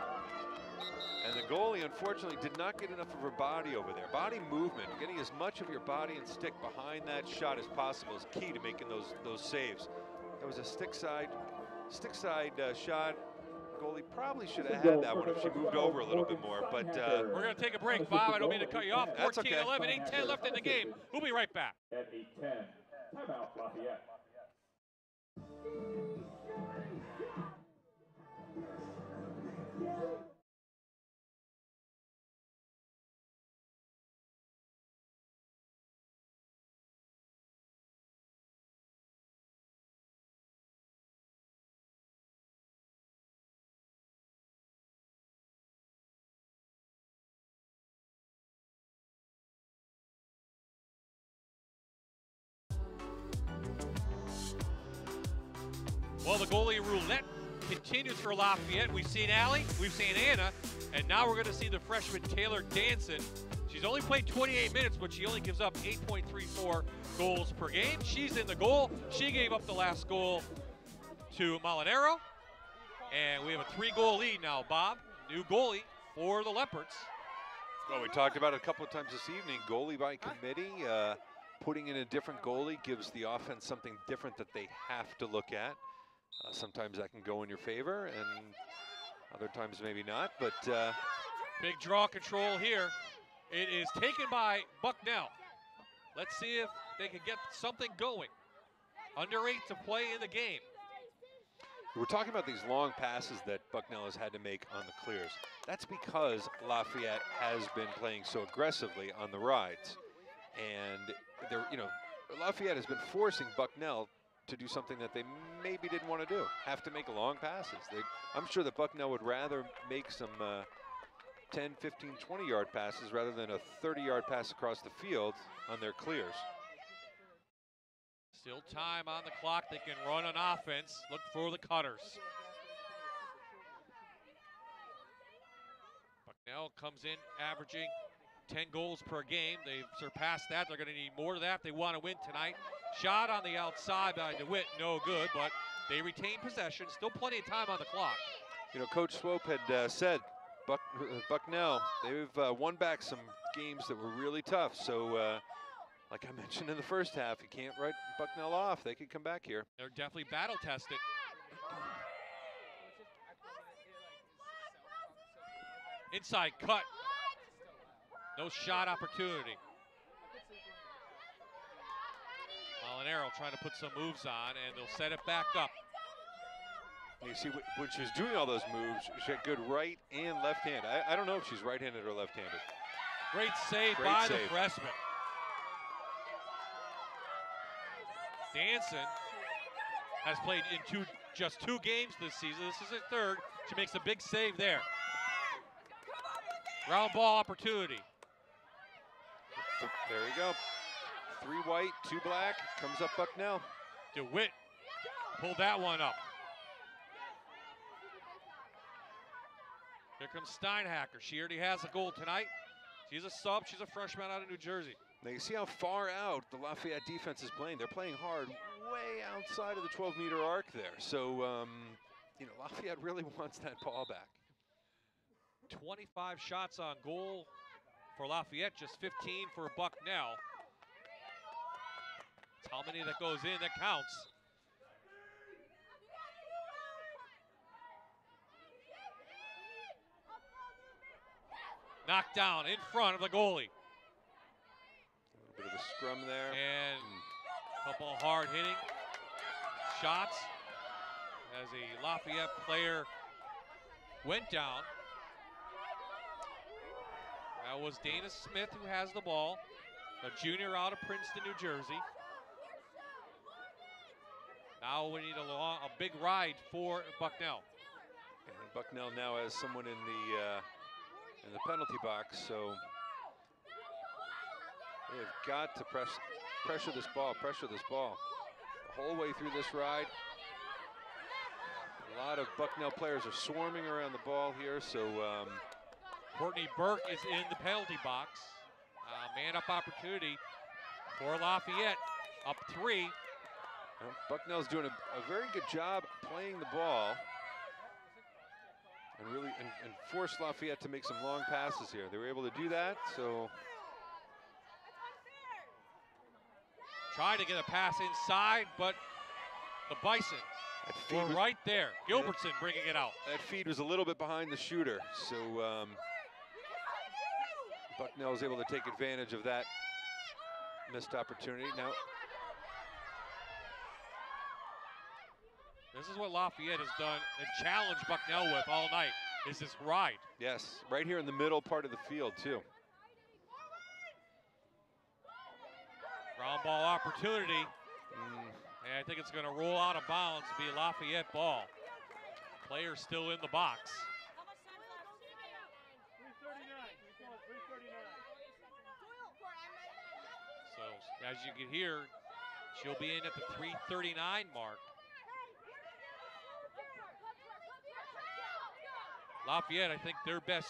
And the goalie, unfortunately, did not get enough of her body over there. Body movement, getting as much of your body and stick behind that shot as possible is key to making those saves. That was a stick side shot. Goalie probably should have had that one if she moved over a little bit more, but we're going to take a break, Bob. I don't mean to cut you off. 14-11, okay. 8-10 left in the game. We'll be right back. At 8-10, timeout Lafayette. Well, the goalie roulette continues for Lafayette. We've seen Allie, we've seen Anna, and now we're going to see the freshman Taylor Danson. She's only played 28 minutes, but she only gives up 8.34 goals per game. She's in the goal. She gave up the last goal to Molinaro, and we have a 3-goal lead now, Bob. New goalie for the Leopards. Well, we talked about it a couple of times this evening. Goalie by committee. Putting in a different goalie gives the offense something different that they have to look at. Sometimes that can go in your favor, and other times maybe not. But big draw control here. It is taken by Bucknell. Let's see if they can get something going. Under 8 to play in the game. We're talking about these long passes that Bucknell has had to make on the clears. That's because Lafayette has been playing so aggressively on the rides. And they're, Lafayette has been forcing Bucknell to do something that they maybe didn't want to do, have to make long passes. I'm sure that Bucknell would rather make some 10, 15, 20-yard passes rather than a 30-yard pass across the field on their clears. Still time on the clock. They can run an offense. Look for the cutters. Bucknell comes in averaging 10 goals per game. They've surpassed that. They're going to need more of that if they want to win tonight. Shot on the outside by DeWitt, no good, but they retain possession. Still plenty of time on the clock. Coach Swope had said Bucknell, they've won back some games that were really tough. So, like I mentioned in the first half, you can't write Bucknell off. They could come back here. They're definitely battle tested. Inside cut. No shot opportunity. Molinaro trying to put some moves on, and they'll set it back up. You see, when she was doing all those moves, she had good right and left hand. I don't know if she's right-handed or left-handed. Great save by the freshman. Danson has played in just two games this season. This is her third. She makes a big save there. Round ball opportunity. There you go. 3 white, 2 black. Comes up Bucknell. DeWitt pulled that one up. Here comes Steinhacker. She already has a goal tonight. She's a sub. She's a freshman out of New Jersey. Now you see how far out the Lafayette defense is playing. They're playing hard way outside of the 12-meter arc there. So, you know, Lafayette really wants that ball back. 25 shots on goal for Lafayette, just 15 for Bucknell. It's how many that goes in that counts. Knocked down in front of the goalie. A little bit of a scrum there. And a couple of hard hitting shots as a Lafayette player went down. That was Dana Smith who has the ball, a junior out of Princeton, New Jersey. Now we need a big ride for Bucknell. And Bucknell now has someone in the penalty box, so they've got to pressure this ball, the whole way through this ride. A lot of Bucknell players are swarming around the ball here, so Courtney Burke is in the penalty box. Man-up opportunity for Lafayette, up 3. Well, Bucknell's doing a very good job playing the ball and really and force Lafayette to make some long passes here. They were able to do that, so. Trying to get a pass inside, but the Bison were right there. Gilbertson bringing it out. That feed was a little bit behind the shooter, so Bucknell was able to take advantage of that missed opportunity. Now, this is what Lafayette has done and challenged Bucknell with all night, is this ride. yes, right here in the middle part of the field, too. Ground ball opportunity. And I think it's going to roll out of bounds, be a Lafayette ball. Player still in the box. So as you can hear, she'll be in at the 3:39 mark. Lafayette, I think their best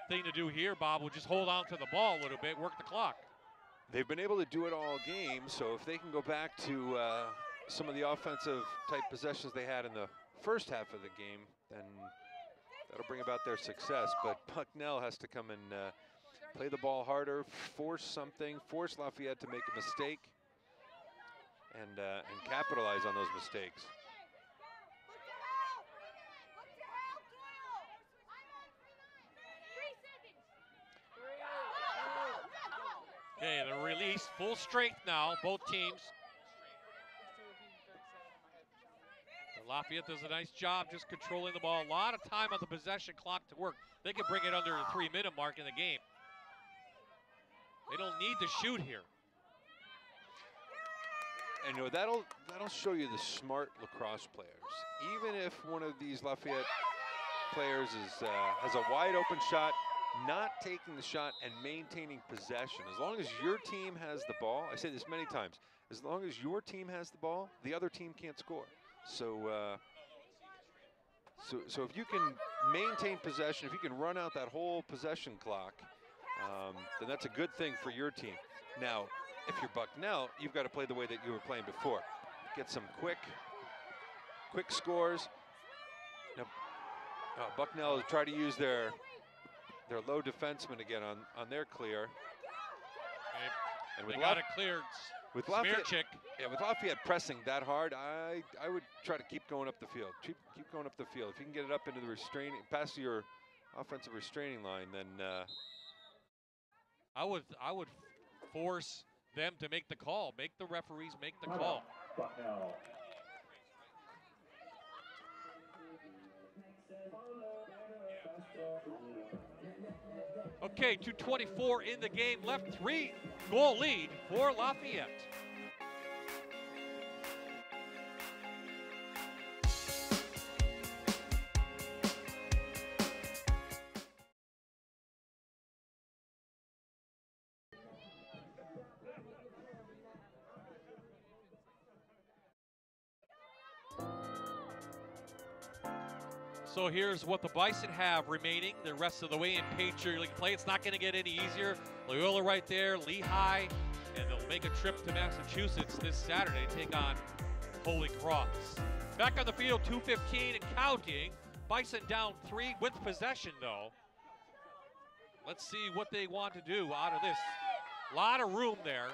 thing to do here, Bob, will just hold on to the ball a little bit, work the clock. They've been able to do it all game, so if they can go back to some of the offensive type possessions they had in the first half of the game, then that'll bring about their success. But Bucknell has to come and play the ball harder, force something, force Lafayette to make a mistake, and capitalize on those mistakes. Okay, the release, full strength now, both teams. And Lafayette does a nice job just controlling the ball. A lot of time on the possession clock to work. They can bring it under the 3-minute mark in the game. They don't need to shoot here. And you know, that'll show you the smart lacrosse players. Even if one of these Lafayette players has a wide open shot, not taking the shot and maintaining possession. As long as your team has the ball, I say this many times, as long as your team has the ball, the other team can't score. So, so if you can maintain possession, if you can run out that whole possession clock, then that's a good thing for your team. Now, if you're Bucknell, you've got to play the way that you were playing before. Get some quick scores. Now, Bucknell try to use their low defenseman again on their clear. And they got it cleared. With Lafayette, yeah, with Lafayette pressing that hard, I would try to keep going up the field. Keep going up the field. If you can get it up into the restraining, past your offensive restraining line, then I would force them to make the call. Make the referees make the call. Bucknell. Okay, 2:24 in the game left. 3-goal lead for Lafayette. So here's what the Bison have remaining the rest of the way in Patriot League play. It's not going to get any easier. Loyola right there, Lehigh, and they'll make a trip to Massachusetts this Saturday to take on Holy Cross. Back on the field, 2:15 and counting. Bison down 3 with possession, though. Let's see what they want to do out of this. A lot of room there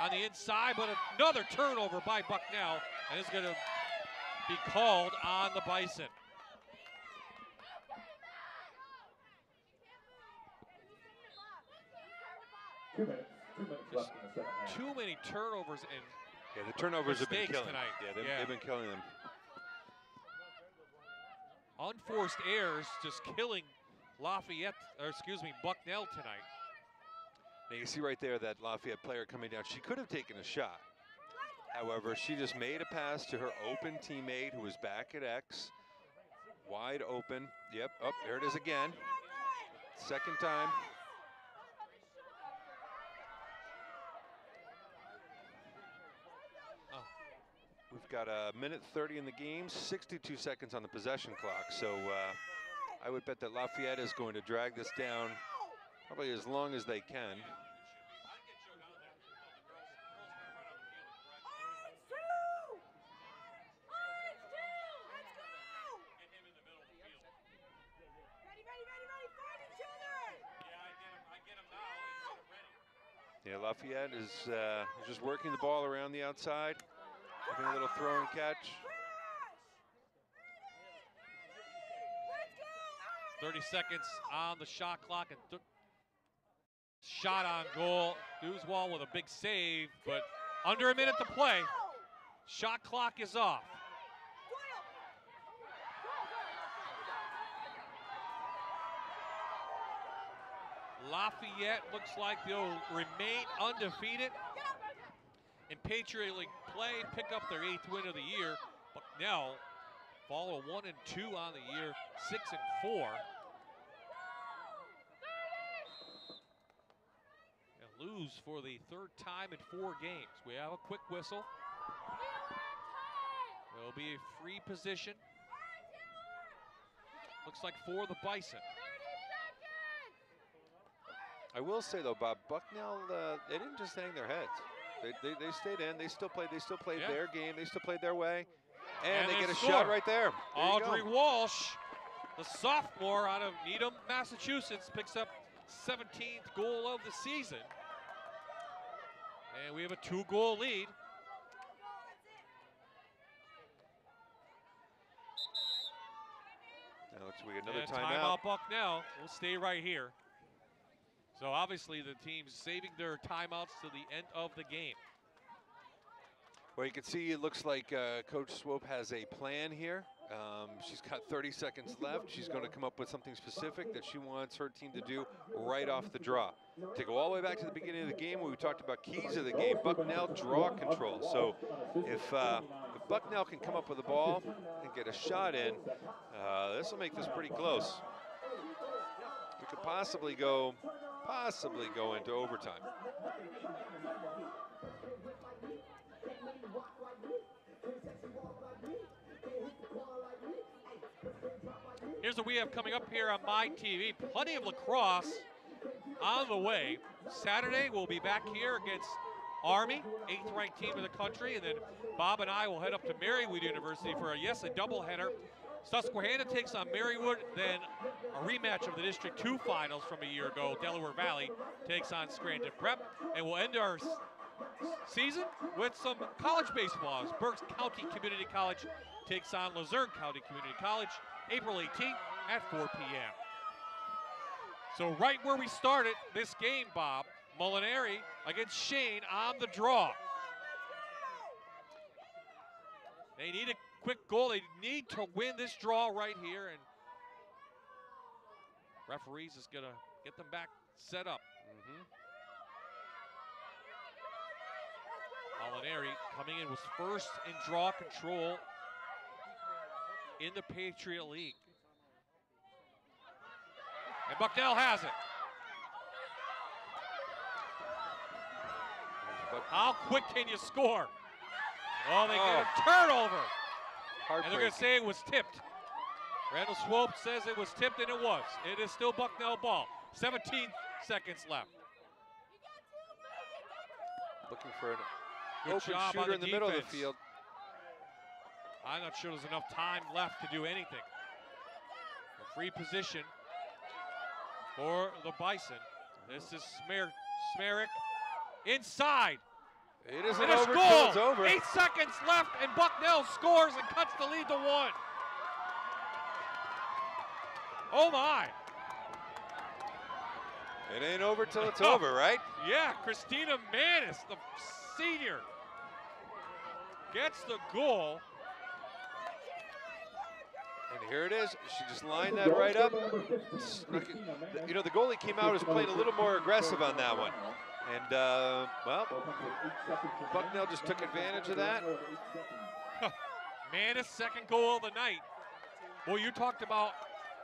on the inside, but another turnover by Bucknell, and it's going to be called on the Bison. Two minutes left in the second half. Too many turnovers and yeah, the turnovers have been mistakes killing tonight. Yeah, they've been killing them. Unforced errors just killing Lafayette, or excuse me, Bucknell tonight. Now you see right there that Lafayette player coming down. She could have taken a shot. However, she just made a pass to her open teammate who was back at X. Wide open. Yep, oh, there it is again. Second time. We've got a minute 30 in the game, 62 seconds on the possession clock. So I would bet that Lafayette is going to drag this down probably as long as they can. Yeah, Lafayette is just working the ball around the outside. Having a little throw and catch. 30 seconds on the shot clock and shot on goal. Dewswall with a big save, but under a minute to play. Shot clock is off. Lafayette looks like they'll remain undefeated in Patriot League play, pick up their 8th win of the year. Bucknell follow 1-2 on the year, 6-4. And lose for the 3rd time in 4 games. We have a quick whistle. There'll be a free position. Looks like for the Bison. I will say though, Bob, Bucknell, they didn't just hang their heads. They stayed in. They still played Yeah. their game. They still played their way. And they get a score. shot right there. Audrey Walsh, the sophomore out of Needham, Massachusetts, picks up 17th goal of the season. And we have a 2-goal lead. Now we get another And timeout. Bucknell will stay right here. So obviously the team's saving their timeouts to the end of the game. Well, you can see it looks like Coach Swope has a plan here. She's got 30 seconds left. She's going to come up with something specific that she wants her team to do right off the draw. To go all the way back to the beginning of the game where we talked about keys of the game, Bucknell draw control. So if Bucknell can come up with the ball and get a shot in, this will make this pretty close. We could possibly go into overtime. Here's what we have coming up here on My TV. Plenty of lacrosse on the way. Saturday, we'll be back here against Army, 8th ranked team in the country, and then Bob and I will head up to Marywood University for a doubleheader. Susquehanna takes on Marywood, then a rematch of the District 2 finals from a year ago. Delaware Valley takes on Scranton Prep, and we'll end our season with some college baseball. Berks County Community College takes on Luzerne County Community College, April 18th at 4 p.m. So right where we started this game, Bob, Molinari against Shane on the draw. They need a quick goal. They need to win this draw right here, and referees is gonna get them back set up. Molinari coming in was first in draw control in the Patriot League. And Bucknell has it. How quick can you score? Oh, they get a turnover. And they're going to say it was tipped. Randall Swope says it was tipped, and it was. It is still Bucknell ball. 17 seconds left. Looking for an Good open job shooter on in the middle of the field. I'm not sure there's enough time left to do anything. A free position for the Bison. This is Smerik inside. It isn't And a over goal. till it's over. 8 seconds left, and Bucknell scores and cuts the lead to 1. Oh my. It ain't over till it's over, right? Yeah, Christina Manis, the senior, gets the goal. And here it is. She just lined that right up. You know, the goalie came out, was playing a little more aggressive on that one. And, well, Bucknell just took advantage of that. Manis' second goal of the night. Well, you talked about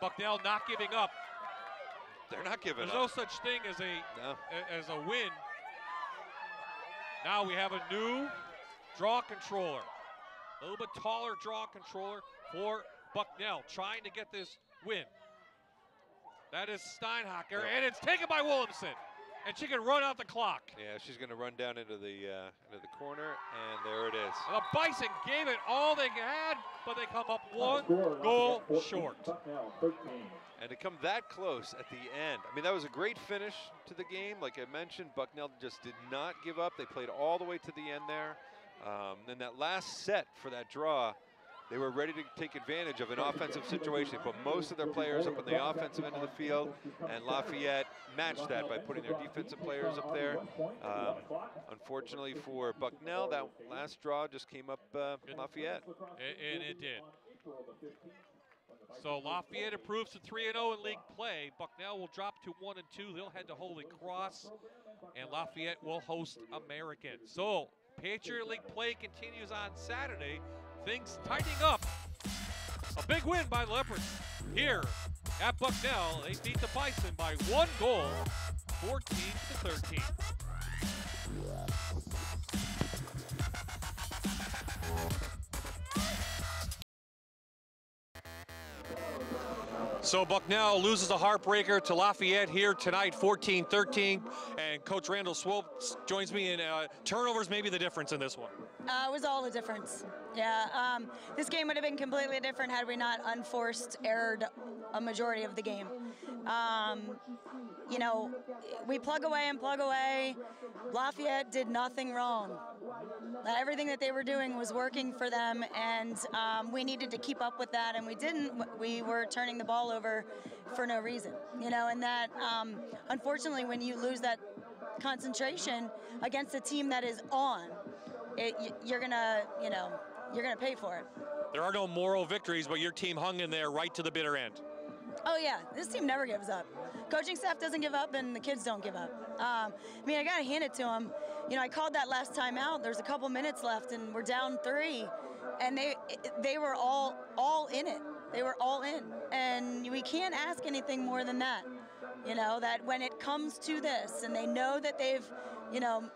Bucknell not giving up. They're not giving There's up. no such thing as a win. Now we have a new draw controller. A little bit taller draw controller for Bucknell, trying to get this win. That is Steinhacker, and it's taken by Williamson. And she can run out the clock. Yeah, she's going to run down into the corner, and there it is. The Bison gave it all they had, but they come up 1 goal short. And to come that close at the end, I mean, that was a great finish to the game. Like I mentioned, Bucknell just did not give up. They played all the way to the end there. Then that last set for that draw, they were ready to take advantage of an offensive situation. They put most of their players up on the offensive end of the field, and Lafayette matched that by putting their defensive players up there. Unfortunately for Bucknell, that last draw just came up Lafayette. And it did. So Lafayette improves to 3-0 in league play. Bucknell will drop to 1-2. They'll head to Holy Cross, and Lafayette will host American. So Patriot League play continues on Saturday. Things tightening up. A big win by the Leopards here at Bucknell. They beat the Bison by 1 goal, 14-13. So Bucknell loses a heartbreaker to Lafayette here tonight, 14-13. And Coach Randall Swope joins me in turnovers, maybe the difference in this one. It was all the difference. Yeah, this game would have been completely different had we not unforced errored a majority of the game. You know, we plug away and plug away. Lafayette did nothing wrong. Everything that they were doing was working for them, and we needed to keep up with that, and we didn't. We were turning the ball over for no reason, you know, and that, unfortunately, when you lose that concentration against a team that is on, you're gonna, you know, you're gonna pay for it. There are no moral victories, but your team hung in there right to the bitter end. Oh yeah, this team never gives up. Coaching staff doesn't give up, and the kids don't give up. I mean, I gotta hand it to them. You know, I called that last time out. There's a couple minutes left, and we're down 3, and they were all in it. They were all in, and we can't ask anything more than that. You know, that when it comes to this, and they know that they've, you know,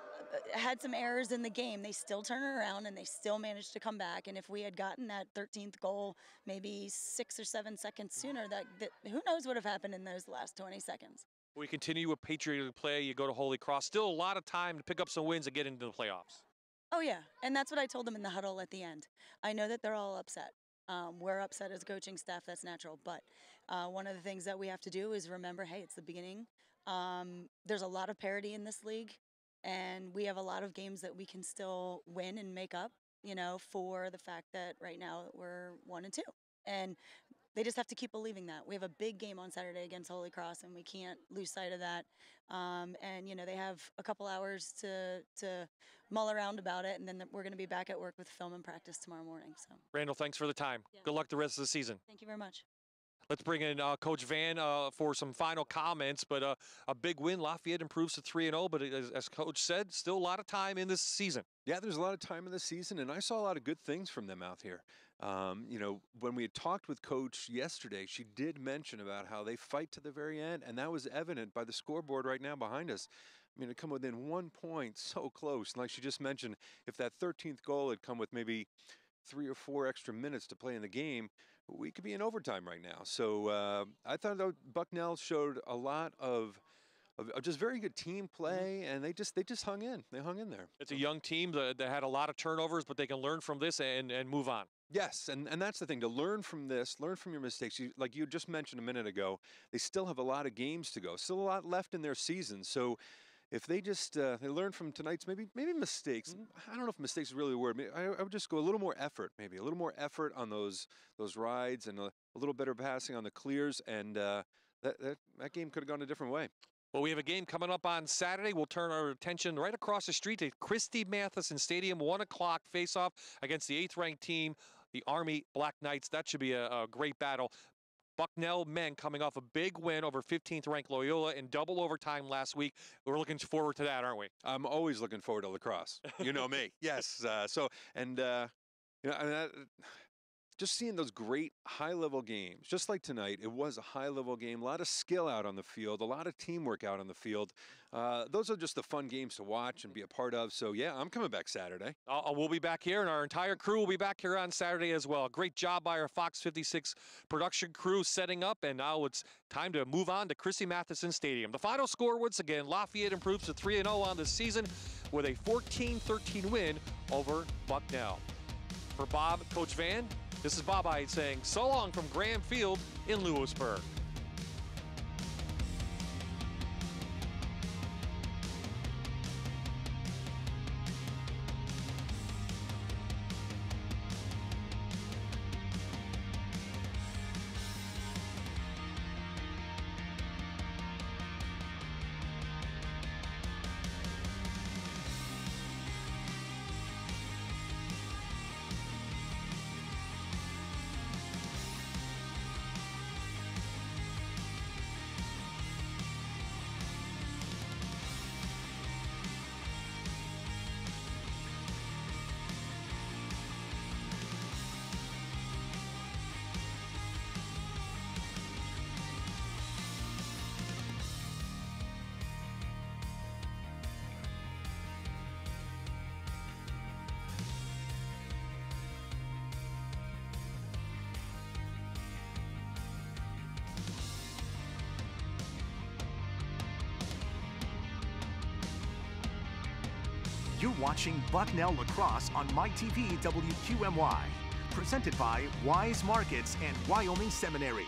had some errors in the game, they still turn it around and they still managed to come back. And if we had gotten that 13th goal maybe 6 or 7 seconds sooner, that who knows what would have happened in those last 20 seconds. We continue with Patriot League play. You go to Holy Cross. Still a lot of time to pick up some wins and get into the playoffs. Oh yeah, and that's what I told them in the huddle at the end. I know that they're all upset. We're upset as a coaching staff, that's natural. But one of the things that we have to do is remember, hey, it's the beginning. There's a lot of parity in this league. And we have a lot of games that we can still win and make up, you know, for the fact that right now we're 1-2. And they just have to keep believing that. We have a big game on Saturday against Holy Cross, and we can't lose sight of that. And you know, they have a couple hours to mull around about it, and then we're going to be back at work with film and practice tomorrow morning. So, Randall, thanks for the time. Yeah. Good luck the rest of the season. thank you very much. Let's bring in Coach Van for some final comments. But a big win. Lafayette improves to 3-0. But as Coach said, still a lot of time in this season. Yeah, there's a lot of time in the season, and I saw a lot of good things from them out here. You know, when we had talked with Coach yesterday, she did mention about how they fight to the very end, and that was evident by the scoreboard right now behind us. I mean, to come within 1 point, so close. And like she just mentioned, if that 13th goal had come with maybe 3 or 4 extra minutes to play in the game, we could be in overtime right now. So I thought that Bucknell showed a lot of just very good team play, and they just hung in. They hung in there. It's a young team that had a lot of turnovers, but they can learn from this and move on. Yes, and that's the thing, to learn from this, learn from your mistakes. Like you just mentioned a minute ago, they still have a lot of games to go, still a lot left in their season. So if they just they learn from tonight's maybe mistakes, I don't know if mistakes is really the word. I would just go a little more effort, maybe a little more effort on those rides, and a little better passing on the clears, and that game could have gone a different way. Well, we have a game coming up on Saturday. We'll turn our attention right across the street to Christy Matheson Stadium, 1 o'clock face-off against the 8th-ranked team, the Army Black Knights. That should be a great battle. Bucknell men coming off a big win over 15th-ranked Loyola in double overtime last week. We're looking forward to that, aren't we? I'm always looking forward to lacrosse. You know me. Yes. Just seeing those great high-level games, just like tonight, it was a high-level game, a lot of skill out on the field, a lot of teamwork out on the field. Those are just the fun games to watch and be a part of. So, yeah, I'm coming back Saturday. We'll be back here, and our entire crew will be back here on Saturday as well. Great job by our Fox 56 production crew setting up, and now it's time to move on to Christy Matheson Stadium. The final score, once again, Lafayette improves to 3-0 on the season with a 14-13 win over Bucknell. For Bob, Coach Van, this is Bob Hyde saying so long from Graham Field in Lewisburg. You're watching Bucknell Lacrosse on MyTV WQMY. Presented by Wise Markets and Wyoming Seminary.